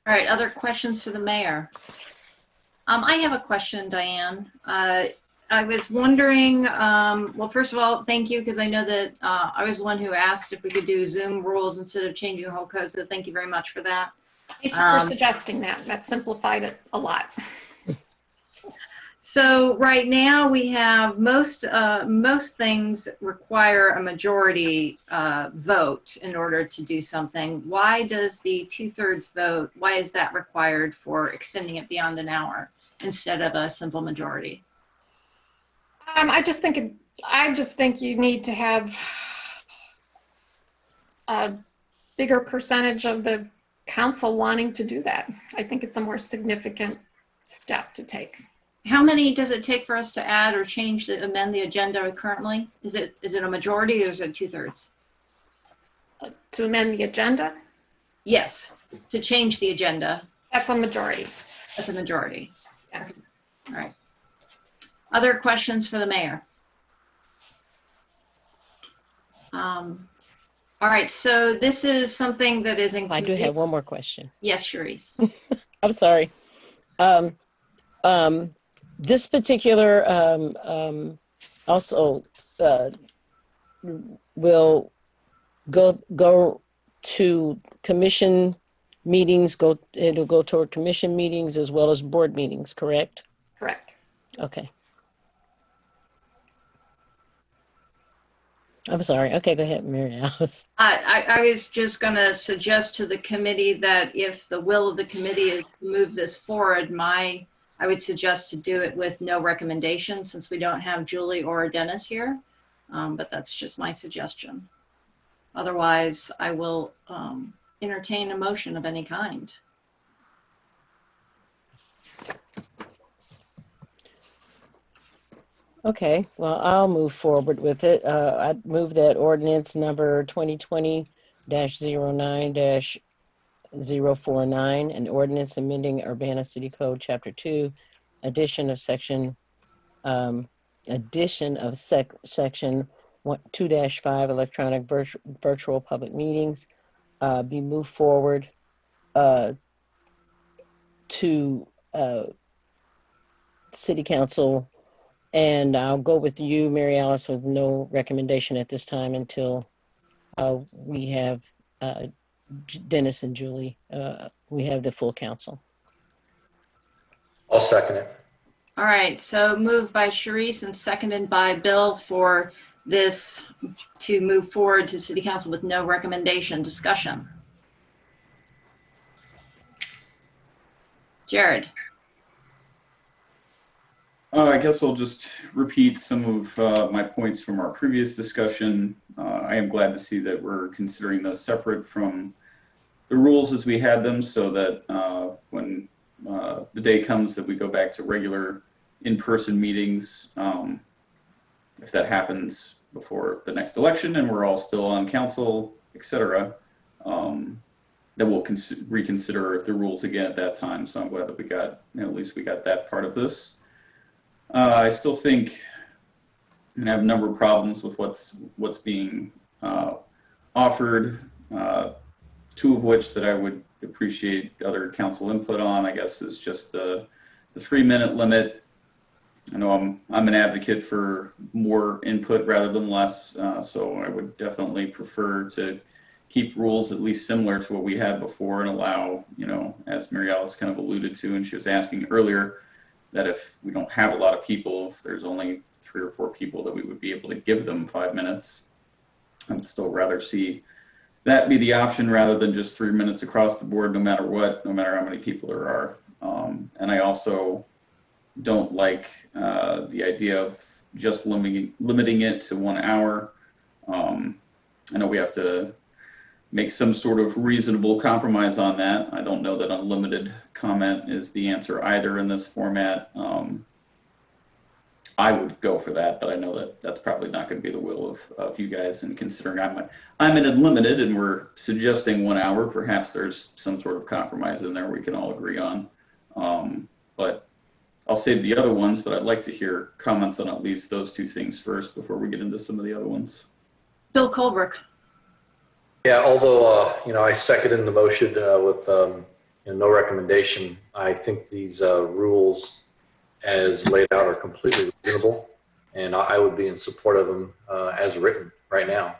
S1: All right, other questions for the mayor? I have a question, Diane. I was wondering, well, first of all, thank you, because I know that I was the one who asked if we could do Zoom rules instead of changing the whole code, so thank you very much for that.
S8: Thank you for suggesting that. That simplified it a lot.
S1: So right now we have most things require a majority vote in order to do something. Why does the 2/3 vote, why is that required for extending it beyond an hour instead of a simple majority?
S8: I just think you need to have a bigger percentage of the council wanting to do that. I think it's a more significant step to take.
S1: How many does it take for us to add or change amend the agenda currently? Is it a majority or is it 2/3?
S8: To amend the agenda?
S1: Yes, to change the agenda.
S8: That's a majority.
S1: That's a majority.
S8: Yeah.
S1: Okay. All right. Other questions for the mayor? All right, so this is something that is included.
S7: I do have one more question.
S1: Yes, Charisse.
S7: I'm sorry. This particular also will go to commission meetings. It'll go toward commission meetings as well as board meetings. Correct?
S8: Correct.
S7: Okay. I'm sorry. Okay, go ahead, Mary Alice.
S1: I was just going to suggest to the committee that if the will of the committee is to move this forward, I would suggest to do it with no recommendation since we don't have Julie or Dennis here. But that's just my suggestion. Otherwise, I will entertain a motion of any kind.
S7: Okay, well, I'll move forward with it. I'd move that ordinance number 2020-09-049, an ordinance amending Urbana City Code, Chapter 2, addition of section 2-5, electronic virtual public meetings, be moved forward to City Council. And I'll go with you, Mary Alice, with no recommendation at this time until we have Dennis and Julie. We have the full council.
S9: I'll second it.
S1: All right, so moved by Charisse and seconded by Bill for this to move forward to City Council with no recommendation. Discussion. Jared.
S5: I guess I'll just repeat some of my points from our previous discussion. I am glad to see that we're considering those separate from the rules as we had them, so that when the day comes that we go back to regular in-person meetings, if that happens before the next election and we're all still on council, etc., then we'll reconsider the rules again at that time. So I'm glad that we got, at least we got that part of this. I still think I'm gonna have a number of problems with what's being offered. Two of which that I would appreciate other council input on, I guess, is just the 3-minute limit. I know I'm an advocate for more input rather than less, so I would definitely prefer to keep rules at least similar to what we had before and allow, you know, as Mary Alice kind of alluded to, and she was asking earlier, that if we don't have a lot of people, if there's only 3 or 4 people, that we would be able to give them 5 minutes. I'd still rather see that be the option rather than just 3 minutes across the board, no matter what, no matter how many people there are. And I also don't like the idea of just limiting it to 1 hour. I know we have to make some sort of reasonable compromise on that. I don't know that unlimited comment is the answer either in this format. I would go for that, but I know that that's probably not going to be the will of you guys. And considering I'm in unlimited and we're suggesting 1 hour, perhaps there's some sort of compromise in there we can all agree on. But I'll save the other ones, but I'd like to hear comments on at least those 2 things first before we get into some of the other ones.
S1: Bill Colbrook.
S9: Yeah, although, you know, I seconded the motion with you know, no recommendation, I think these rules as laid out are completely reasonable, and I would be in support of them as written right now.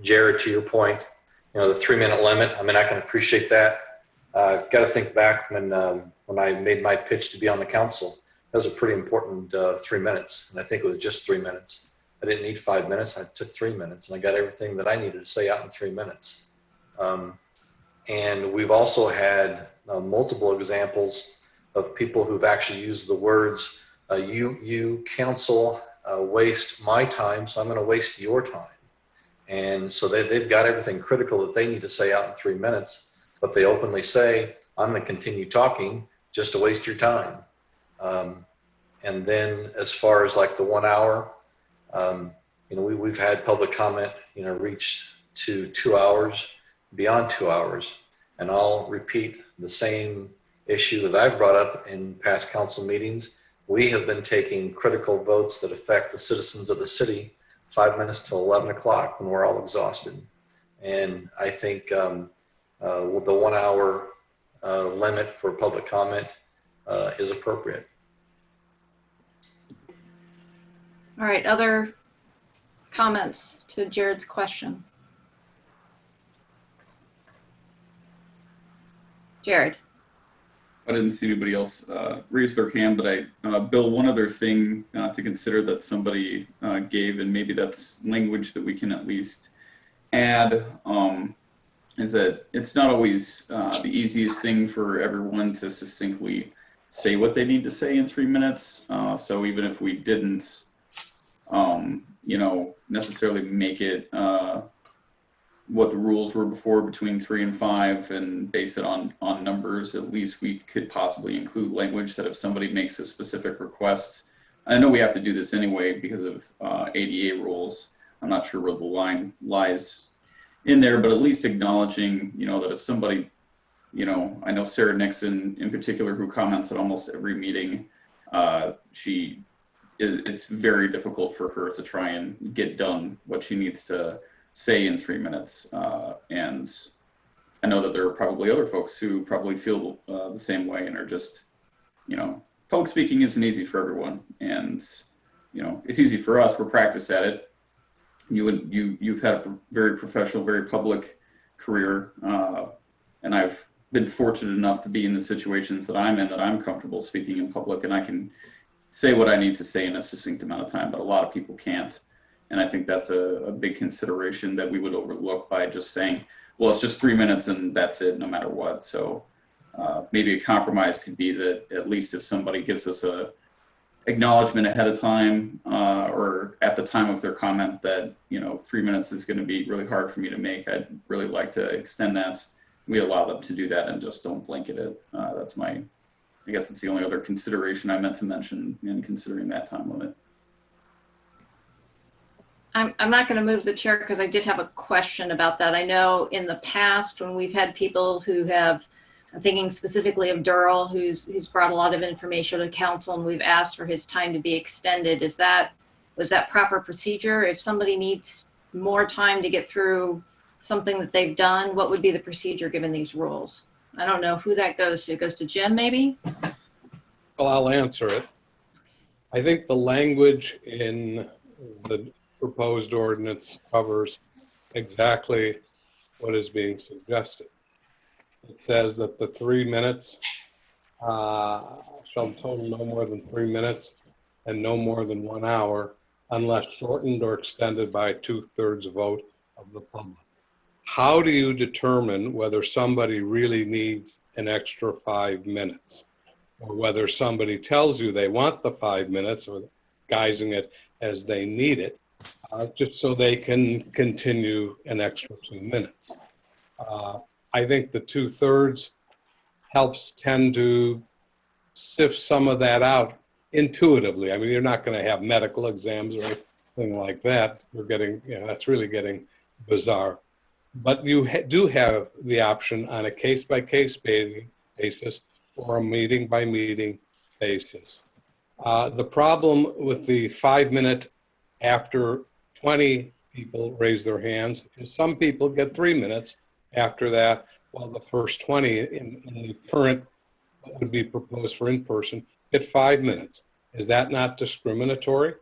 S9: Jared, to your point, you know, the 3-minute limit, I mean, I can appreciate that. Got to think back when I made my pitch to be on the council, that was a pretty important 3 minutes, and I think it was just 3 minutes. I didn't need 5 minutes, I took 3 minutes, and I got everything that I needed to say out in 3 minutes. And we've also had multiple examples of people who've actually used the words, you council waste my time, so I'm going to waste your time. And so they've got everything critical that they need to say out in 3 minutes, but they openly say, I'm going to continue talking just to waste your time. And then as far as like the 1 hour, you know, we've had public comment, you know, reach to 2 hours, beyond 2 hours. And I'll repeat the same issue that I've brought up in past council meetings. We have been taking critical votes that affect the citizens of the city 5 minutes till 11 o'clock when we're all exhausted. And I think with the 1 hour limit for public comment is appropriate.
S1: All right, other comments to Jared's question? Jared.
S5: I didn't see anybody else raise their hand, but Bill, one other thing to consider that somebody gave, and maybe that's language that we can at least add, is that it's not always the easiest thing for everyone to succinctly say what they need to say in 3 minutes. So even if we didn't, you know, necessarily make it what the rules were before between 3 and 5 and base it on numbers, at least we could possibly include language that if somebody makes a specific request, I know we have to do this anyway because of ADA rules. I'm not sure where the line lies in there, but at least acknowledging, you know, that if somebody, you know, I know Sarah Nixon in particular, who comments at almost every meeting, it's very difficult for her to try and get done what she needs to say in 3 minutes. And I know that there are probably other folks who probably feel the same way and are just, you know, public speaking isn't easy for everyone. And, you know, it's easy for us, we're practiced at it. You've had a very professional, very public career. And I've been fortunate enough to be in the situations that I'm in, that I'm comfortable speaking in public, and I can say what I need to say in a succinct amount of time, but a lot of people can't. And I think that's a big consideration that we would overlook by just saying, well, it's just 3 minutes and that's it, no matter what. So maybe a compromise could be that at least if somebody gives us a acknowledgement ahead of time or at the time of their comment that, 3 minutes is going to be really hard for me to make, I'd really like to extend that. We allow them to do that and just don't blanket it. I guess it's the only other consideration I meant to mention in considering that time limit.
S1: I'm not going to move the chair because I did have a question about that. I know in the past when we've had people who have, I'm thinking specifically of Durrell, who's brought a lot of information to council, and we've asked for his time to be extended. Was that proper procedure? If somebody needs more time to get through something that they've done, what would be the procedure given these rules? I don't know who that goes to. It goes to Jim, maybe?
S12: Well, I'll answer it. I think the language in the proposed ordinance covers exactly what is being suggested. It says that the 3 minutes shall total no more than 3 minutes and no more than 1 hour unless shortened or extended by a 2/3 vote of the public. How do you determine whether somebody really needs an extra 5 minutes or whether somebody tells you they want the 5 minutes or guising it as they need it just so they can continue an extra 2 minutes? I think the 2/3 helps tend to sift some of that out intuitively. I mean, you're not going to have medical exams or anything like that. We're getting, that's really getting bizarre. But you do have the option on a case-by-case basis or a meeting-by-meeting basis. The problem with the 5 minute after 20 people raise their hands is some people get 3 minutes after that, while the first 20 in the current, what would be proposed for in-person, get 5 minutes. Is that not discriminatory?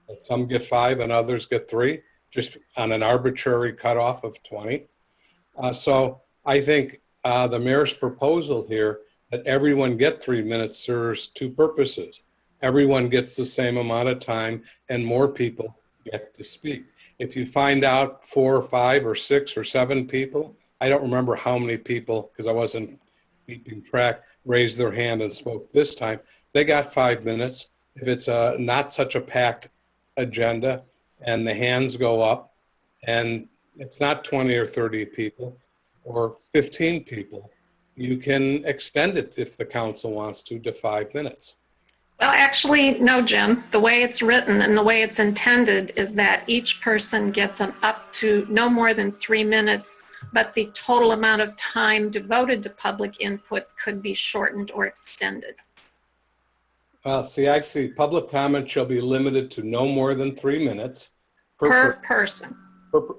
S12: That some get 5 and others get 3, just on an arbitrary cutoff of 20? So I think the mayor's proposal here that everyone get 3 minutes serves two purposes. Everyone gets the same amount of time and more people get to speak. If you find out 4 or 5 or 6 or 7 people, I don't remember how many people, because I wasn't keeping track, raised their hand and spoke this time, they got 5 minutes. If it's not such a packed agenda and the hands go up and it's not 20 or 30 people or 15 people, you can extend it if the council wants to 5 minutes.
S8: Well, actually, no, Jim. The way it's written and the way it's intended is that each person gets an up to no more than 3 minutes, but the total amount of time devoted to public input could be shortened or extended.
S12: See, I see public comment shall be limited to no more than 3 minutes
S8: per person.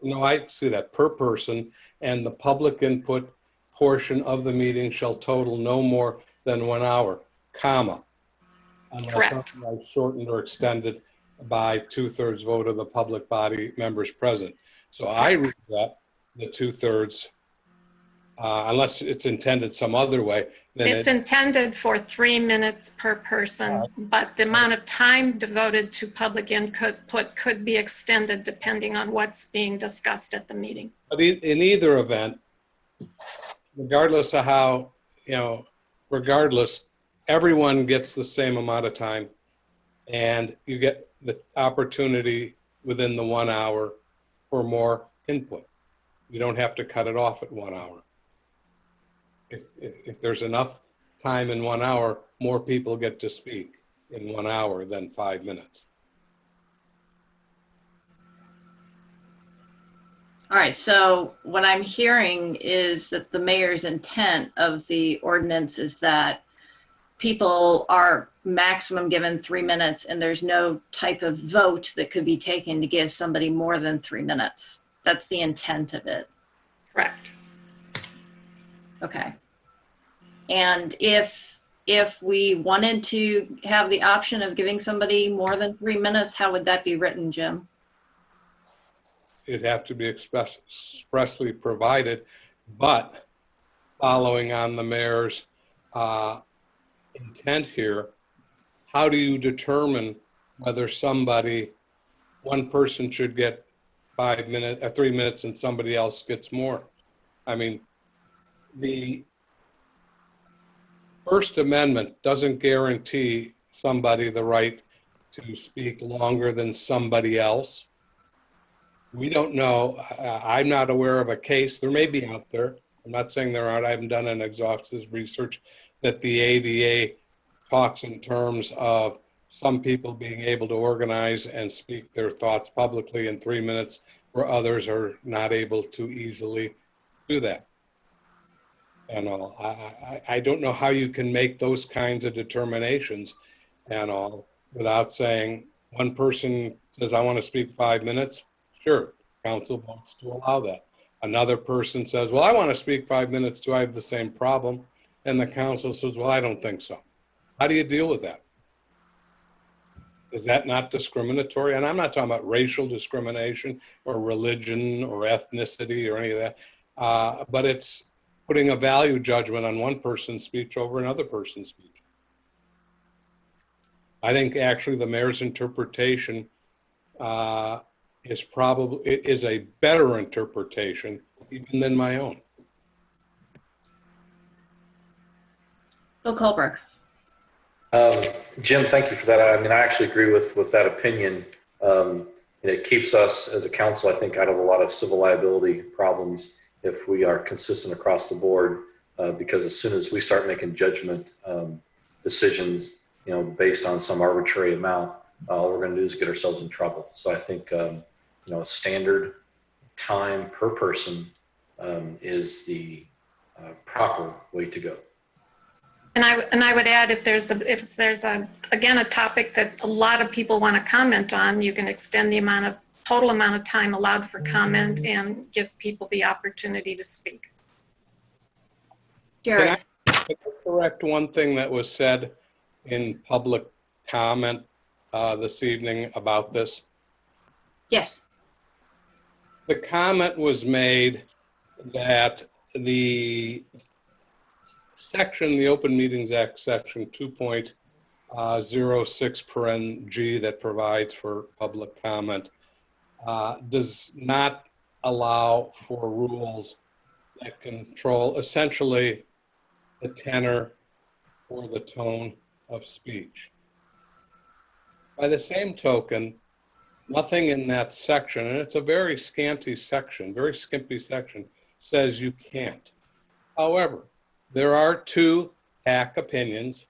S12: No, I see that, per person, and the public input portion of the meeting shall total no more than 1 hour, comma. Unless otherwise shortened or extended by 2/3 vote of the public body members present. So I read that the 2/3, unless it's intended some other way. Then
S8: it's intended for 3 minutes per person, but the amount of time devoted to public input could be extended depending on what's being discussed at the meeting.
S12: But in either event, regardless of how, regardless, everyone gets the same amount of time and you get the opportunity within the 1 hour for more input. You don't have to cut it off at 1 hour. If there's enough time in 1 hour, more people get to speak in 1 hour than 5 minutes.
S1: All right, so what I'm hearing is that the mayor's intent of the ordinance is that people are maximum given 3 minutes and there's no type of vote that could be taken to give somebody more than 3 minutes. That's the intent of it.
S8: Correct.
S1: Okay. And if we wanted to have the option of giving somebody more than 3 minutes, how would that be written, Jim?
S12: It'd have to be expressly provided, but following on the mayor's intent here, how do you determine whether one person should get 3 minutes and somebody else gets more? I mean, the First Amendment doesn't guarantee somebody the right to speak longer than somebody else. We don't know. I'm not aware of a case. There may be out there. I'm not saying there aren't. I haven't done an exhaustive research that the ADA talks in terms of some people being able to organize and speak their thoughts publicly in 3 minutes, where others are not able to easily do that. And all. I don't know how you can make those kinds of determinations and all without saying one person says, I want to speak 5 minutes. Sure, council votes to allow that. Another person says, well, I want to speak 5 minutes too. I have the same problem. And the council says, well, I don't think so. How do you deal with that? Is that not discriminatory? And I'm not talking about racial discrimination or religion or ethnicity or any of that, but it's putting a value judgment on one person's speech over another person's speech. I think actually the mayor's interpretation is a better interpretation even than my own.
S1: Bill Colbert.
S9: Jim, thank you for that. I mean, I actually agree with that opinion. And it keeps us as a council, I think, out of a lot of civil liability problems if we are consistent across the board, because as soon as we start making judgment decisions, based on some arbitrary amount, all we're going to do is get ourselves in trouble. So I think, a standard time per person is the proper way to go.
S8: And I would add, if there's again a topic that a lot of people want to comment on, you can extend the total amount of time allowed for comment and give people the opportunity to speak.
S12: Can I correct one thing that was said in public comment this evening about this?
S1: Yes.
S12: The comment was made that the Open Meetings Act section 2.06 that provides for public comment does not allow for rules that control essentially the tenor or the tone of speech. By the same token, nothing in that section, and it's a very scanty section, very skimpy section, says you can't. However, there are 2 PAC opinions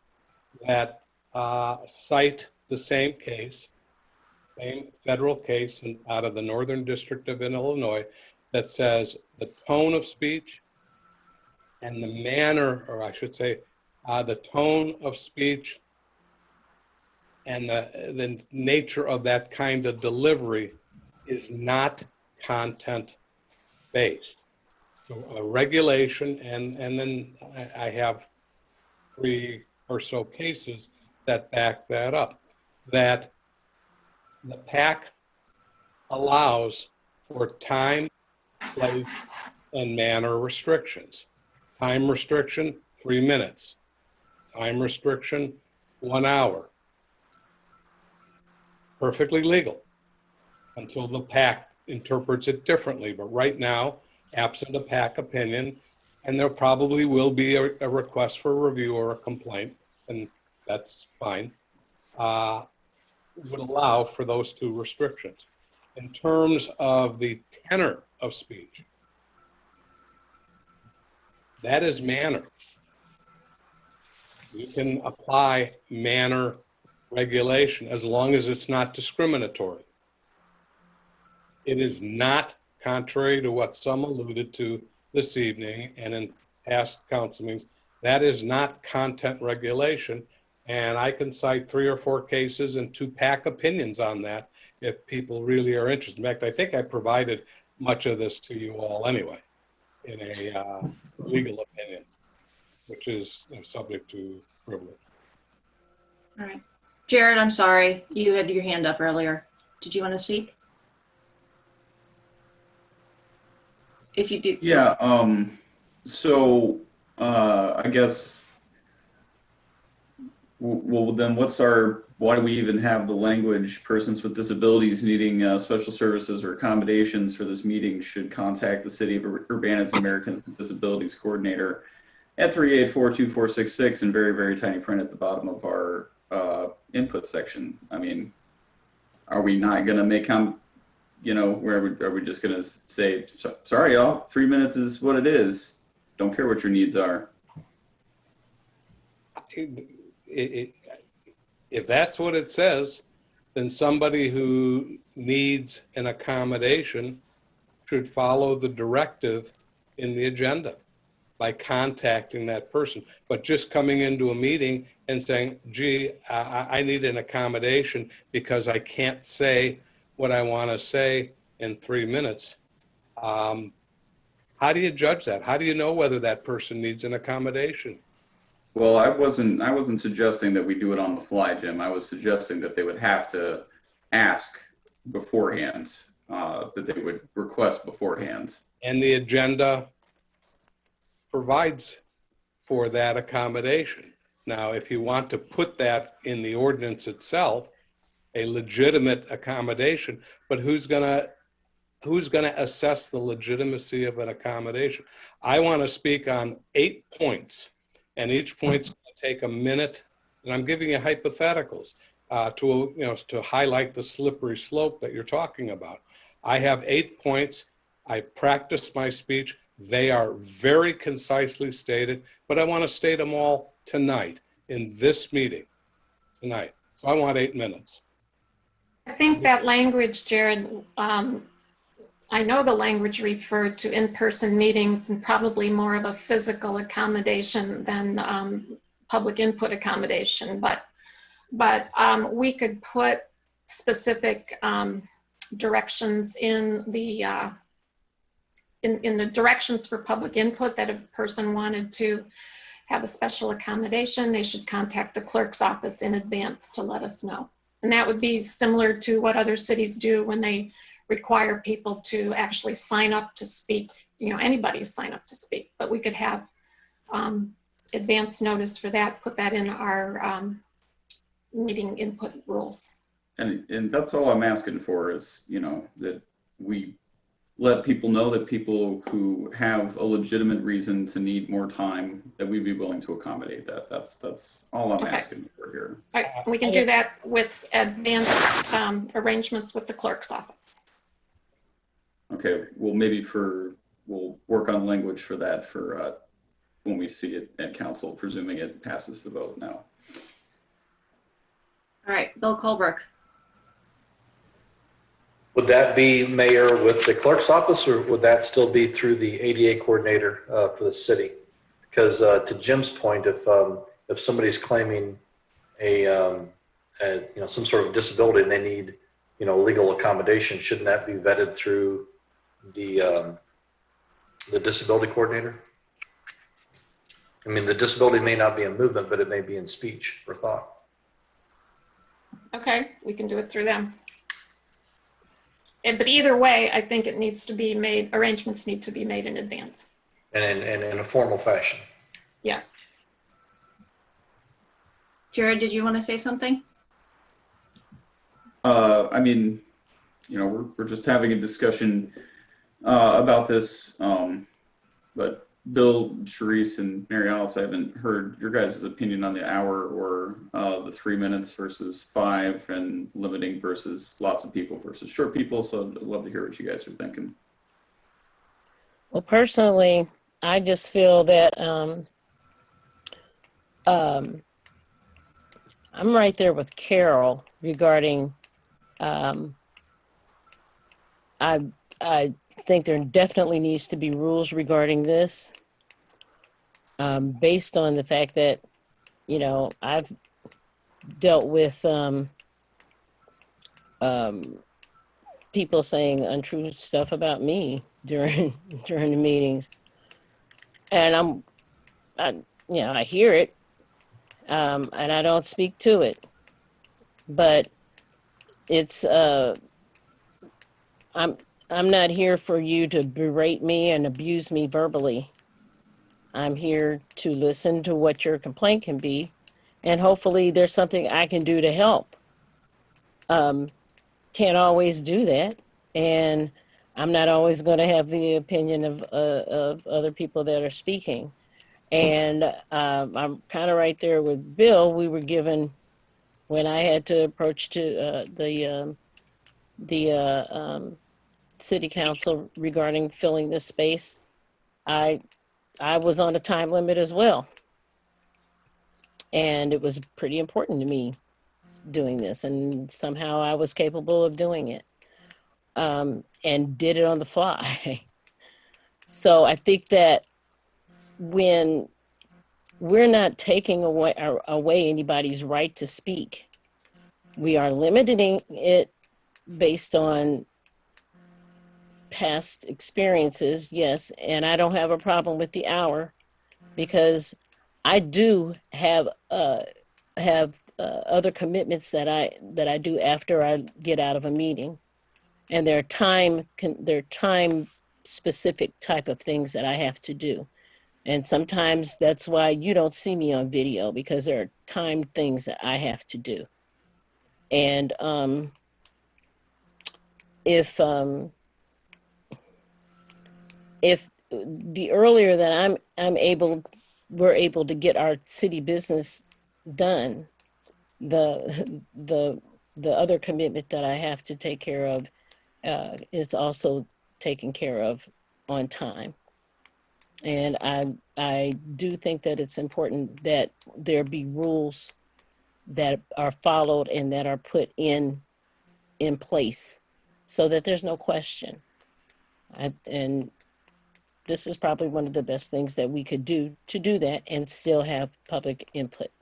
S12: that cite the same case, same federal case out of the Northern District of Illinois, that says the tone of speech and the manner, or I should say, the tone of speech and the nature of that kind of delivery is not content-based. So a regulation, and then I have 3 or so cases that back that up, that the PAC allows for time, place, and manner restrictions. Time restriction, 3 minutes. Time restriction, 1 hour. Perfectly legal until the PAC interprets it differently. But right now, absent a PAC opinion, and there probably will be a request for review or a complaint, and that's fine, would allow for those 2 restrictions. In terms of the tenor of speech, that is manner. You can apply manner regulation as long as it's not discriminatory. It is not, contrary to what some alluded to this evening and in past council meetings, that is not content regulation. And I can cite 3 or 4 cases and 2 PAC opinions on that if people really are interested. In fact, I think I provided much of this to you all anyway in a legal opinion, which is subject to privilege.
S1: All right. Jared, I'm sorry. You had your hand up earlier. Did you want to speak? If you do.
S5: Yeah, so I guess Well, then why do we even have the language, persons with disabilities needing special services or accommodations for this meeting should contact the City of Urbana's Americans with Disabilities Coordinator at 384-2466 in very, very tiny print at the bottom of our input section? I mean, are we not going to make are we just going to say, sorry, y'all, 3 minutes is what it is. Don't care what your needs are.
S12: If that's what it says, then somebody who needs an accommodation should follow the directive in the agenda by contacting that person. But just coming into a meeting and saying, gee, I need an accommodation because I can't say what I want to say in 3 minutes. How do you judge that? How do you know whether that person needs an accommodation?
S5: Well, I wasn't suggesting that we do it on the fly, Jim. I was suggesting that they would have to ask beforehand, that they would request beforehand.
S12: And the agenda provides for that accommodation. Now, if you want to put that in the ordinance itself, a legitimate accommodation, but who's gonna assess the legitimacy of an accommodation? I want to speak on 8 points, and each point's going to take a minute. And I'm giving you hypotheticals to highlight the slippery slope that you're talking about. I have 8 points. I practiced my speech. They are very concisely stated, but I want to state them all tonight in this meeting tonight. So I want 8 minutes.
S8: I think that language, Jared, I know the language referred to in-person meetings and probably more of a physical accommodation than public input accommodation, but we could put specific directions in the directions for public input that if a person wanted to have a special accommodation, they should contact the clerk's office in advance to let us know. And that would be similar to what other cities do when they require people to actually sign up to speak, anybody sign up to speak, but we could have advance notice for that, put that in our meeting input rules.
S5: And that's all I'm asking for is, that we let people know that people who have a legitimate reason to need more time, that we'd be willing to accommodate that. That's all I'm asking for here.
S8: All right, we can do that with advanced arrangements with the clerk's office.
S5: Okay, well, we'll work on language for that for when we see it at council, presuming it passes the vote now.
S1: All right, Bill Colbrook.
S9: Would that be, Mayor, with the clerk's office, or would that still be through the ADA coordinator for the city? Because to Jim's point, if somebody's claiming some sort of disability and they need legal accommodation, shouldn't that be vetted through the disability coordinator? I mean, the disability may not be in movement, but it may be in speech or thought.
S8: Okay, we can do it through them. But either way, I think it needs to be made, arrangements need to be made in advance.
S9: And in a formal fashion.
S8: Yes.
S1: Jared, did you want to say something?
S5: I mean, we're just having a discussion about this, but Bill, Sharice, and Mary Alice, I haven't heard your guys' opinion on the hour or the 3 minutes versus 5 and limiting versus lots of people versus short people. So I'd love to hear what you guys are thinking.
S7: Well, personally, I just feel that I'm right there with Carol regarding I think there definitely needs to be rules regarding this, based on the fact that, I've dealt with people saying untrue stuff about me during the meetings, and I hear it, and I don't speak to it, but it's I'm not here for you to berate me and abuse me verbally. I'm here to listen to what your complaint can be and hopefully there's something I can do to help. Can't always do that, and I'm not always going to have the opinion of other people that are speaking. And I'm kind of right there with Bill. We were given, when I had to approach to the city council regarding filling this space, I was on a time limit as well. And it was pretty important to me doing this, and somehow I was capable of doing it, and did it on the fly. So I think that when we're not taking away anybody's right to speak, we are limiting it based on past experiences, yes, and I don't have a problem with the hour, because I do have other commitments that I do after I get out of a meeting, and there are time specific type of things that I have to do, and sometimes that's why you don't see me on video, because there are timed things that I have to do. And if the earlier that we're able to get our city business done, the other commitment that I have to take care of is also taken care of on time. And I do think that it's important that there be rules that are followed and that are put in place so that there's no question. And this is probably one of the best things that we could do to do that and still have public input.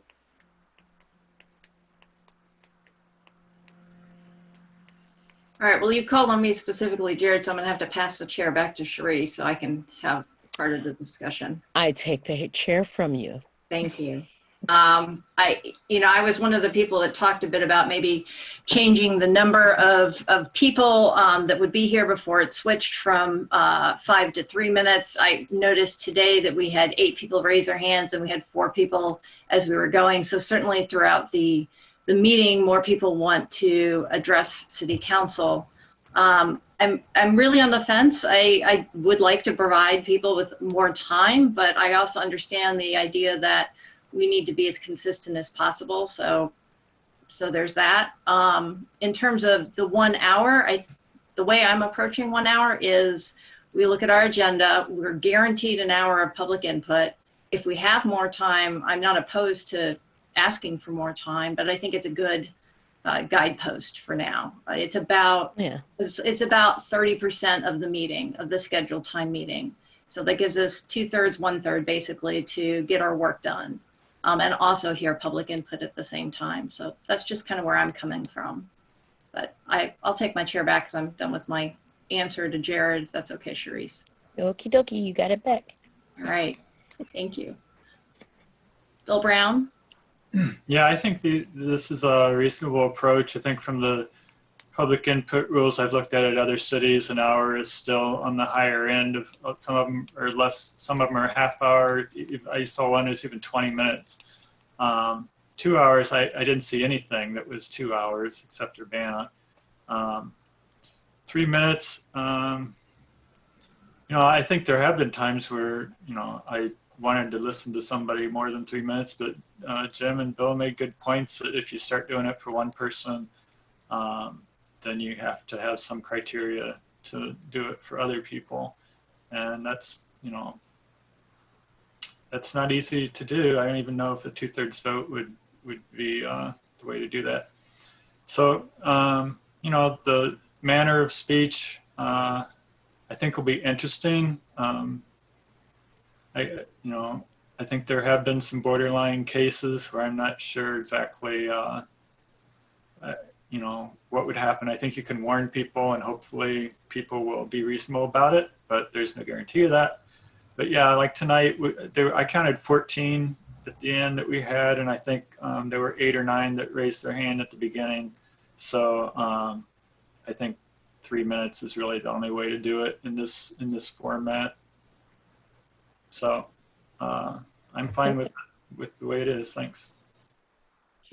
S1: All right, well, you called on me specifically, Jared, so I'm gonna have to pass the chair back to Cherie so I can have part of the discussion.
S7: I take the chair from you.
S1: Thank you. I was one of the people that talked a bit about maybe changing the number of people that would be here before it switched from 5 to 3 minutes. I noticed today that we had 8 people raise their hands and we had 4 people as we were going. So certainly throughout the meeting, more people want to address City Council. I'm really on the fence. I would like to provide people with more time, but I also understand the idea that we need to be as consistent as possible. So there's that. In terms of the 1 hour, the way I'm approaching 1 hour is we look at our agenda, we're guaranteed an hour of public input. If we have more time, I'm not opposed to asking for more time, but I think it's a good guidepost for now. It's about 30% of the meeting, of the scheduled time meeting. So that gives us 2/3, 1/3 basically to get our work done. And also hear public input at the same time. So that's just kind of where I'm coming from. But I'll take my chair back because I'm done with my answer to Jared. That's okay, Charisse.
S7: Okie dokie, you got it back.
S1: All right, thank you. Bill Brown?
S4: Yeah, I think this is a reasonable approach. I think from the public input rules I've looked at other cities, an hour is still on the higher end of some of them are less, some of them are a half hour. I saw one is even 20 minutes. 2 hours, I didn't see anything that was 2 hours except Urbana. 3 minutes, I think there have been times where, I wanted to listen to somebody more than 3 minutes, but Jim and Bill made good points that if you start doing it for one person, then you have to have some criteria to do it for other people. And that's not easy to do. I don't even know if a 2/3 vote would be the way to do that. So, the manner of speech, I think will be interesting. I think there have been some borderline cases where I'm not sure exactly, what would happen. I think you can warn people and hopefully people will be reasonable about it, but there's no guarantee of that. But yeah, like tonight, I counted 14 at the end that we had, and I think there were 8 or 9 that raised their hand at the beginning. So I think 3 minutes is really the only way to do it in this format. So I'm fine with the way it is. Thanks.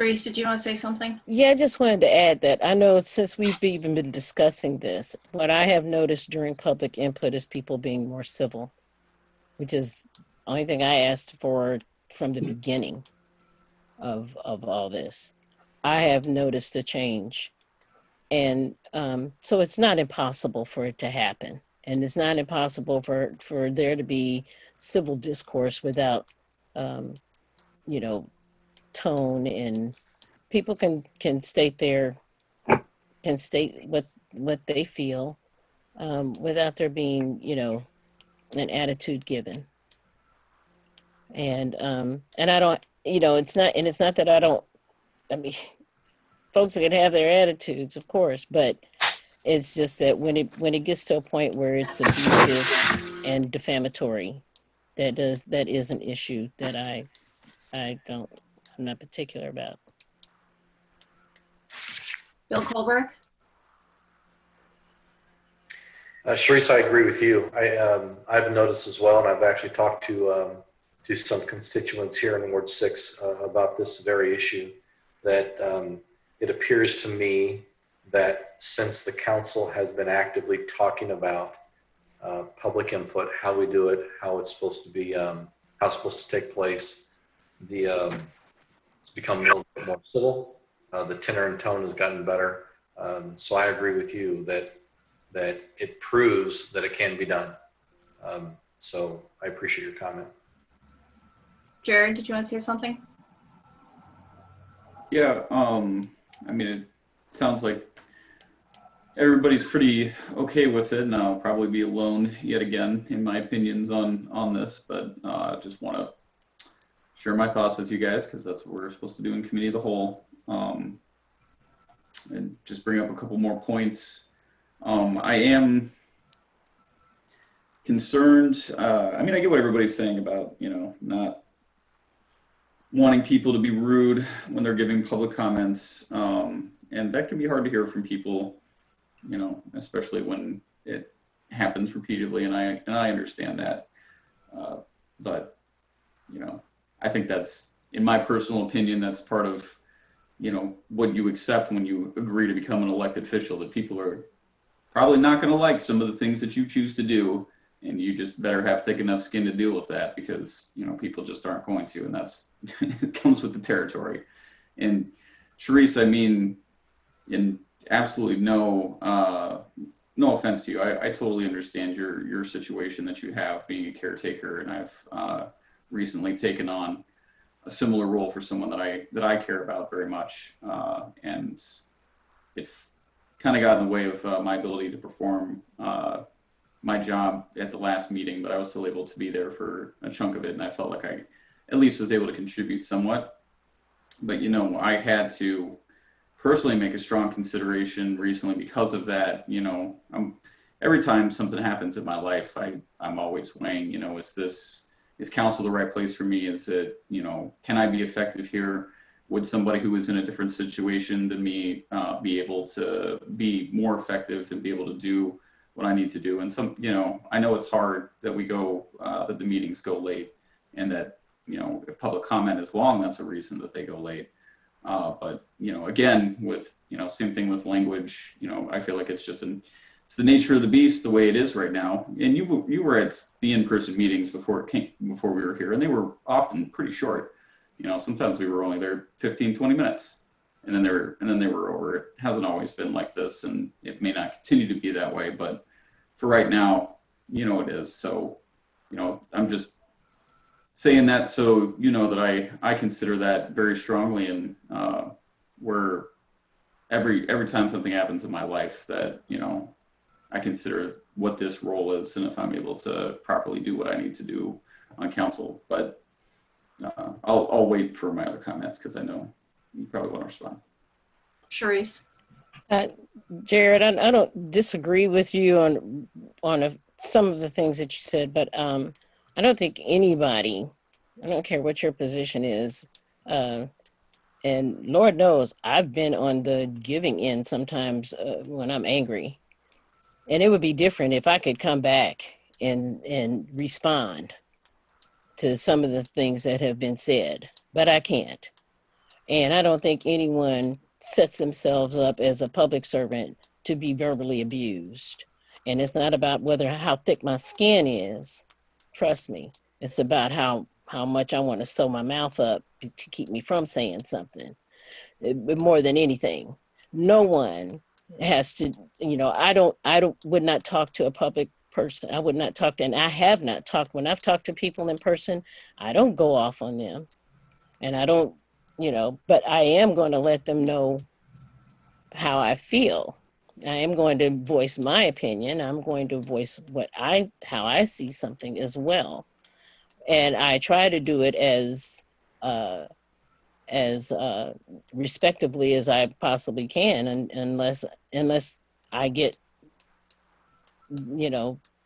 S1: Grace, did you want to say something?
S7: Yeah, I just wanted to add that I know since we've even been discussing this, what I have noticed during public input is people being more civil, which is the only thing I asked for from the beginning of all this. I have noticed a change. And so it's not impossible for it to happen. And it's not impossible for there to be civil discourse without, you know, tone, and people can state what they feel without there being, you know, an attitude given. And I don't, you know, it's not that I don't, I mean, folks can have their attitudes, of course, but it's just that when it gets to a point where it's abusive and defamatory, that is an issue that I'm not particular about.
S1: Bill Colberg?
S9: Sharice, I agree with you. I've noticed as well, and I've actually talked to some constituents here in Ward 6 about this very issue, that it appears to me that since the council has been actively talking about public input, how we do it, how it's supposed to be, how it's supposed to take place, it's become a little bit more civil. The tenor and tone has gotten better. So I agree with you that it proves that it can be done. So I appreciate your comment.
S1: Jared, did you want to say something?
S5: Yeah, I mean, it sounds like everybody's pretty okay with it, and I'll probably be alone yet again in my opinions on this, but I just want to share my thoughts with you guys because that's what we're supposed to do in committee of the whole, and just bring up a couple more points. I am concerned. I mean, I get what everybody's saying about, you know, not wanting people to be rude when they're giving public comments, and that can be hard to hear from people, you know, especially when it happens repeatedly, and I understand that. But, you know, I think that's, in my personal opinion, that's part of, you know, what you accept when you agree to become an elected official, that people are probably not going to like some of the things that you choose to do, and you just better have thick enough skin to deal with that, because, you know, people just aren't going to, and that's it comes with the territory. And Sharice, I mean, in absolutely no offense to you, I totally understand your situation that you have being a caretaker, and I've recently taken on a similar role for someone that I care about very much, and it's kind of got in the way of my ability to perform my job at the last meeting, but I was still able to be there for a chunk of it, and I felt like I at least was able to contribute somewhat. But, you know, I had to personally make a strong consideration recently because of that. You know, every time something happens in my life, I'm always weighing, you know, is council the right place for me? Is it, you know, can I be effective here? Would somebody who is in a different situation than me be able to be more effective and be able to do what I need to do? And some, you know, I know it's hard that that the meetings go late, and that, you know, if public comment is long, that's a reason that they go late. But, you know, again, with, you know, same thing with language, you know, I feel like it's it's the nature of the beast, the way it is right now. And you were at the in-person meetings before we were here, and they were often pretty short. You know, sometimes we were only there 15, 20 minutes, and then they were over. It hasn't always been like this, and it may not continue to be that way, but for right now, you know, it is. So, you know, I'm just saying that so you know that I consider that very strongly, and where every time something happens in my life, that, you know, I consider what this role is, and if I'm able to properly do what I need to do on council. But I'll wait for my other comments, because I know you probably want to respond.
S1: Sharice?
S7: Jared, I don't disagree with you on some of the things that you said, but I don't think anybody, I don't care what your position is, and Lord knows I've been on the giving end sometimes when I'm angry. And it would be different if I could come back and respond to some of the things that have been said, but I can't. And I don't think anyone sets themselves up as a public servant to be verbally abused. And it's not about how thick my skin is. Trust me. It's about how much I want to sew my mouth up to keep me from saying something. More than anything. No one has to, would not talk to a public person. I would not talk to, and I have not talked, when I've talked to people in person, I don't go off on them. And I don't, but I am going to let them know how I feel. I am going to voice my opinion. I'm going to voice how I see something as well. And I try to do it as respectively as I possibly can, and unless I get,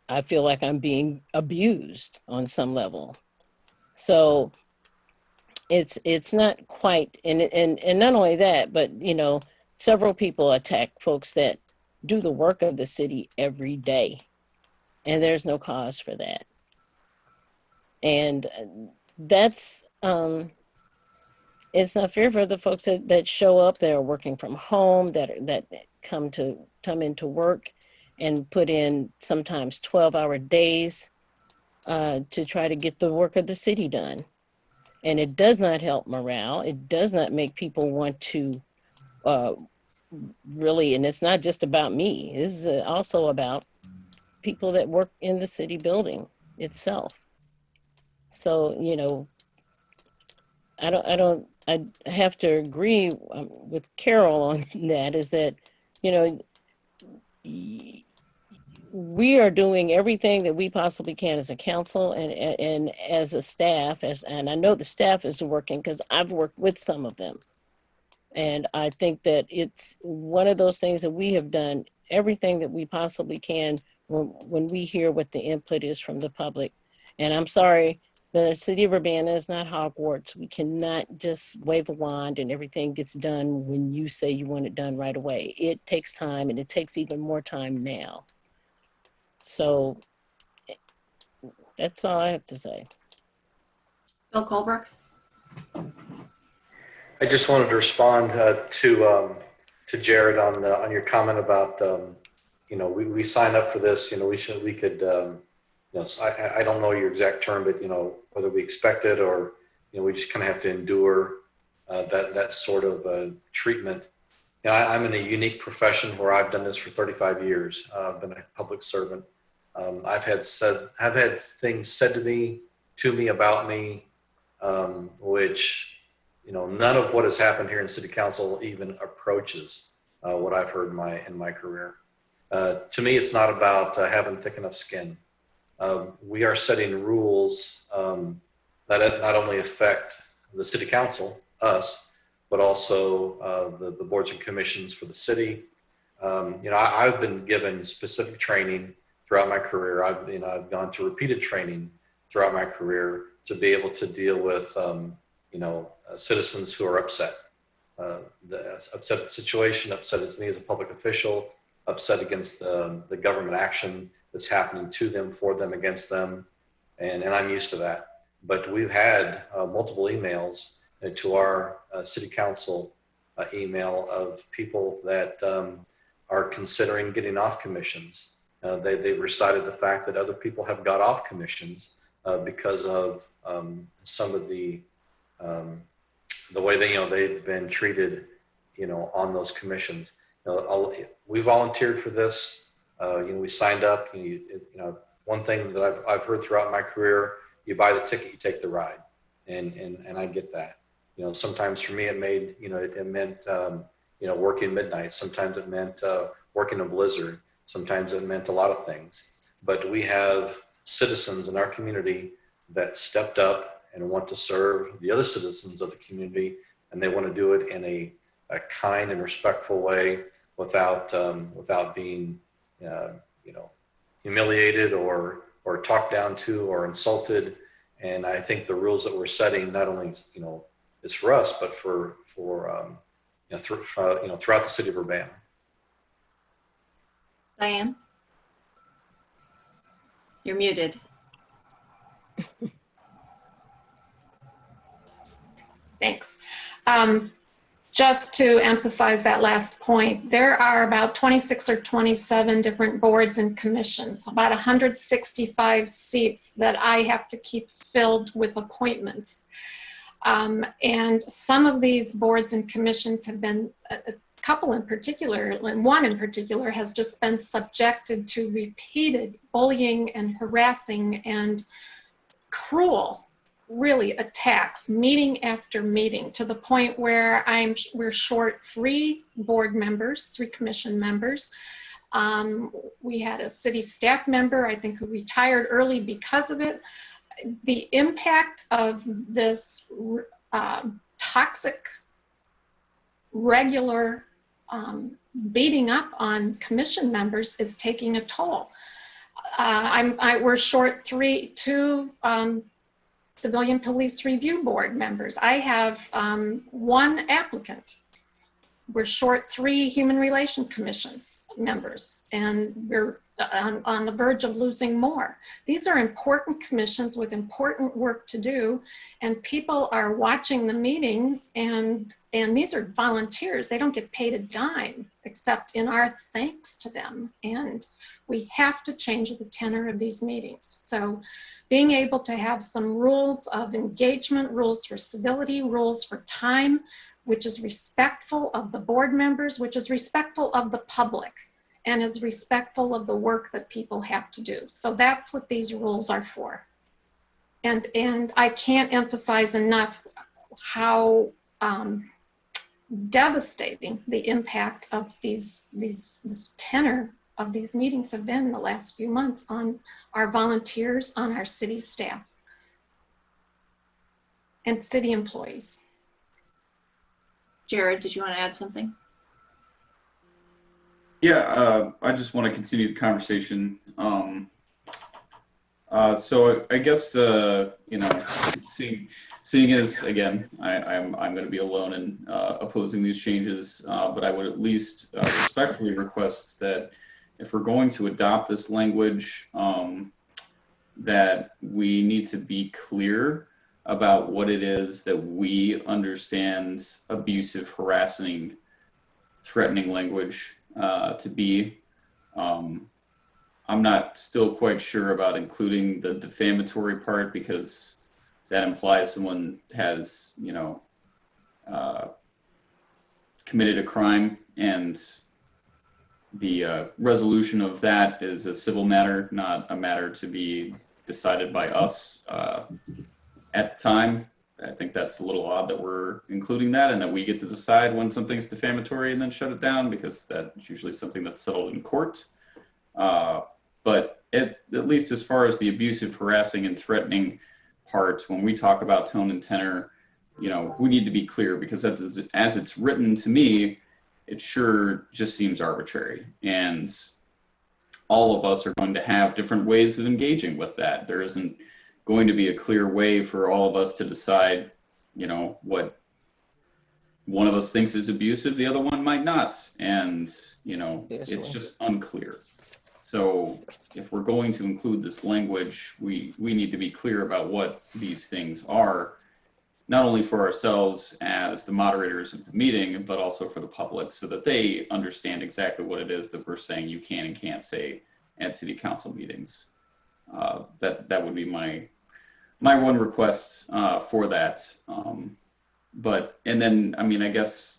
S7: I feel like I'm being abused on some level. So it's not quite, and not only that, but several people attack folks that do the work of the city every day, and there's no cause for that. And that's it's not fair for the folks that show up, that are working from home, that come into work and put in sometimes 12-hour days to try to get the work of the city done. And it does not help morale. It does not make people want to really, and it's not just about me. This is also about people that work in the city building itself. So, I have to agree with Carol on that, is that, we are doing everything that we possibly can as a council and as a staff, and I know the staff is working because I've worked with some of them. And I think that it's one of those things that we have done everything that we possibly can when we hear what the input is from the public. And I'm sorry, the city of Urbana is not Hogwarts. We cannot just wave a wand and everything gets done when you say you want it done right away. It takes time, and it takes even more time now. So that's all I have to say.
S1: Bill Colbrook.
S9: I just wanted to respond to Jared on your comment about we sign up for this. We could I don't know your exact term, but whether we expect it or we just kind of have to endure that sort of treatment. I'm in a unique profession where I've done this for 35 years. I've been a public servant. I've had things said to me about me, which none of what has happened here in City Council even approaches what I've heard in my career. To me, it's not about having thick enough skin. We are setting rules that not only affect the City Council, us, but also the boards and commissions for the city. I've been given specific training throughout my career. I've gone to repeated training throughout my career to be able to deal with citizens who are upset, upset at the situation, upset at me as a public official, upset against the government action that's happening to them, for them, against them, and I'm used to that. But we've had multiple emails to our city council email of people that are considering getting off commissions. They recited the fact that other people have got off commissions because of some of the way they've been treated, on those commissions. We volunteered for this. We signed up. One thing that I've heard throughout my career: you buy the ticket, you take the ride, and I get that. Sometimes for me it meant working midnight. Sometimes it meant working a blizzard. Sometimes it meant a lot of things. But we have citizens in our community that stepped up and want to serve the other citizens of the community, and they want to do it in a kind and respectful way without being humiliated or talked down to or insulted. And I think the rules that we're setting not only is for us, but for throughout the city of Urbana.
S1: Diane, you're muted.
S8: Thanks. Just to emphasize that last point, there are about 26 or 27 different boards and commissions, about 165 seats that I have to keep filled with appointments. And some of these boards and commissions have been, a couple in particular, and one in particular has just been subjected to repeated bullying and harassing and cruel, really, attacks meeting after meeting, to the point where we're short 3 board members, 3 commission members. We had a city staff member, I think, who retired early because of it. The impact of this toxic, regular beating up on commission members is taking a toll. We're short 2 Civilian Police Review Board members. I have 1 applicant. We're short 3 Human Relations Commissions members, and we're on the verge of losing more. These are important commissions with important work to do, and people are watching the meetings, and these are volunteers. They don't get paid a dime except in our thanks to them, and we have to change the tenor of these meetings. So being able to have some rules of engagement, rules for civility, rules for time, which is respectful of the board members, which is respectful of the public, and is respectful of the work that people have to do. So that's what these rules are for. And I can't emphasize enough how devastating the impact of this tenor of these meetings have been in the last few months on our volunteers, on our city staff, and city employees.
S1: Jared, did you want to add something?
S5: Yeah, I just want to continue the conversation. So I guess you know, seeing as, again, I'm going to be alone in opposing these changes, but I would at least respectfully request that if we're going to adopt this language, that we need to be clear about what it is that we understand abusive, harassing, threatening language to be. I'm not still quite sure about including the defamatory part, because that implies someone has, you know, committed a crime, and the resolution of that is a civil matter, not a matter to be decided by us at the time. I think that's a little odd that we're including that, and that we get to decide when something's defamatory and then shut it down, because that's usually something that's settled in court. But at least as far as the abusive, harassing, and threatening part, when we talk about tone and tenor, you know, we need to be clear, because that's, as it's written to me, it sure just seems arbitrary. And all of us are going to have different ways of engaging with that. There isn't going to be a clear way for all of us to decide, you know, what one of us thinks is abusive, the other one might not. And, you know, it's just unclear. So if we're going to include this language, we need to be clear about what these things are, not only for ourselves as the moderators of the meeting, but also for the public, so that they understand exactly what it is that we're saying you can and can't say at city council meetings. That would be my one request for that. But, and then, I mean, I guess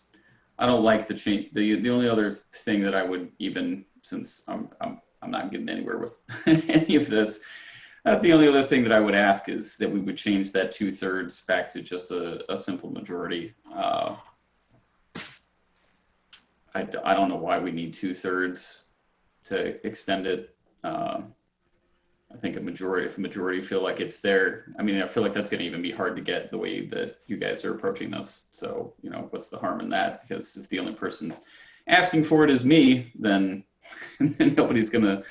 S5: I don't like the change. The only other thing that I would, even since I'm not getting anywhere with any of this, the only other thing that I would ask is that we would change that 2/3 back to just a simple majority. I don't know why we need 2/3 to extend it. I think if a majority feel like it's there, I mean, I feel like that's going to even be hard to get the way that you guys are approaching this. So, you know, what's the harm in that? Because if the only person asking for it is me, then nobody's gonna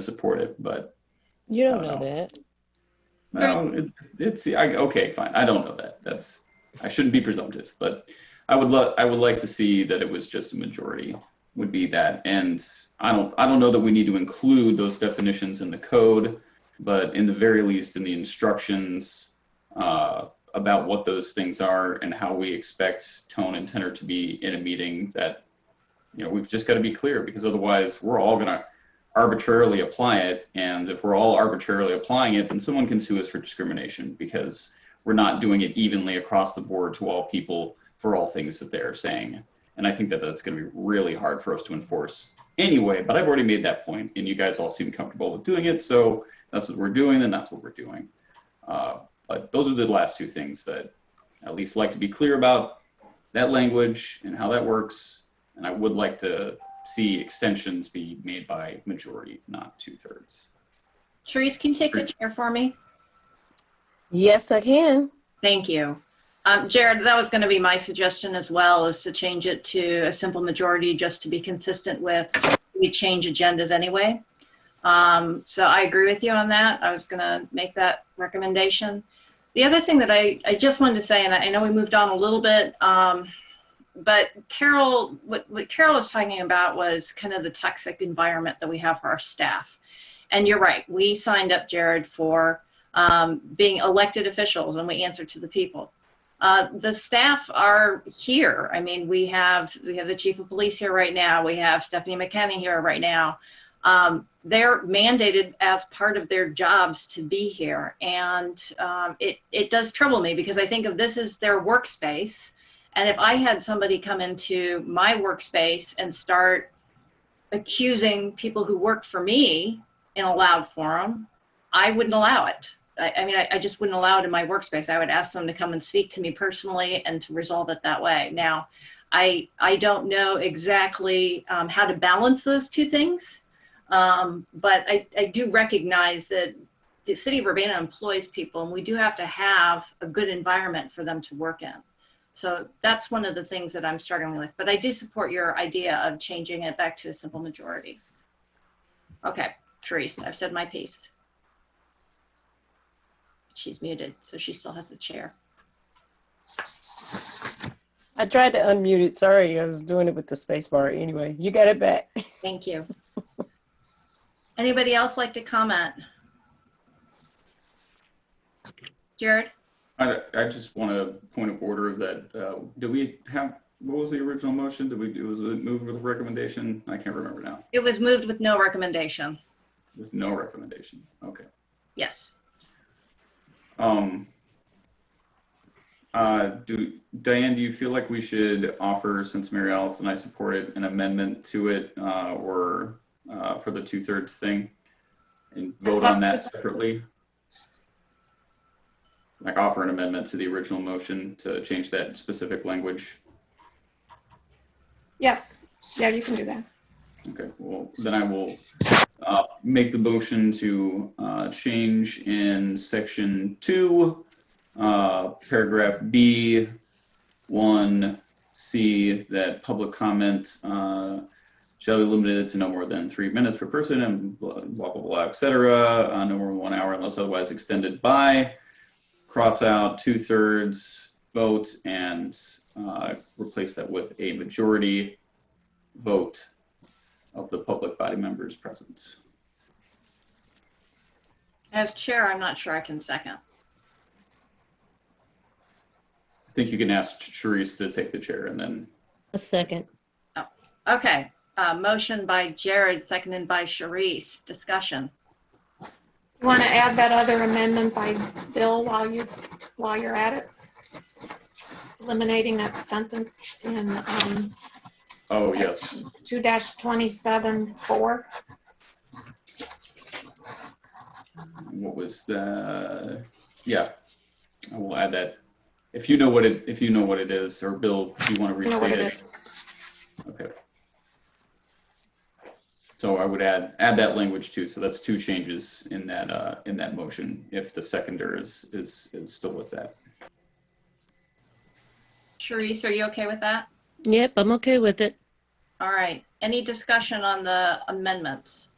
S5: support it. But
S7: you don't know that.
S5: No, okay, fine. I don't know that. I shouldn't be presumptive, but I would like to see that it was just a majority would be that. And I don't know that we need to include those definitions in the code, but in the very least in the instructions about what those things are and how we expect tone and tenor to be in a meeting, that, you know, we've just got to be clear, because otherwise we're all going to arbitrarily apply it. And if we're all arbitrarily applying it, then someone can sue us for discrimination, because we're not doing it evenly across the board to all people for all things that they're saying. And I think that that's going to be really hard for us to enforce anyway, but I've already made that point and you guys all seem comfortable with doing it. So that's what we're doing, and that's what we're doing. But those are the last two things that I at least like to be clear about, that language and how that works. And I would like to see extensions be made by majority, not 2/3.
S1: Therese, can you take the chair for me?
S7: Yes, I can.
S1: Thank you. Jared, that was going to be my suggestion as well, is to change it to a simple majority, just to be consistent with, we change agendas anyway. So I agree with you on that. I was going to make that recommendation. The other thing that I just wanted to say, and I know we moved on a little bit, but Carol, what Carol was talking about was kind of the toxic environment that we have for our staff. And you're right, we signed up, Jared, for being elected officials, and we answer to the people. The staff are here. I mean, we have the chief of police here right now. We have Stephanie McKenney here right now. They're mandated as part of their jobs to be here. And it does trouble me, because I think of this as their workspace. And if I had somebody come into my workspace and start accusing people who work for me in a loud forum, I wouldn't allow it. I just wouldn't allow it in my workspace. I would ask them to come and speak to me personally and to resolve it that way. Now, I don't know exactly how to balance those two things, but I do recognize that the city of Urbana employs people, and we do have to have a good environment for them to work in. So that's one of the things that I'm struggling with. But I do support your idea of changing it back to a simple majority. Okay, Therese, I've said my piece. She's muted, so she still has the chair.
S7: I tried to unmute it. Sorry, I was doing it with the space bar. Anyway, you got it back.
S1: Thank you. Anybody else like to comment? Jared?
S5: I just want a point of order that, do we have, what was the original motion? Was it moved with a recommendation? I can't remember now.
S1: It was moved with no recommendation.
S5: With no recommendation, okay.
S1: Yes.
S5: Diane, do you feel like we should offer, since Mary Alice and I support it, an amendment to it, or for the 2/3 thing, and vote on that separately? Like offer an amendment to the original motion to change that specific language?
S8: Yes, yeah, you can do that.
S5: Okay, well, then I will make the motion to change in section 2, paragraph B, 1C, that public comment shall be limited to no more than 3 minutes per person, and blah, blah, blah, blah, et cetera, no more than 1 hour unless otherwise extended by, cross out 2/3 vote, and replace that with a majority vote of the public body members present.
S1: As chair, I'm not sure I can second.
S5: I think you can ask Therese to take the chair, and then.
S7: A second.
S1: Oh, okay. Motion by Jared, seconded by Charisse. Discussion.
S8: You want to add that other amendment by Bill while you're at it? Eliminating that sentence in
S5: oh, yes.
S8: 2-27(4).
S5: What was the? Yeah, I will add that. If you know what it is, or Bill, do you want to restate it? Okay. So I would add that language too. So that's 2 changes in that motion, if the seconder is still with that.
S1: Charisse, are you okay with that?
S7: Yep, I'm okay with it.
S1: All right. Any discussion on the amendments?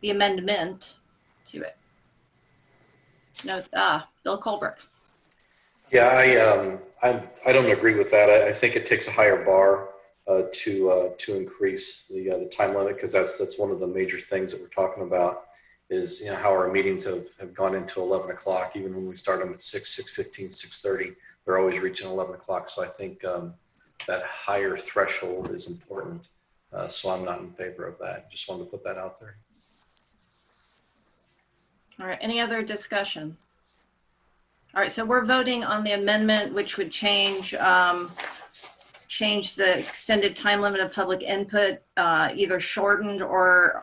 S1: The amendment to it? No. Bill Colbert.
S9: Yeah, I don't agree with that. I think it takes a higher bar to increase the time limit, because that's one of the major things that we're talking about. is, you know, how our meetings have gone into 11 o'clock, even when we start them at 6, 6:15, 6:30, they're always reaching 11 o'clock. So I think that higher threshold is important. So I'm not in favor of that. Just wanted to put that out there.
S1: All right, any other discussion? All right, so we're voting on the amendment, which would change the extended time limit of public input, either shortened or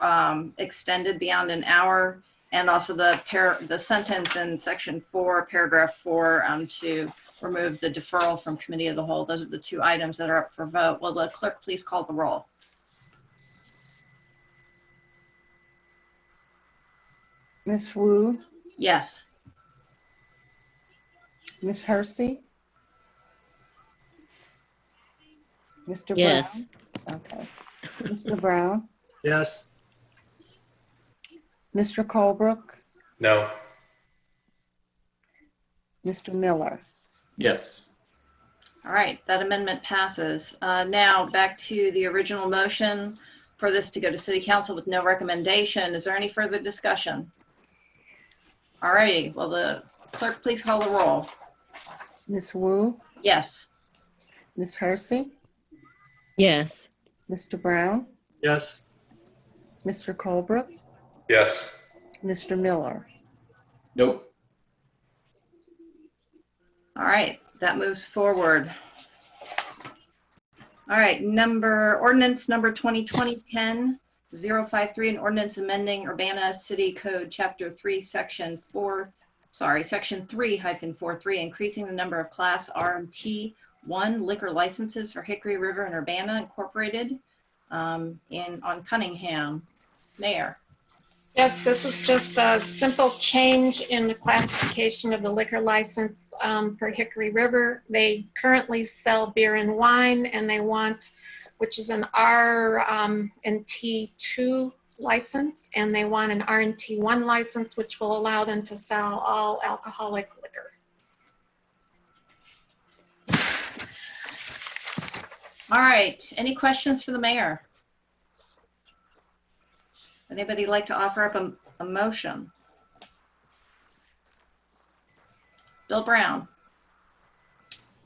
S1: extended beyond an hour, and also the sentence in section 4, paragraph 4, to remove the deferral from committee of the whole. Those are the two items that are up for vote. Will the clerk please call the roll?
S10: Ms. Wu,
S1: Yes.
S10: Ms. Hersey, Mr.
S7: Yes.
S10: Brown. Okay. Mr. Brown,
S4: Yes.
S10: Mr. Colebrook,
S9: No.
S10: Mr. Miller.
S5: Yes.
S1: All right, that amendment passes. Now back to the original motion for this to go to City Council with no recommendation. Is there any further discussion? All righty, will the clerk please call the roll?
S10: Ms. Wu,
S1: Yes.
S10: Ms. Hersey,
S7: Yes.
S10: Mr. Brown,
S4: Yes.
S10: Mr. Colebrook,
S9: Yes.
S10: Mr. Miller.
S5: Nope.
S1: All right, that moves forward. All right, ordinance number 2020-10-053, an ordinance amending Urbana City Code Chapter 3, Section 3-43, increasing the number of Class R and T1 liquor licenses for Hickory River and Urbana Incorporated on Cunningham. Mayor.
S8: Yes, this is just a simple change in the classification of the liquor license for Hickory River. They currently sell beer and wine, and they want, which is an R and T2 license, and they want an R and T1 license, which will allow them to sell all alcoholic liquor.
S1: All right, any questions for the mayor? Anybody like to offer up a motion? Bill Brown.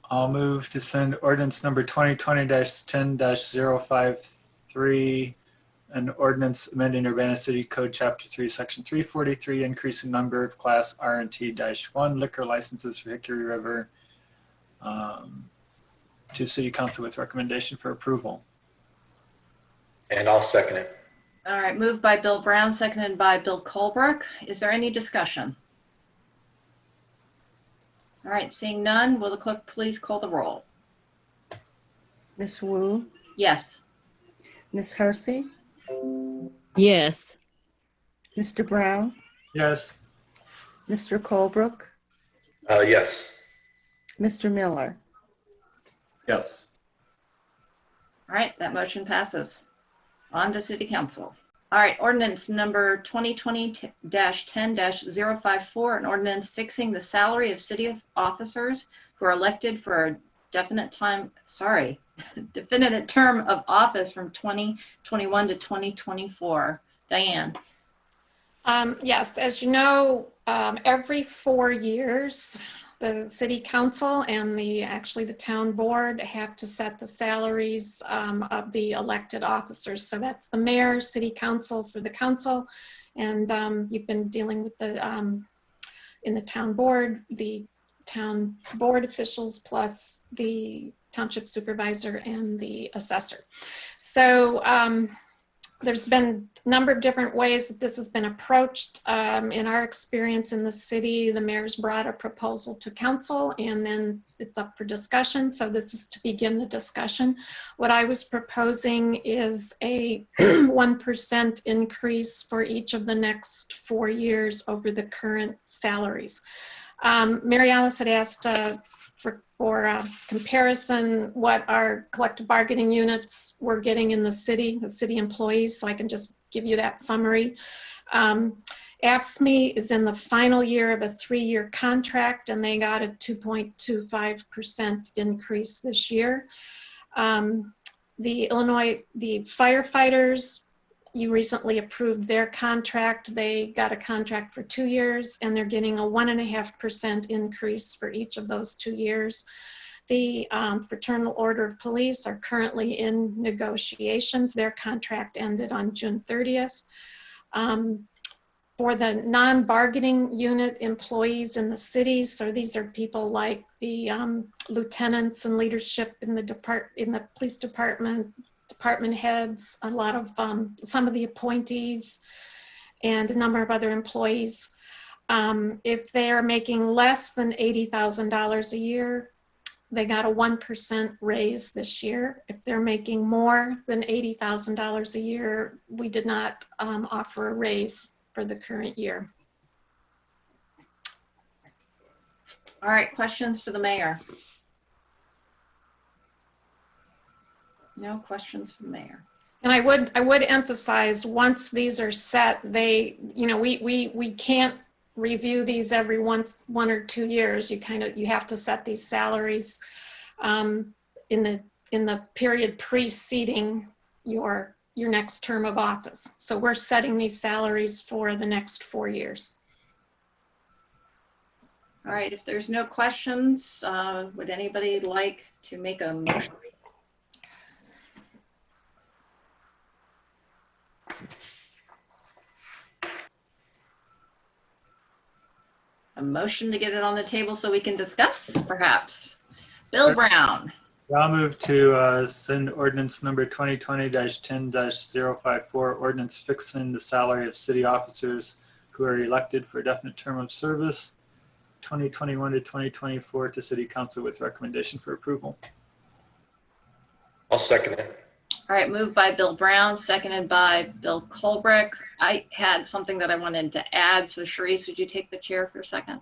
S4: I'll move to send ordinance number 2020-10-053, an ordinance amending Urbana City Code Chapter 3, Section 343, increasing number of Class R and T-1 liquor licenses for Hickory River to City Council with recommendation for approval.
S9: And I'll second it.
S1: All right, moved by Bill Brown, seconded by Bill Colebrook. Is there any discussion? All right, seeing none, will the clerk please call the roll?
S10: Ms. Wu,
S1: Yes.
S10: Ms. Hersey,
S7: Yes.
S10: Mr. Brown,
S4: Yes.
S10: Mr. Colebrook,
S9: Yes.
S10: Mr. Miller.
S5: Yes.
S1: All right, that motion passes. On to City Council. All right, ordinance number 2020-10-054, an ordinance fixing the salary of city officers who are elected for a definite term of office from 2021 to 2024. Diane.
S8: Yes, as you know, every 4 years, the city council and actually the town board have to set the salaries of the elected officers. So that's the mayor, city council for the council, and you've been dealing with in the town board, the town board officials plus the township supervisor and the assessor. So there's been a number of different ways that this has been approached. In our experience in the city, the mayor's brought a proposal to council and then it's up for discussion. So this is to begin the discussion. What I was proposing is a 1% increase for each of the next 4 years over the current salaries. Mary Alice had asked for comparison what our collective bargaining units were getting in the city employees, so I can just give you that summary. AFSCME is in the final year of a 3-year contract and they got a 2.25% increase this year. The firefighters you recently approved their contract. They got a contract for 2 years, and they're getting a 1.5% increase for each of those 2 years. The Fraternal Order of Police are currently in negotiations. Their contract ended on June 30th. For the non-bargaining unit employees in the cities, so these are people like the lieutenants and leadership in the police department, department heads, a lot of some of the appointees, and a number of other employees. If they are making less than $80,000 a year, they got a 1% raise this year. If they're making more than $80,000 a year, we did not offer a raise for the current year.
S1: All right, questions for the mayor? No questions for the mayor.
S8: And I would emphasize, once these are set, they, we can't review these every 1 or 2 years. You have to set these salaries in the period preceding your next term of office. So we're setting these salaries for the next 4 years.
S1: All right, if there's no questions, would anybody like to make a motion? A motion to get it on the table so we can discuss, perhaps. Bill Brown.
S4: I'll move to send ordinance number 2020-10-054, ordinance fixing the salary of city officers who are elected for a definite term of service, 2021 to 2024, to city council with recommendation for approval.
S9: I'll second it.
S1: All right, moved by Bill Brown, seconded by Bill Colbrick. I had something that I wanted to add. So Sharice, would you take the chair for a second?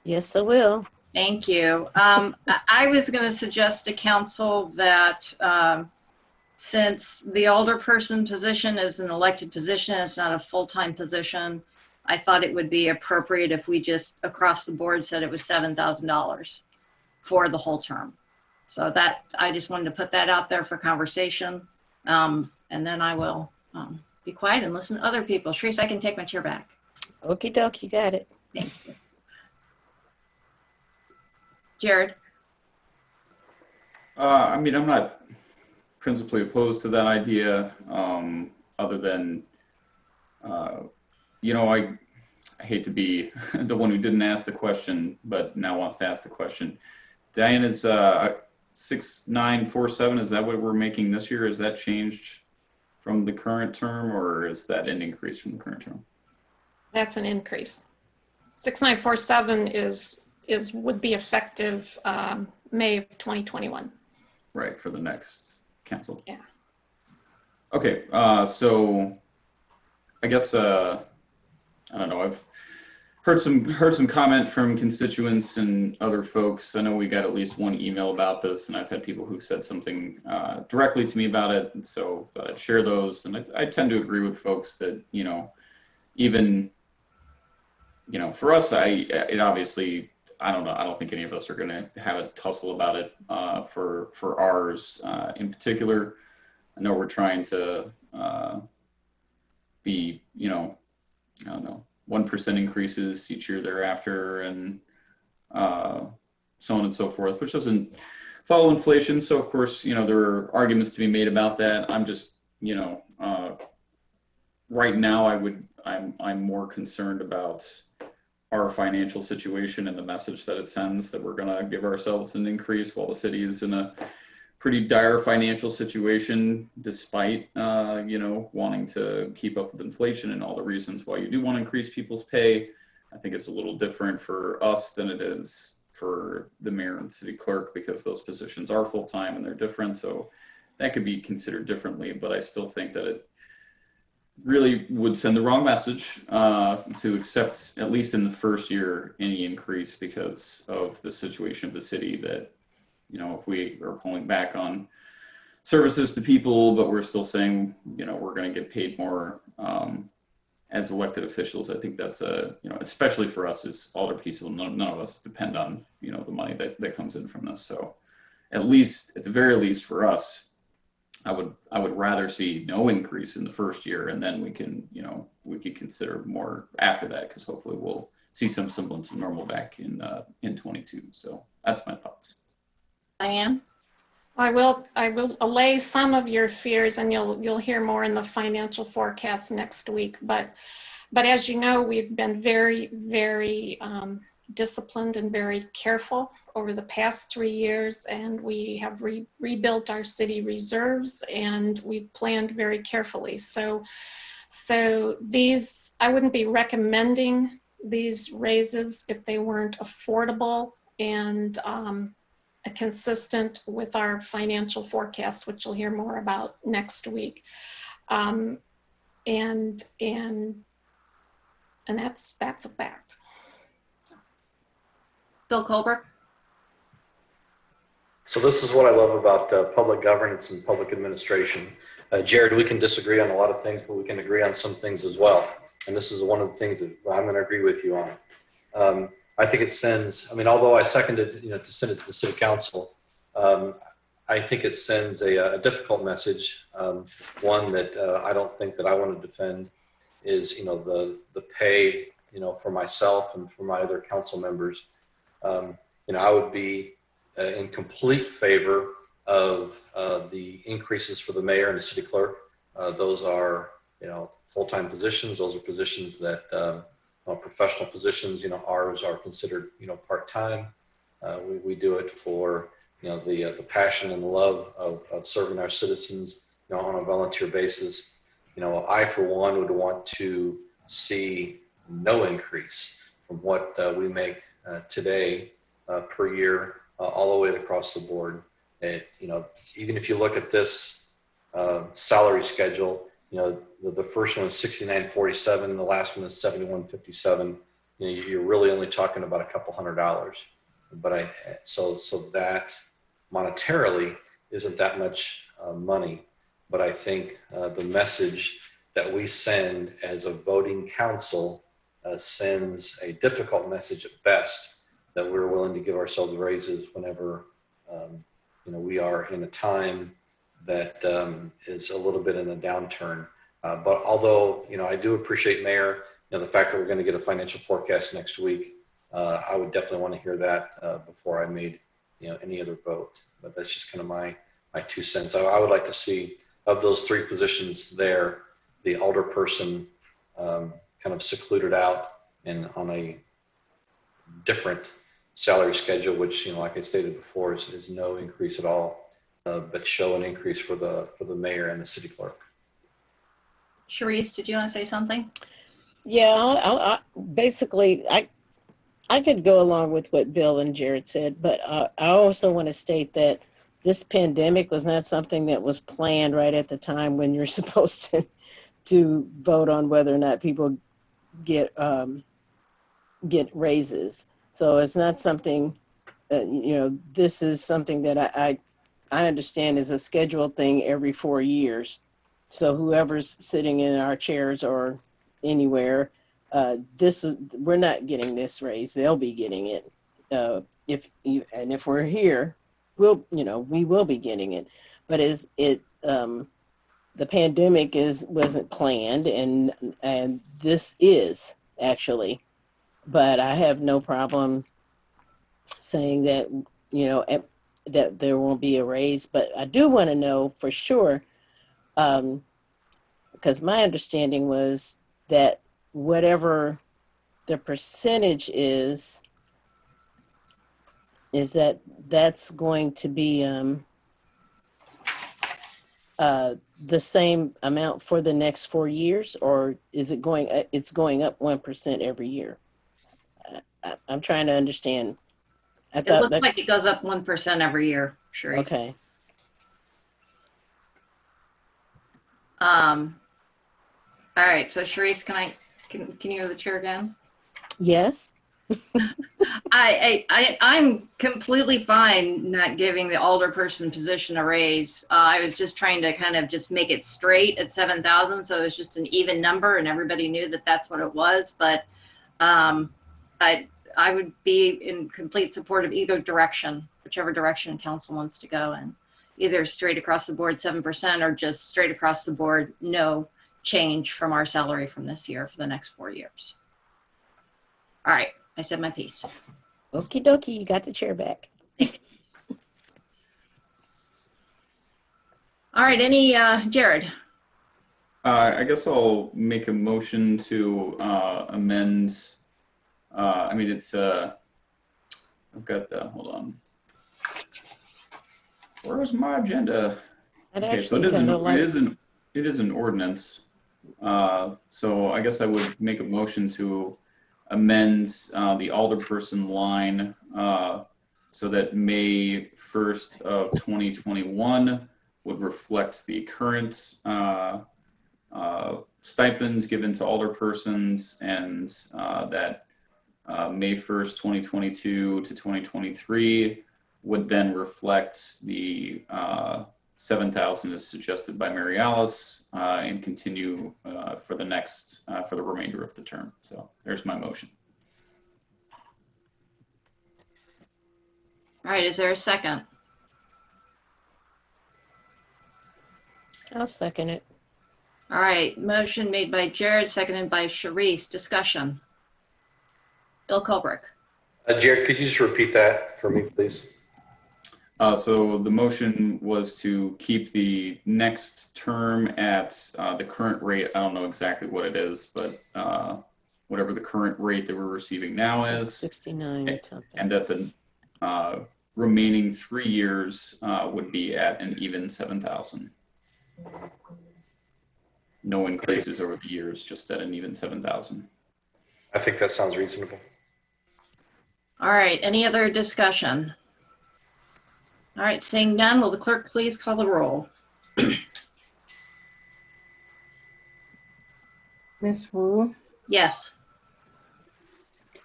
S7: Yes, I will.
S1: Thank you. I was going to suggest to council that since the alderperson position is an elected position, it's not a full-time position, I thought it would be appropriate if we just across the board said it was $7,000 for the whole term. So that, I just wanted to put that out there for conversation. And then I will be quiet and listen to other people. Sharice, I can take my chair back.
S7: Okie doke, you got it.
S1: Thank you. Jared?
S5: I mean, I'm not principally opposed to that idea, other than, I hate to be the one who didn't ask the question, but now wants to ask the question. Diana's 6947, is that what we're making this year? Is that changed from the current term, or is that an increase from the current term?
S8: That's an increase. 6947 would be effective May of 2021.
S5: Right, for the next council.
S8: Yeah.
S5: Okay, so I guess I don't know. I've heard some comment from constituents and other folks. I know we got at least one email about this, and I've had people who said something directly to me about it, and so thought I'd share those. And I tend to agree with folks that even for us, it obviously. I don't know. I don't think any of us are going to have a tussle about it for ours in particular. I know we're trying to be, I don't know, 1% increases each year thereafter, and so on and so forth, which doesn't follow inflation. So of course, there are arguments to be made about that. I'm just, right now, I'm more concerned about our financial situation and the message that it sends, that we're going to give ourselves an increase while the city is in a pretty dire financial situation, despite wanting to keep up with inflation and all the reasons why you do want to increase people's pay. I think it's a little different for us than it is for the mayor and city clerk, because those positions are full-time and they're different. So that could be considered differently, but I still think that it really would send the wrong message to accept, at least in the first year, any increase because of the situation of the city, that if we are pulling back on services to people, but we're still saying we're going to get paid more as elected officials. I think that's especially for us as alder people, none of us depend on the money that comes in from this. So at the very least for us, I would rather see no increase in the first year, and then we can, we can consider more after that, because hopefully we'll see some semblance of normal back in 22. So that's my thoughts.
S1: Diane?
S8: I will allay some of your fears, and you'll hear more in the financial forecast next week. But as you know, we've been very, very disciplined and very careful over the past 3 years, and we have rebuilt our city reserves, and we've planned very carefully. So these, I wouldn't be recommending these raises if they weren't affordable and consistent with our financial forecast, which you'll hear more about next week. And that's a fact.
S1: Bill Colbert?
S9: So this is what I love about public governance and public administration. Jared, we can disagree on a lot of things, but we can agree on some things as well. And this is one of the things that I'm going to agree with you on. I think it sends, although I seconded, to send it to the city council, I think it sends a difficult message. One that I don't think that I want to defend is, the pay, for myself and for my other council members. I would be in complete favor of the increases for the mayor and the city clerk. Those are, full-time positions. Those are positions that, professional positions, ours are considered, part-time. We do it for, the passion and the love of serving our citizens, on a volunteer basis. I, for one, would want to see no increase from what we make today per year, all the way across the board. Even if you look at this salary schedule, the first one is 69.47, the last one is 71.57. You're really only talking about a couple $100. But so that monetarily isn't that much money. But I think the message that we send as a voting council sends a difficult message at best, that we're willing to give ourselves raises whenever we are in a time that is a little bit in a downturn. But although I do appreciate, Mayor, the fact that we're going to get a financial forecast next week, I would definitely want to hear that before I made any other vote. But that's just kind of my 2 cents. I would like to see, of those 3 positions there, the alderperson kind of secluded out and on a different salary schedule, which, like I stated before, is no increase at all, but show an increase for the mayor and the city clerk.
S1: Sharice, did you want to say something?
S7: Yeah, basically, I could go along with what Bill and Jared said, but I also want to state that this pandemic was not something that was planned right at the time when you're supposed to vote on whether or not people get raises. So it's not something, this is something that I understand is a scheduled thing every 4 years. So whoever's sitting in our chairs or anywhere, we're not getting this raise. They'll be getting it. If we're here, we will be getting it. But the pandemic wasn't planned, and this is actually. But I have no problem saying that that there won't be a raise. But I do want to know for sure, because my understanding was that whatever the percentage is that's going to be the same amount for the next 4 years, or is it it's going up 1% every year? I'm trying to understand.
S1: It looks like it goes up 1% every year, Sharice.
S7: Okay.
S1: All right, so Sharice, can you hear the chair again?
S7: Yes.
S1: I'm completely fine not giving the alderperson position a raise. I was just trying to kind of just make it straight at 7,000, so it was just an even number, and everybody knew that that's what it was. But I would be in complete support of either direction, whichever direction council wants to go in. either straight across the board 7% or just straight across the board, no change from our salary from this year for the next 4 years. All right, I said my piece.
S7: Okie dokie, you got the chair back.
S1: All right, any, Jared?
S5: I guess I'll make a motion to amend. I mean, it's I've got the, hold on. Where's my agenda? Okay, so it is an ordinance. So I guess I would make a motion to amend the alderperson line so that May 1st of 2021 would reflect the current stipends given to alderpersons, and that May 1st, 2022 to 2023 would then reflect the 7,000 as suggested by Mary Alice and continue for the next, for the remainder of the term. So there's my motion.
S1: All right, is there a second?
S7: I'll second it.
S1: All right, motion made by Jared, seconded by Sharice. Discussion. Bill Colbrick.
S9: Jared, could you just repeat that for me, please?
S5: So the motion was to keep the next term at the current rate. I don't know exactly what it is, but whatever the current rate that we're receiving now is.
S7: 69 something.
S5: And that the remaining 3 years would be at an even 7,000. No increases over the years, just at an even 7,000.
S9: I think that sounds reasonable.
S1: All right, any other discussion? All right, seeing none, will the clerk please call the roll?
S10: Ms. Wu,
S1: Yes.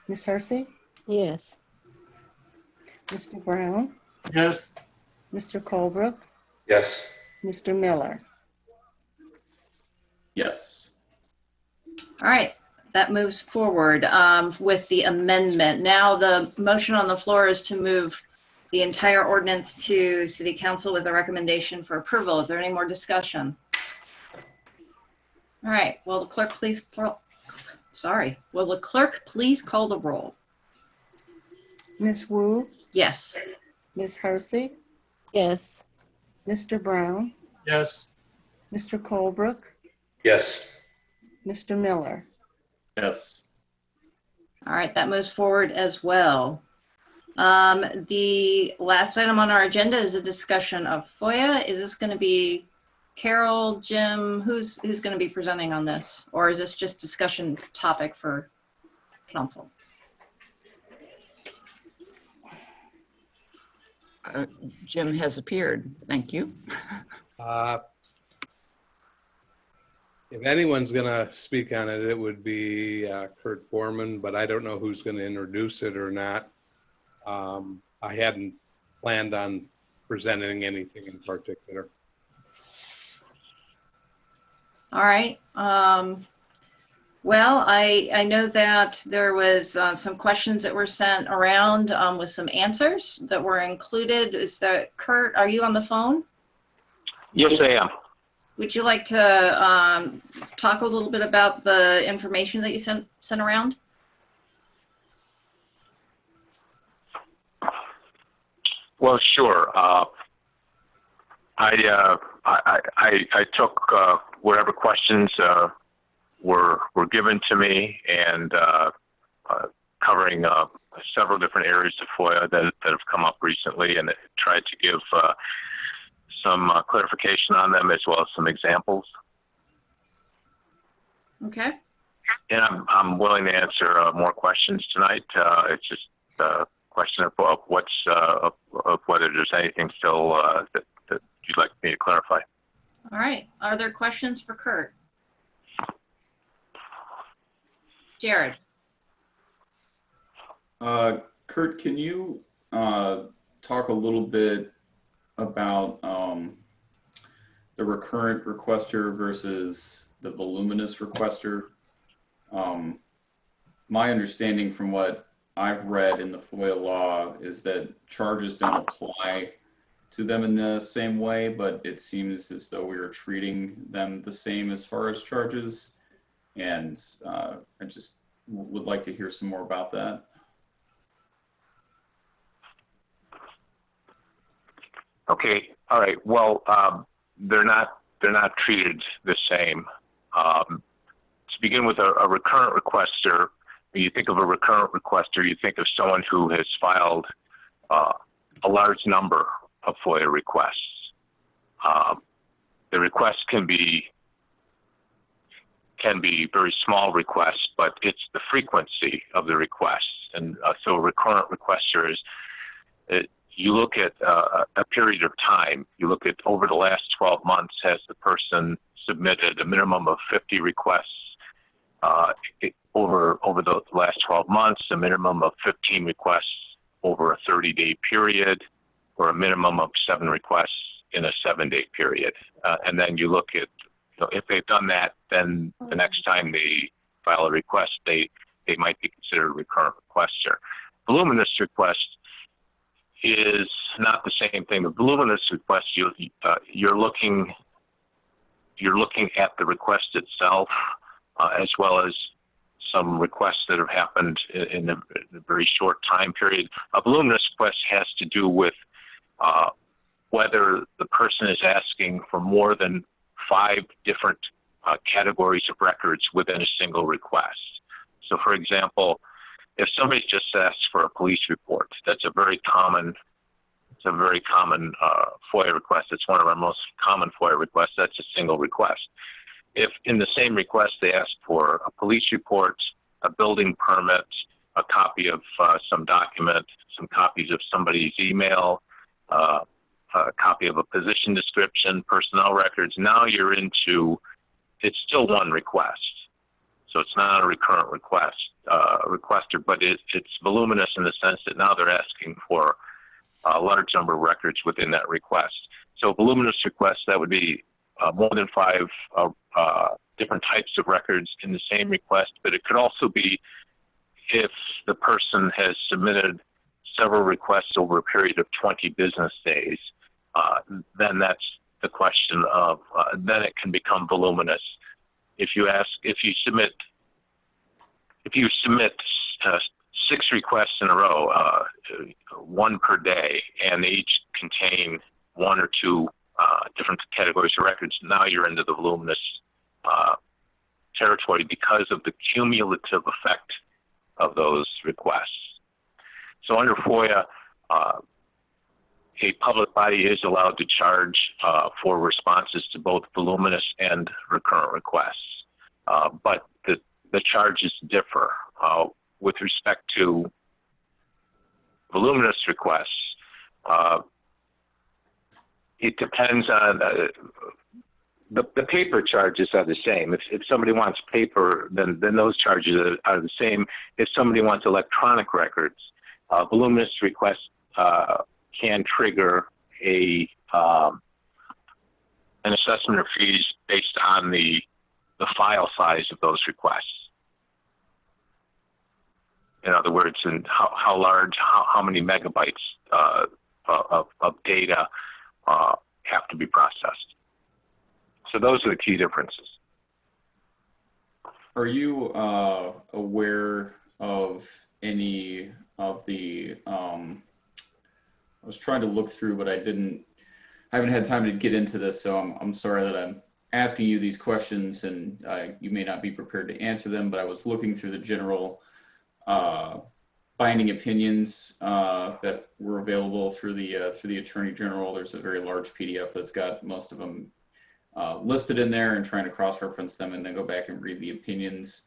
S10: Ms. Hersey,
S7: Yes.
S10: Mr. Brown,
S4: Yes.
S10: Mr. Colebrook,
S9: Yes.
S10: Mr. Miller.
S5: Yes.
S1: All right, that moves forward with the amendment. Now the motion on the floor is to move the entire ordinance to City Council with a recommendation for approval. Is there any more discussion? All right, will the clerk please, will the clerk please call the roll?
S10: Ms. Wu,
S1: Yes.
S10: Ms. Hersey,
S7: Yes.
S10: Mr. Brown,
S4: Yes.
S10: Mr. Colebrook,
S9: Yes.
S10: Mr. Miller.
S5: Yes.
S1: All right, that moves forward as well. The last item on our agenda is a discussion of FOIA. Is this going to be Carol, Jim? Who's going to be presenting on this? Or is this just discussion topic for council?
S11: Jim has appeared. Thank you.
S12: If anyone's going to speak on it, it would be Kurt Borman, but I don't know who's going to introduce it or not. I hadn't planned on presenting anything in particular.
S1: All right. Well, I know that there was some questions that were sent around with some answers that were included. Is that Kurt? Are you on the phone?
S13: Yes, I am.
S1: Would you like to talk a little bit about the information that you sent around?
S13: Well, sure. I took whatever questions were given to me, and covering several different areas of FOIA that have come up recently, and tried to give some clarification on them as well as some examples.
S1: Okay.
S13: And I'm willing to answer more questions tonight. It's just a question of whether there's anything still that you'd like me to clarify.
S1: All right. Are there questions for Kurt? Jared.
S5: Kurt, can you talk a little bit about the recurrent requester versus the voluminous requester? My understanding from what I've read in the FOIA law is that charges don't apply to them in the same way, but it seems as though we are treating them the same as far as charges. And I just would like to hear some more about that.
S13: Okay, all right. Well, they're not treated the same. To begin with, a recurrent requester, when you think of a recurrent requester, you think of someone who has filed a large number of FOIA requests. The requests can be very small requests, but it's the frequency of the requests. And so a recurrent requester is, you look at a period of time. You look at over the last 12 months, has the person submitted a minimum of 50 requests over the last 12 months, a minimum of 15 requests over a 30-day period, or a minimum of 7 requests in a 7-day period. And then you look at, if they've done that, then the next time they file a request, they might be considered a recurrent requester. Voluminous request is not the same thing. The voluminous request, you're looking at the request itself, as well as some requests that have happened in a very short time period. A voluminous request has to do with whether the person is asking for more than 5 different categories of records within a single request. So, for example, if somebody just asks for a police report, that's a very common FOIA request. It's one of our most common FOIA requests. That's a single request. If in the same request they ask for a police report, a building permit, a copy of some document, some copies of somebody's email, a copy of a position description, personnel records, now you're into, it's still one request. So it's not a recurrent requester, but it's voluminous in the sense that now they're asking for a large number of records within that request. So a voluminous request, that would be more than 5 different types of records in the same request, but it could also be if the person has submitted several requests over a period of 20 business days, then that's the question of, then it can become voluminous. If you submit 6 requests in a row, 1 per day, and they each contain 1 or 2 different categories of records, now you're into the voluminous territory because of the cumulative effect of those requests. So under FOIA, a public body is allowed to charge for responses to both voluminous and recurrent requests, but the charges differ. With respect to voluminous requests, it depends on the paper charges are the same. If somebody wants paper, then those charges are the same. If somebody wants electronic records, voluminous requests can trigger an assessment of fees based on the file size of those requests. In other words, and how large, how many megabytes of data have to be processed. So those are the key differences.
S5: Are you aware of any of the, I was trying to look through, but I haven't had time to get into this, so I'm sorry that I'm asking you these questions and you may not be prepared to answer them, but I was looking through the general binding opinions that were available through the Attorney General. There's a very large PDF that's got most of them listed in there, and trying to cross-reference them and then go back and read the opinions.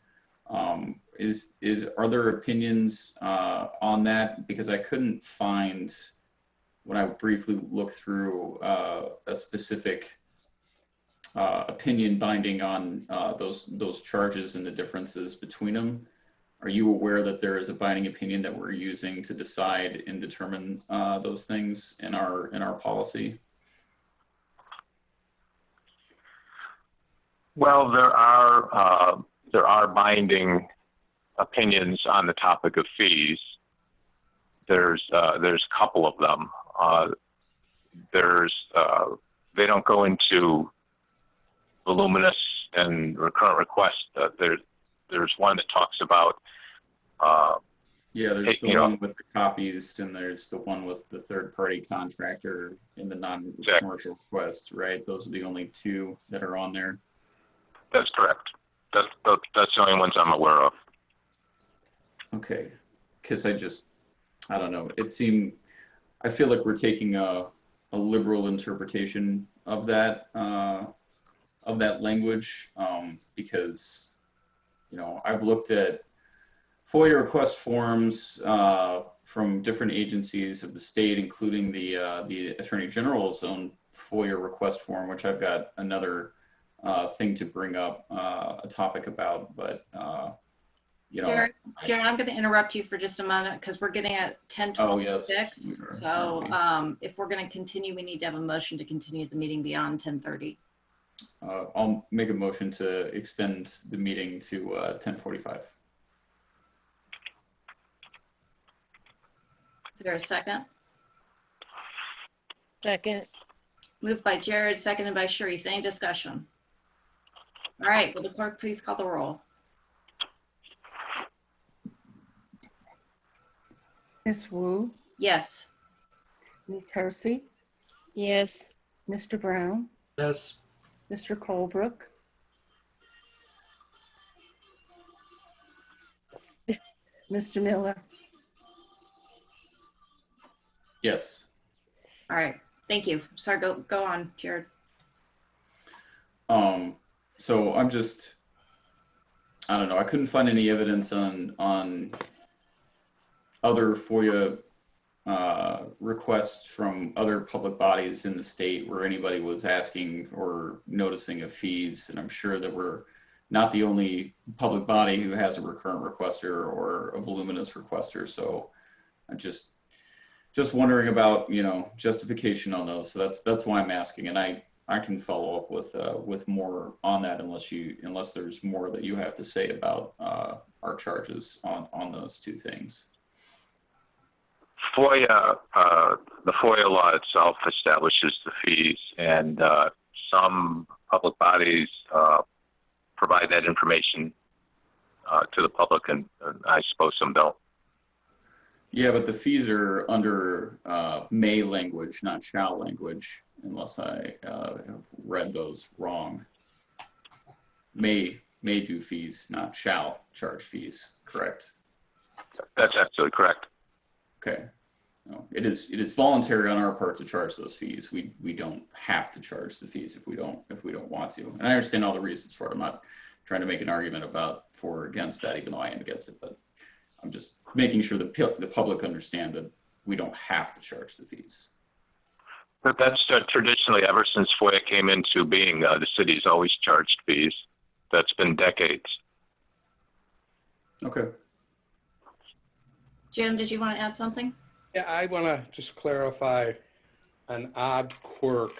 S5: Are there opinions on that? Because I couldn't find, when I briefly looked through, a specific opinion binding on those charges and the differences between them. Are you aware that there is a binding opinion that we're using to decide and determine those things in our policy?
S13: Well, there are binding opinions on the topic of fees. There's a couple of them. there's they don't go into voluminous and recurrent requests. There's one that talks about
S5: yeah, there's the one with the copies, and there's the one with the third-party contractor in the non-commercial request, right? Those are the only two that are on there.
S13: That's correct. That's the only ones I'm aware of.
S5: Okay, because I don't know. I feel like we're taking a liberal interpretation of that language, because, you know, I've looked at FOIA request forms from different agencies of the state, including the Attorney General's own FOIA request form, which I've got another thing to bring up, a topic about, but you know.
S1: Jared, I'm going to interrupt you for just a moment because we're getting at 10:26.
S5: Oh, yes.
S1: So if we're going to continue, we need to have a motion to continue the meeting beyond 10:30.
S5: I'll make a motion to extend the meeting to 10:45.
S1: Is there a second?
S7: Second.
S1: Moved by Jared, seconded by Sharice. Any discussion? All right, will the clerk please call the roll?
S10: Ms. Wu,
S1: Yes.
S10: Ms. Hersey,
S7: Yes.
S10: Mr. Brown,
S4: Yes.
S10: Mr. Colebrook, Mr. Miller.
S5: Yes.
S1: All right, thank you. Sorry, go on, Jared.
S5: So I don't know. I couldn't find any evidence on other FOIA requests from other public bodies in the state where anybody was asking or noticing of fees. And I'm sure that we're not the only public body who has a recurrent requester or a voluminous requester. So I'm just wondering about, you know, justification on those. So that's why I'm asking. And I can follow up with more on that unless there's more that you have to say about our charges on those two things.
S13: FOIA, the FOIA law itself establishes the fees, and some public bodies provide that information to the public, and I suppose some don't.
S5: Yeah, but the fees are under may language, not shall language, unless I have read those wrong. May do fees, not shall charge fees, correct?
S13: That's absolutely correct.
S5: Okay. No, it is voluntary on our part to charge those fees. We don't have to charge the fees if we don't want to. And I understand all the reasons for it. I'm not trying to make an argument about for or against that, even though I am against it. But I'm just making sure the public understand that we don't have to charge the fees.
S13: But that's traditionally, ever since FOIA came into being, the city's always charged fees. That's been decades.
S5: Okay.
S1: Jim, did you want to add something?
S12: Yeah, I want to just clarify an odd quirk,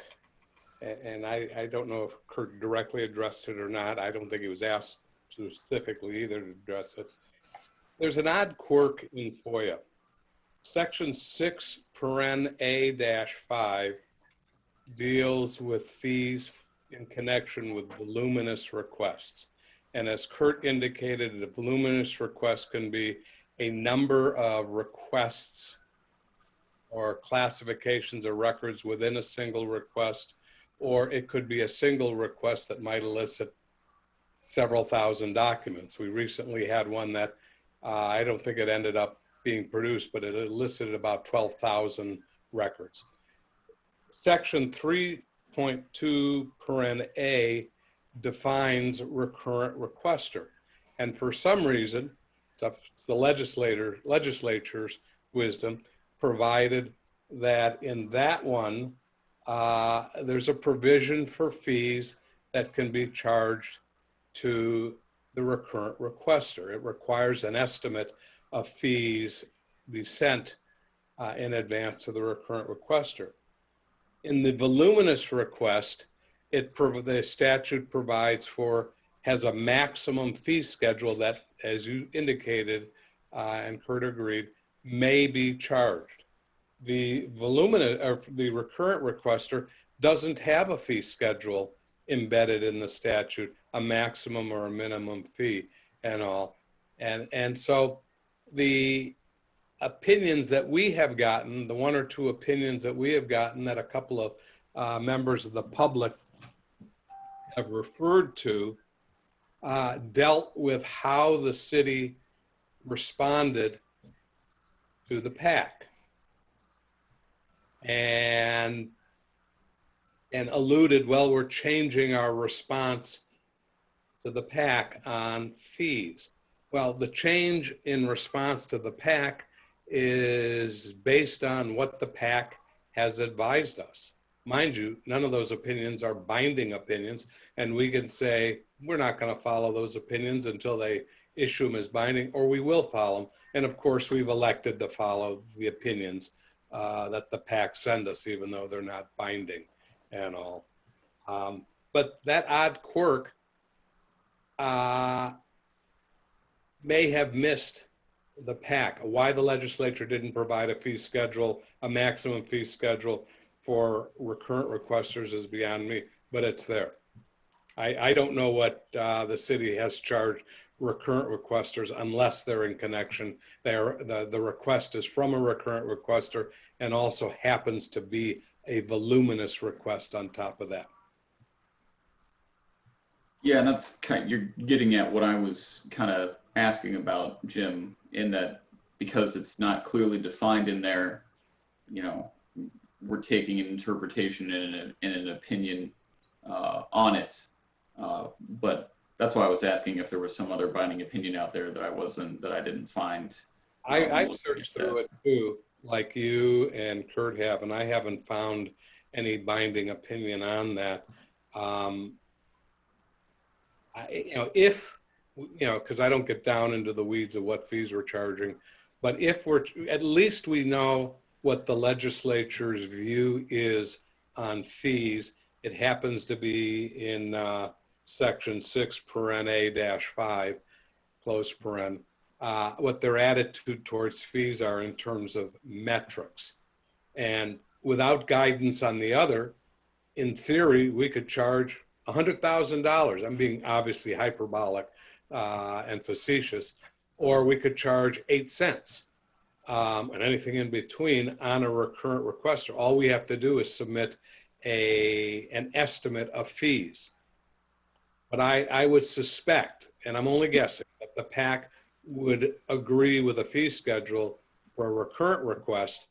S12: and I don't know if Kurt directly addressed it or not. I don't think he was asked specifically either to address it. There's an odd quirk in FOIA. Section 6(a-5 deals with fees in connection with voluminous requests. And as Kurt indicated, a voluminous request can be a number of requests or classifications or records within a single request, or it could be a single request that might elicit several thousand documents. We recently had one that I don't think it ended up being produced, but it elicited about 12,000 records. Section 3.2(a) defines recurrent requester. And for some reason, it's the legislature's wisdom, provided that in that one, there's a provision for fees that can be charged to the recurrent requester. It requires an estimate of fees be sent in advance to the recurrent requester. In the voluminous request, the statute provides has a maximum fee schedule that, as you indicated, and Kurt agreed, may be charged. The voluminous or the recurrent requester doesn't have a fee schedule embedded in the statute, a maximum or a minimum fee and all. And so the opinions that we have gotten, the one or two opinions that we have gotten that a couple of members of the public have referred to, dealt with how the city responded to the PAC and alluded, well, we're changing our response to the PAC on fees. Well, the change in response to the PAC is based on what the PAC has advised us. Mind you, none of those opinions are binding opinions, and we can say we're not going to follow those opinions until they issue them as binding, or we will follow them. And of course, we've elected to follow the opinions that the PAC send us, even though they're not binding and all. But that odd quirk may have missed the PAC. Why the legislature didn't provide a fee schedule, a maximum fee schedule for recurrent requesters is beyond me, but it's there. I don't know what the city has charged recurrent requesters unless they're in connection. The request is from a recurrent requester and also happens to be a voluminous request on top of that.
S5: Yeah, and that's you're getting at what I was kind of asking about, Jim, in that because it's not clearly defined in there, you know, we're taking an interpretation and an opinion on it. But that's why I was asking if there was some other binding opinion out there that I didn't find.
S12: I've searched through it too, like you and Kurt have, and I haven't found any binding opinion on that. Because I don't get down into the weeds of what fees we're charging, but if at least we know what the legislature's view is on fees. It happens to be in section 6 paren A-5, close paren, what their attitude towards fees are in terms of metrics. And without guidance on the other, in theory, we could charge $100,000. I'm being obviously hyperbolic and facetious, or we could charge 8 cents and anything in between on a recurrent requester. All we have to do is submit an estimate of fees. But I would suspect, and I'm only guessing, that the PAC would agree with a fee schedule for a recurrent request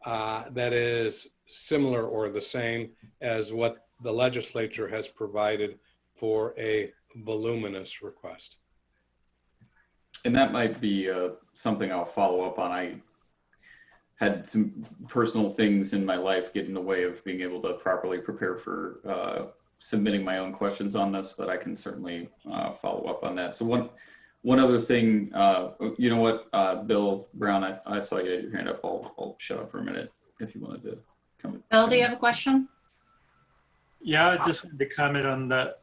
S12: that is similar or the same as what the legislature has provided for a voluminous request.
S5: And that might be something I'll follow up on. I had some personal things in my life get in the way of being able to properly prepare for submitting my own questions on this, but I can certainly follow up on that. So one other thing, you know what, Bill Brown, I saw you had your hand up. I'll shut up for a minute if you wanted to come.
S1: Bill, do you have a question?
S4: Yeah, I just wanted to comment on that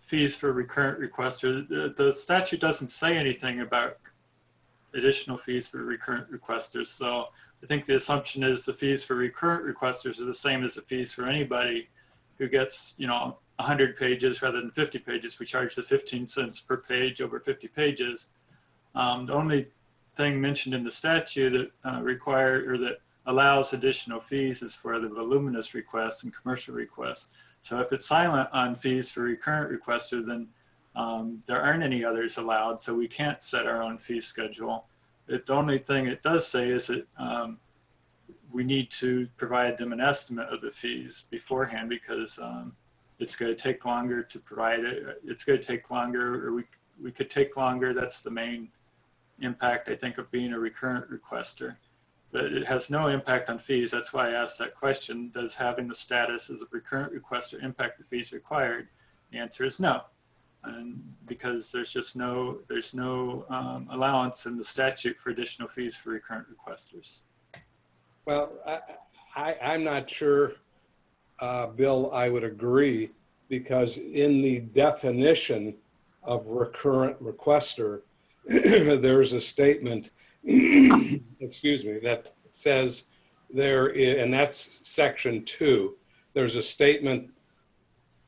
S4: fees for recurrent requesters. The statute doesn't say anything about additional fees for recurrent requesters. So I think the assumption is the fees for recurrent requesters are the same as the fees for anybody who gets, 100 pages rather than 50 pages. We charge the 15 cents per page over 50 pages. The only thing mentioned in the statute that that allows additional fees is for the voluminous requests and commercial requests. So if it's silent on fees for recurrent requester, then there aren't any others allowed, so we can't set our own fee schedule. The only thing it does say is that we need to provide them an estimate of the fees beforehand because it's going to take longer to provide it. It's going to take longer, or we could take longer. That's the main impact, I think, of being a recurrent requester. But it has no impact on fees. That's why I asked that question. Does having the status as a recurrent requester impact the fees required? The answer is no. And because there's no allowance in the statute for additional fees for recurrent requesters.
S12: Well, I'm not sure, Bill, I would agree, because in the definition of recurrent requester, there's a statement, excuse me, that says and that's section 2, there's a statement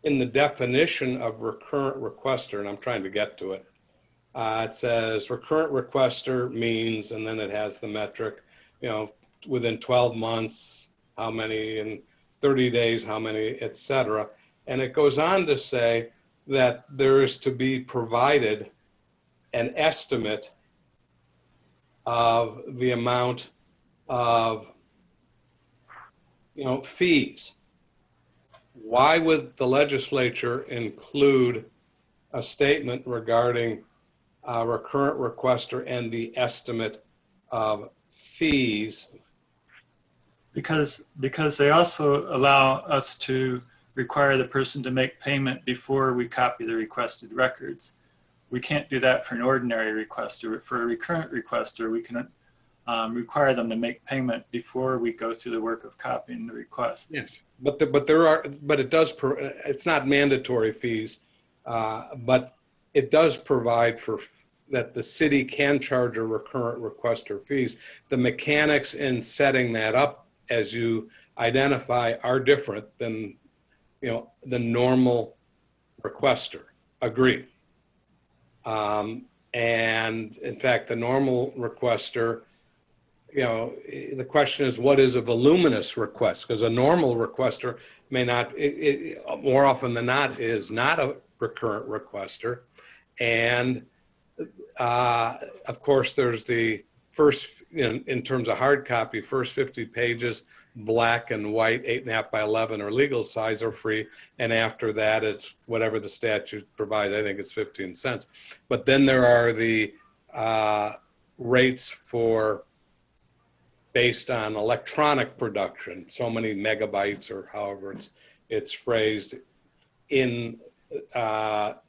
S12: in the definition of recurrent requester, and I'm trying to get to it. It says recurrent requester means, and then it has the metric, within 12 months, how many, in 30 days, how many, etc. And it goes on to say that there is to be provided an estimate of the amount of fees. Why would the legislature include a statement regarding recurrent requester and the estimate of fees?
S4: Because they also allow us to require the person to make payment before we copy the requested records. We can't do that for an ordinary requester. For a recurrent requester, we can require them to make payment before we go through the work of copying the request.
S12: Yes, but it's not mandatory fees, but it does provide for that the city can charge a recurrent requester fees. The mechanics in setting that up, as you identify, are different than the normal requester. Agree. And in fact, the normal requester, the question is, what is a voluminous request? Because a normal requester may not, more often than not, is not a recurrent requester. And of course, there's the first, in terms of hard copy, first 50 pages, black and white, 8.5 by 11 or legal size are free. And after that, it's whatever the statute provides. I think it's 15 cents. But then there are the rates for based on electronic production, so many megabytes or however it's phrased in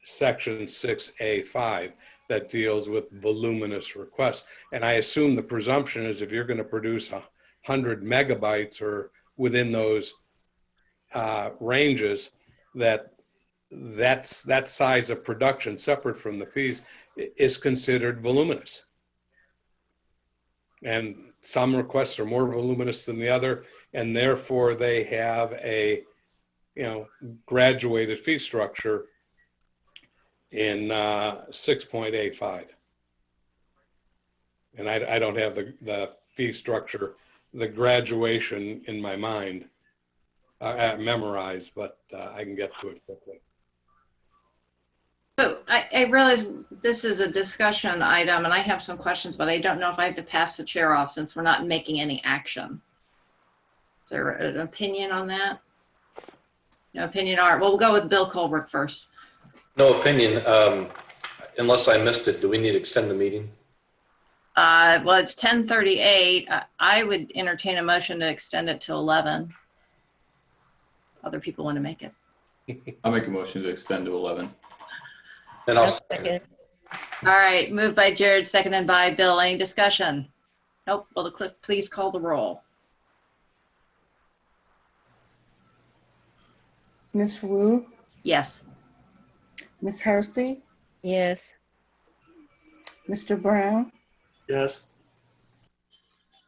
S12: section 6A5 that deals with voluminous requests. And I assume the presumption is if you're going to produce 100 megabytes or within those ranges, that size of production, separate from the fees, is considered voluminous. And some requests are more voluminous than the other, and therefore they have a graduated fee structure in 6.85. And I don't have the fee structure, the graduation in my mind memorized, but I can get to it quickly.
S1: So I realize this is a discussion item and I have some questions, but I don't know if I have to pass the chair off since we're not making any action. Is there an opinion on that? No opinion. All right, well, we'll go with Bill Colbrook first.
S9: No opinion. Unless I missed it, do we need to extend the meeting?
S1: Well, it's 10:38. I would entertain a motion to extend it to 11. Other people want to make it.
S5: I'll make a motion to extend to 11.
S9: And I'll second.
S1: All right, moved by Jared, seconded by Bill. Any discussion? Nope. Will the clerk please call the roll?
S10: Ms. Wu,
S1: Yes.
S10: Ms. Hersey,
S7: Yes.
S10: Mr. Brown,
S4: Yes.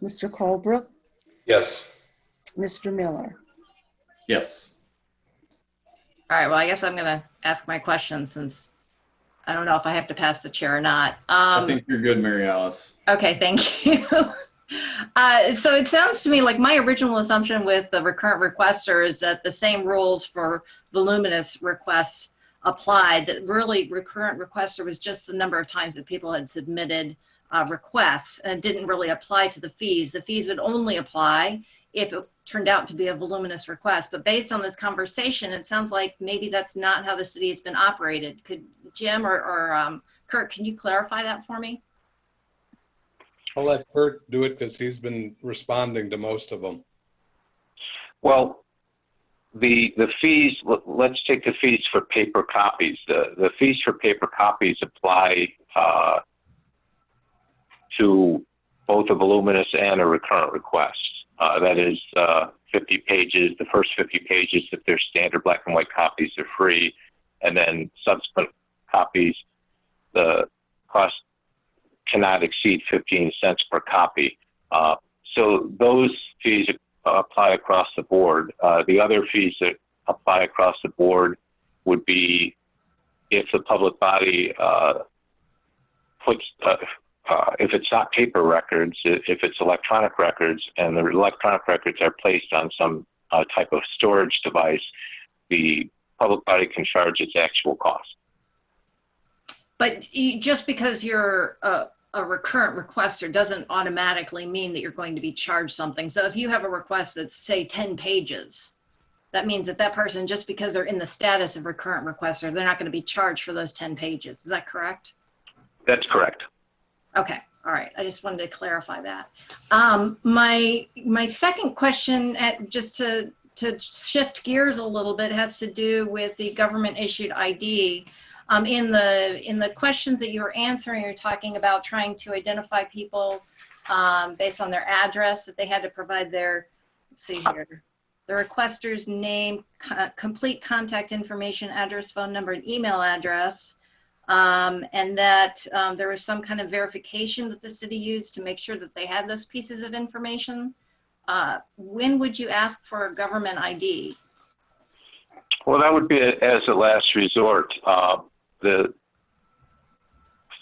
S10: Mr. Colebrook,
S9: Yes.
S10: Mr. Miller.
S5: Yes.
S1: All right, well, I guess I'm going to ask my question since I don't know if I have to pass the chair or not.
S5: I think you're good, Mary Alice.
S1: Okay, thank you. So it sounds to me like my original assumption with the recurrent requester is that the same rules for voluminous requests applied, that really recurrent requester was just the number of times that people had submitted requests, and it didn't really apply to the fees. The fees would only apply if it turned out to be a voluminous request. But based on this conversation, it sounds like maybe that's not how the city has been operated. Could Jim or Kurt, can you clarify that for me?
S12: I'll let Kurt do it because he's been responding to most of them.
S13: Well, the fees, let's take the fees for paper copies. The fees for paper copies apply to both a voluminous and a recurrent request. That is 50 pages. The first 50 pages, if they're standard black and white copies, are free. And then subsequent copies, the cost cannot exceed 15 cents per copy. So those fees apply across the board. The other fees that apply across the board would be if the public body puts, if it's not paper records, if it's electronic records, and the electronic records are placed on some type of storage device, the public body can charge its actual cost.
S1: But just because you're a recurrent requester doesn't automatically mean that you're going to be charged something. So if you have a request that's, say, 10 pages, that means that that person, just because they're in the status of recurrent requester, they're not going to be charged for those 10 pages. Is that correct?
S13: That's correct.
S1: Okay. All right. I just wanted to clarify that. My second question, just to shift gears a little bit, has to do with the government issued ID. In the questions that you were answering, you're talking about trying to identify people based on their address, that they had to provide their, let's see here, the requester's name, complete contact information, address, phone number, and email address, and that there was some kind of verification that the city used to make sure that they had those pieces of information. When would you ask for a government ID?
S13: Well, that would be as a last resort. The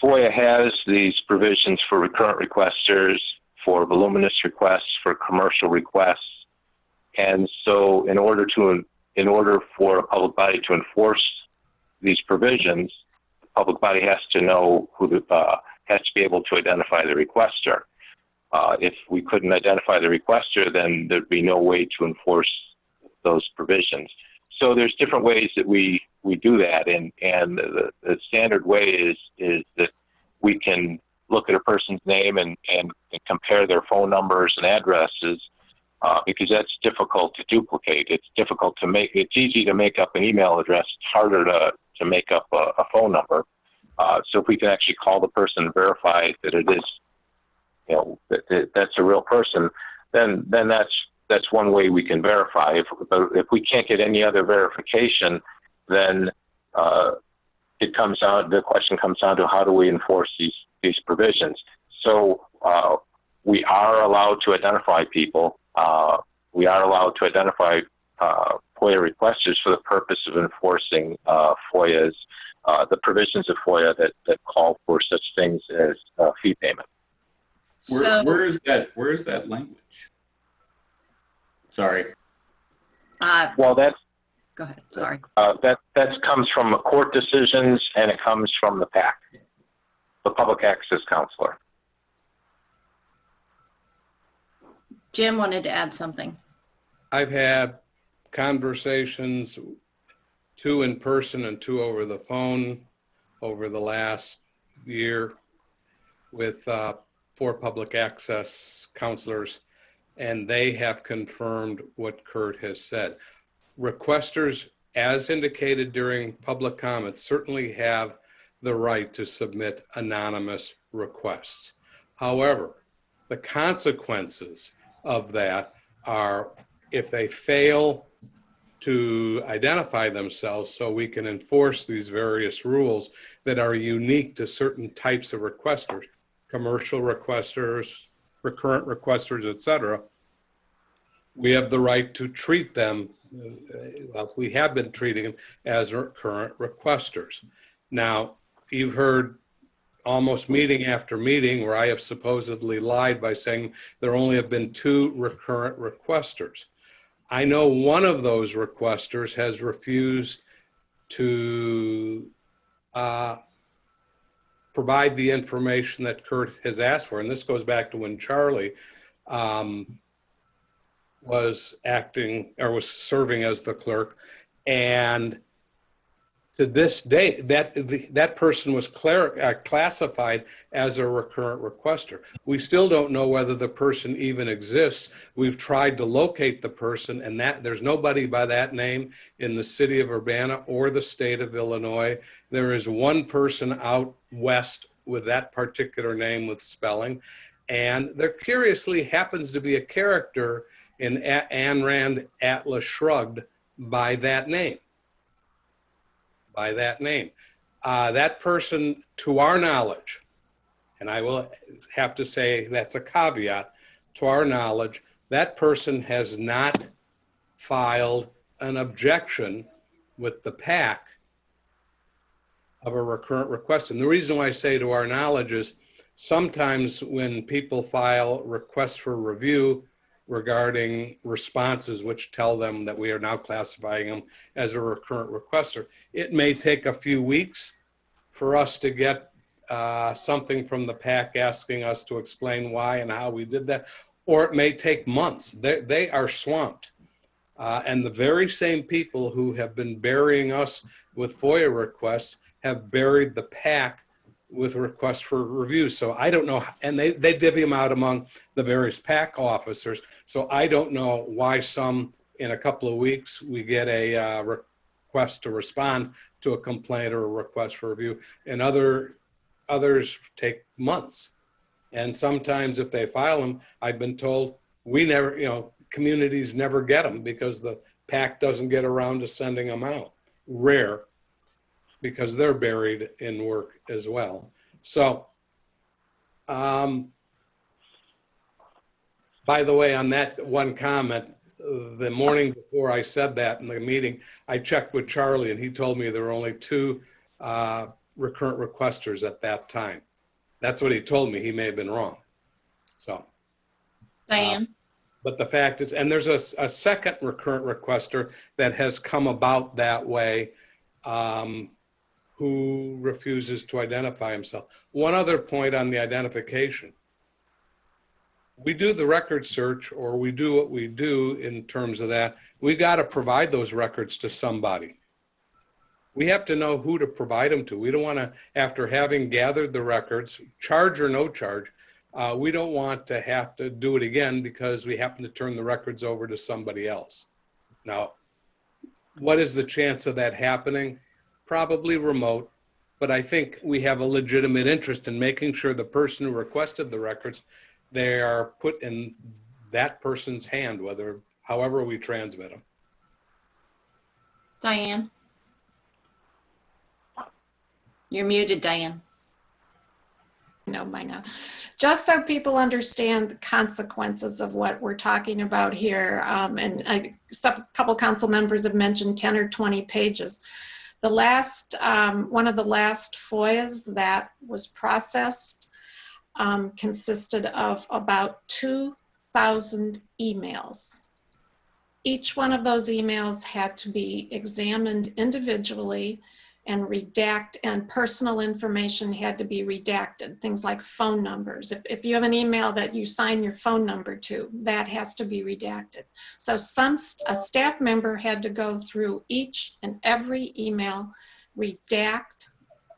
S13: FOIA has these provisions for recurrent requesters, for voluminous requests, for commercial requests. And so in order for a public body to enforce these provisions, the public body has to know has to be able to identify the requester. If we couldn't identify the requester, then there'd be no way to enforce those provisions. So there's different ways that we do that, and the standard way is that we can look at a person's name and compare their phone numbers and addresses, because that's difficult to duplicate. It's difficult to make. It's easy to make up an email address. It's harder to make up a phone number. So if we can actually call the person and verify that it is, that's a real person, then that's one way we can verify. If we can't get any other verification, then the question comes down to how do we enforce these provisions. So we are allowed to identify people. We are allowed to identify FOIA requesters for the purpose of enforcing FOIA's the provisions of FOIA that call for such things as fee payment.
S5: Where is that language? Sorry.
S13: Well, that's.
S1: Go ahead. Sorry.
S13: That comes from court decisions, and it comes from the PAC, the Public Access Counselor.
S1: Jim wanted to add something.
S12: I've had conversations, 2 in person and 2 over the phone over the last year with 4 public access counselors, and they have confirmed what Kurt has said. Requesters, as indicated during public comments, certainly have the right to submit anonymous requests. However, the consequences of that are if they fail to identify themselves, so we can enforce these various rules that are unique to certain types of requesters, commercial requesters, recurrent requesters, etc. We have the right to treat them, well, we have been treating them as recurrent requesters. Now, you've heard almost meeting after meeting where I have supposedly lied by saying there only have been 2 recurrent requesters. I know one of those requesters has refused to provide the information that Kurt has asked for. And this goes back to when Charlie was acting or was serving as the clerk. And to this day, that person was classified as a recurrent requester. We still don't know whether the person even exists. We've tried to locate the person, and there's nobody by that name in the city of Urbana or the state of Illinois. There is one person out west with that particular name with spelling, and there curiously happens to be a character in Ayn Rand Atlas Shrugged by that name. That person, to our knowledge, and I will have to say that's a caveat, to our knowledge, that person has not filed an objection with the PAC of a recurrent request. And the reason why I say to our knowledge is sometimes when people file requests for review regarding responses which tell them that we are now classifying them as a recurrent requester, it may take a few weeks for us to get something from the PAC asking us to explain why and how we did that, or it may take months. They are swamped. And the very same people who have been burying us with FOIA requests have buried the PAC with requests for review. So I don't know, and they divvy them out among the various PAC officers. So I don't know why some in a couple of weeks we get a request to respond to a complaint or a request for review, and others take months. And sometimes if they file them, I've been told we never, communities never get them because the PAC doesn't get around to sending them out. Rare, because they're buried in work as well. So, by the way, on that one comment, the morning before I said that in the meeting, I checked with Charlie and he told me there were only 2 recurrent requesters at that time. That's what he told me. He may have been wrong. So,
S1: Diane?
S12: But the fact is, and there's a second recurrent requester that has come about that way, who refuses to identify himself. One other point on the identification. We do the record search, or we do what we do in terms of that. We got to provide those records to somebody. We have to know who to provide them to. We don't want to, after having gathered the records, charge or no charge, we don't want to have to do it again because we happen to turn the records over to somebody else. Now, what is the chance of that happening? Probably remote, but I think we have a legitimate interest in making sure the person who requested the records, they are put in that person's hand, however we transmit them.
S1: Diane? You're muted, Diane.
S8: No, by now. Just so people understand the consequences of what we're talking about here, and a couple council members have mentioned 10 or 20 pages. The last, one of the last FOIAs that was processed consisted of about 2,000 emails. Each one of those emails had to be examined individually and and personal information had to be redacted, things like phone numbers. If you have an email that you sign your phone number to, that has to be redacted. So a staff member had to go through each and every email, redact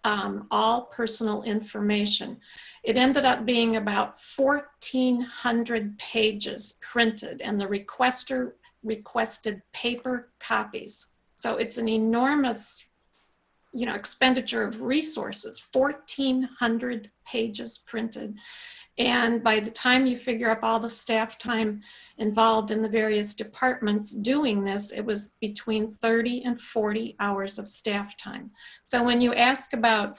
S8: all personal information. It ended up being about 1,400 pages printed, and the requester requested paper copies. So it's an enormous expenditure of resources, 1,400 pages printed. And by the time you figure up all the staff time involved in the various departments doing this, it was between 30 and 40 hours of staff time. So when you ask about,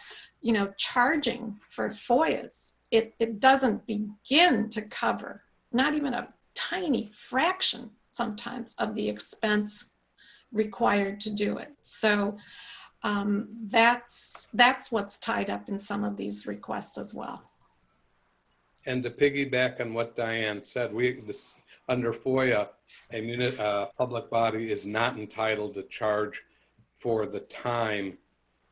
S8: charging for FOIAs, it doesn't begin to cover, not even a tiny fraction sometimes of the expense required to do it. So that's what's tied up in some of these requests as well.
S12: And to piggyback on what Diane said, under FOIA, a public body is not entitled to charge for the time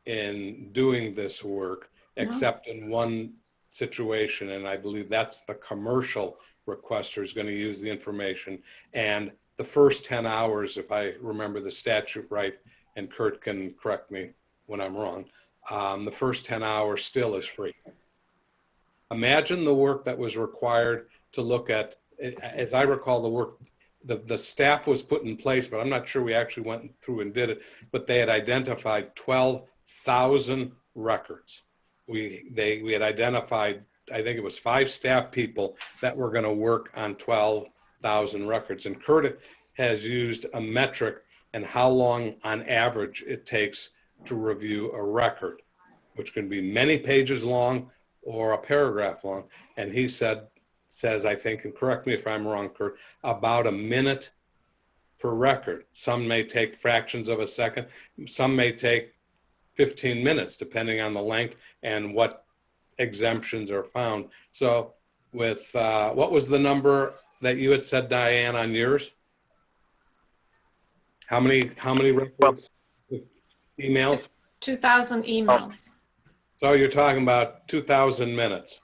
S12: in doing this work, except in one situation, and I believe that's the commercial requester is going to use the information. And the first 10 hours, if I remember the statute right, and Kurt can correct me when I'm wrong, the first 10 hours still is free. Imagine the work that was required to look at, as I recall the work, the staff was put in place, but I'm not sure we actually went through and did it, but they had identified 12,000 records. We had identified, I think it was 5 staff people that were gonna work on 12,000 records. And Kurt has used a metric and how long on average it takes to review a record, which can be many pages long or a paragraph long. And he said says, I think, and correct me if I'm wrong, Kurt, about a minute per record. Some may take fractions of a second. Some may take 15 minutes, depending on the length and what exemptions are found. So with, what was the number that you had said, Diane, on yours? How many records, emails?
S8: 2,000 emails.
S12: So you're talking about 2,000 minutes.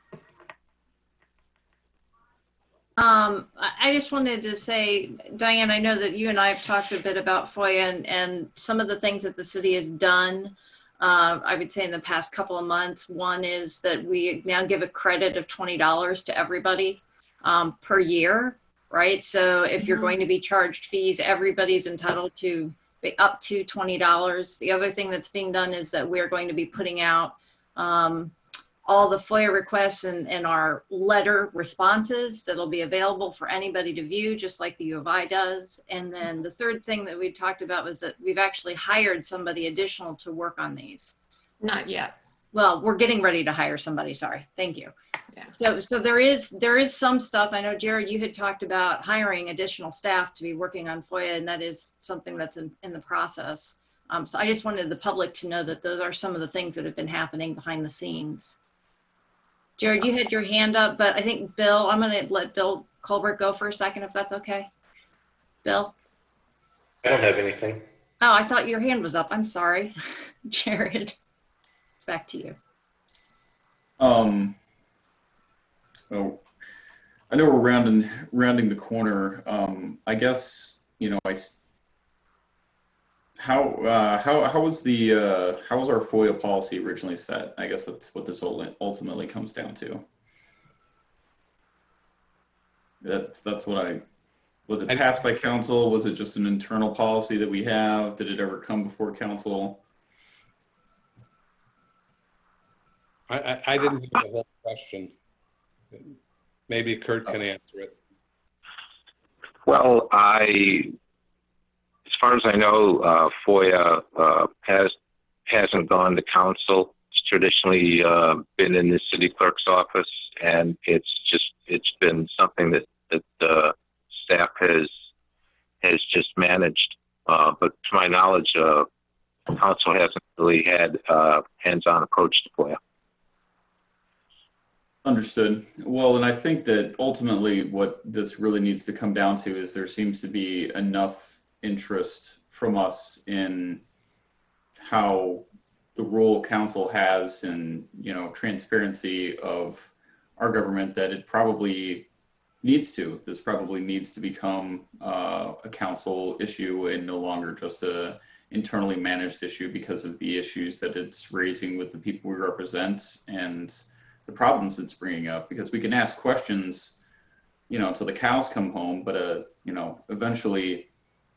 S1: I just wanted to say, Diane, I know that you and I have talked a bit about FOIA and some of the things that the city has done. I would say in the past couple of months. One is that we now give a credit of $20 to everybody per year, right? So if you're going to be charged fees, everybody's entitled to up to $20. The other thing that's being done is that we're going to be putting out all the FOIA requests and our letter responses that'll be available for anybody to view, just like the U of I does. And then the third thing that we talked about was that we've actually hired somebody additional to work on these.
S8: Not yet.
S1: Well, we're getting ready to hire somebody, sorry. Thank you.
S8: Yeah.
S1: So there is some stuff. I know, Jared, you had talked about hiring additional staff to be working on FOIA, and that is something that's in the process. So I just wanted the public to know that those are some of the things that have been happening behind the scenes. Jared, you had your hand up, but I think Bill, I'm going to let Bill Colbert go for a second, if that's okay. Bill?
S9: I don't have anything.
S1: Oh, I thought your hand was up. I'm sorry. Jared, it's back to you.
S5: Well, I know we're rounding the corner. I guess, you know, how was our FOIA policy originally set? I guess that's what this ultimately comes down to. That's what was it passed by council? Was it just an internal policy that we have? Did it ever come before council?
S12: I didn't hear the whole question. Maybe Kurt can answer it.
S13: Well, as far as I know, FOIA hasn't gone to council. It's traditionally been in the city clerk's office, and it's been something that the staff has just managed. But to my knowledge, council hasn't really had hands-on approach to FOIA.
S5: Understood. Well, and I think that ultimately what this really needs to come down to is there seems to be enough interest from us in how the role council has in, you know, transparency of our government that it probably needs to. This probably needs to become a council issue and no longer just a internally managed issue because of the issues that it's raising with the people we represent and the problems it's bringing up. Because we can ask questions, you know, until the cows come home, but you know, eventually,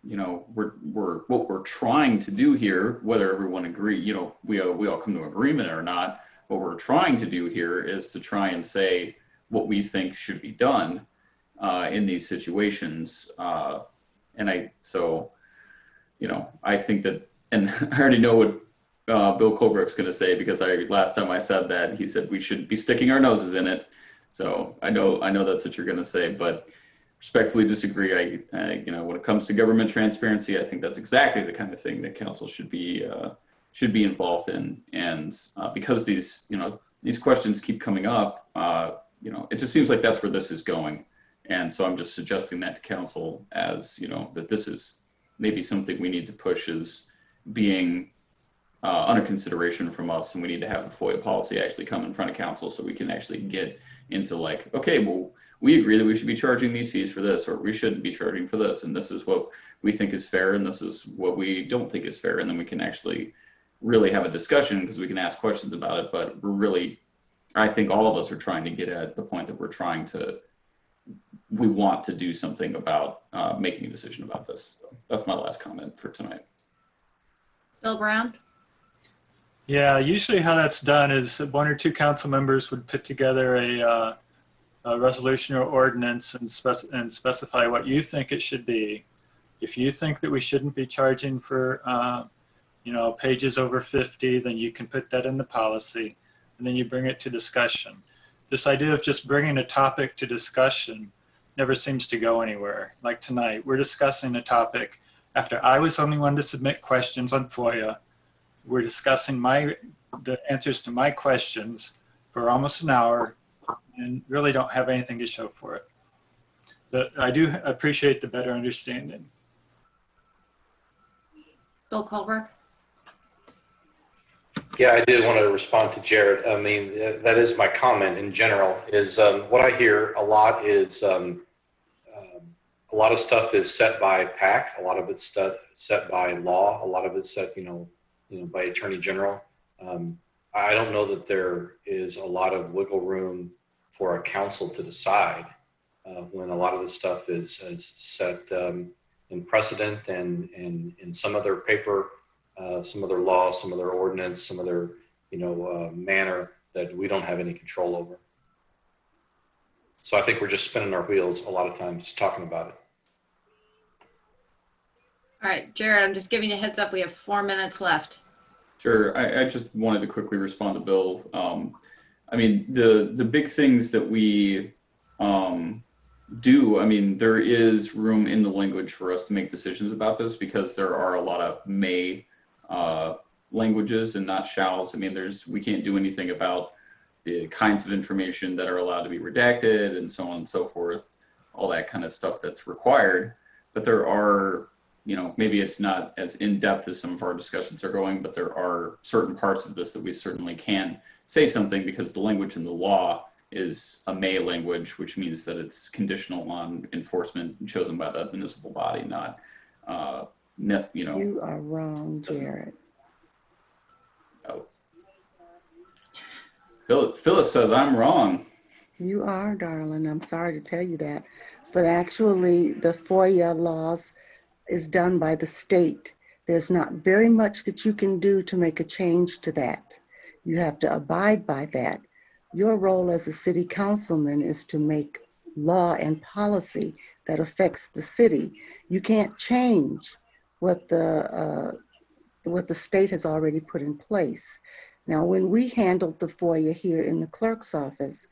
S5: you know, what we're trying to do here, whether everyone agree, you know, we all come to agreement or not, what we're trying to do here is to try and say what we think should be done in these situations. So, you know, I think that, and I already know what Bill Colbert's going to say, because last time I said that, he said we should be sticking our noses in it. So I know that's what you're going to say, but respectfully disagree. You know, when it comes to government transparency, I think that's exactly the kind of thing that council should be involved in. And because these questions keep coming up, you know, it just seems like that's where this is going. And so I'm just suggesting that to council as, you know, that this is maybe something we need to push as being under consideration from us, and we need to have a FOIA policy actually come in front of council so we can actually get into like, okay, well, we agree that we should be charging these fees for this, or we shouldn't be charging for this, and this is what we think is fair, and this is what we don't think is fair, and then we can actually really have a discussion because we can ask questions about it. But we're really, I think all of us are trying to get at the point that we want to do something about making a decision about this. So that's my last comment for tonight.
S1: Bill Brown?
S4: Yeah, usually how that's done is one or two council members would put together a resolution or ordinance and specify what you think it should be. If you think that we shouldn't be charging for, you know, pages over 50, then you can put that in the policy, and then you bring it to discussion. this idea of just bringing a topic to discussion never seems to go anywhere. Like tonight, we're discussing a topic after I was the only one to submit questions on FOIA. We're discussing the answers to my questions for almost an hour and really don't have anything to show for it. But I do appreciate the better understanding.
S1: Bill Colbert?
S9: Yeah, I did want to respond to Jared. I mean, that is my comment in general, is what I hear a lot is a lot of stuff is set by PAC, a lot of it's set by law, a lot of it's set, by Attorney General. I don't know that there is a lot of wiggle room for a council to decide when a lot of this stuff is set in precedent and in some other paper, some other law, some other ordinance, some other manner that we don't have any control over. So I think we're just spinning our wheels a lot of times just talking about it.
S1: All right, Jared, I'm just giving you a heads up. We have 4 minutes left.
S5: Sure. I just wanted to quickly respond to Bill. I mean, the big things that we do, I mean, there is room in the language for us to make decisions about this because there are a lot of may languages and not shalls. I mean, we can't do anything about the kinds of information that are allowed to be redacted and so on and so forth, all that kind of stuff that's required. But there are, maybe it's not as in-depth as some of our discussions are going, but there are certain parts of this that we certainly can say something because the language in the law is a may language, which means that it's conditional on enforcement chosen by the municipal body, not,
S10: You are wrong, Jared.
S5: Phyllis says I'm wrong.
S10: You are, darling. I'm sorry to tell you that. But actually, the FOIA laws is done by the state. There's not very much that you can do to make a change to that. You have to abide by that. Your role as a city councilman is to make law and policy that affects the city. You can't change what the state has already put in place. Now, when we handled the FOIA here in the clerk's office,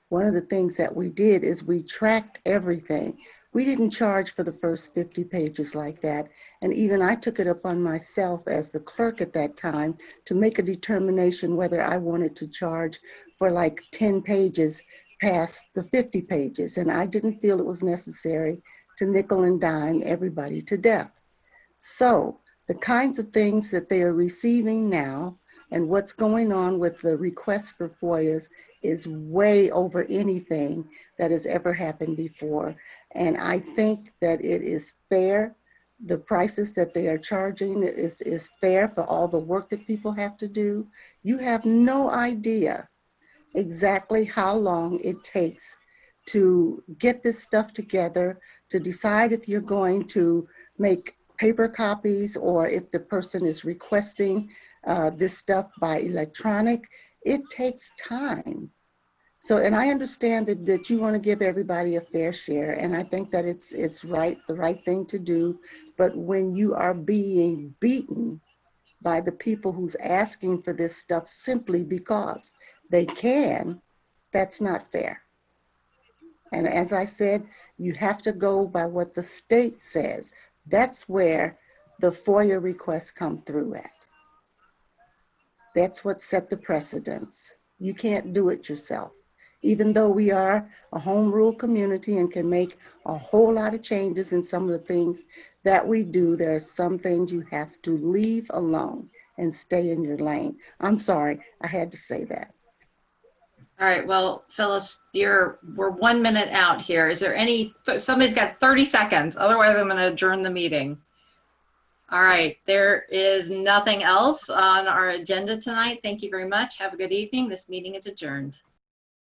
S10: one of the things that we did is we tracked everything. We didn't charge for the first 50 pages like that. And even I took it upon myself as the clerk at that time to make a determination whether I wanted to charge for like 10 pages past the 50 pages. And I didn't feel it was necessary to nickel and dime everybody to death. So the kinds of things that they are receiving now and what's going on with the request for FOIAs is way over anything that has ever happened before. And I think that it is fair. The prices that they are charging is fair for all the work that people have to do. You have no idea exactly how long it takes to get this stuff together, to decide if you're going to make paper copies or if the person is requesting this stuff by electronic. It takes time. So, and I understand that you want to give everybody a fair share, and I think that it's the right thing to do. But when you are being beaten by the people who's asking for this stuff simply because they can, that's not fair. And as I said, you have to go by what the state says. That's where the FOIA requests come through at. That's what set the precedence. You can't do it yourself. Even though we are a home rule community and can make a whole lot of changes in some of the things that we do, there are some things you have to leave alone and stay in your lane. I'm sorry, I had to say that.
S1: All right, well, Phyllis, we're 1 minute out here. Is there somebody's got 30 seconds, otherwise I'm gonna adjourn the meeting. All right, there is nothing else on our agenda tonight. Thank you very much. Have a good evening. This meeting is adjourned.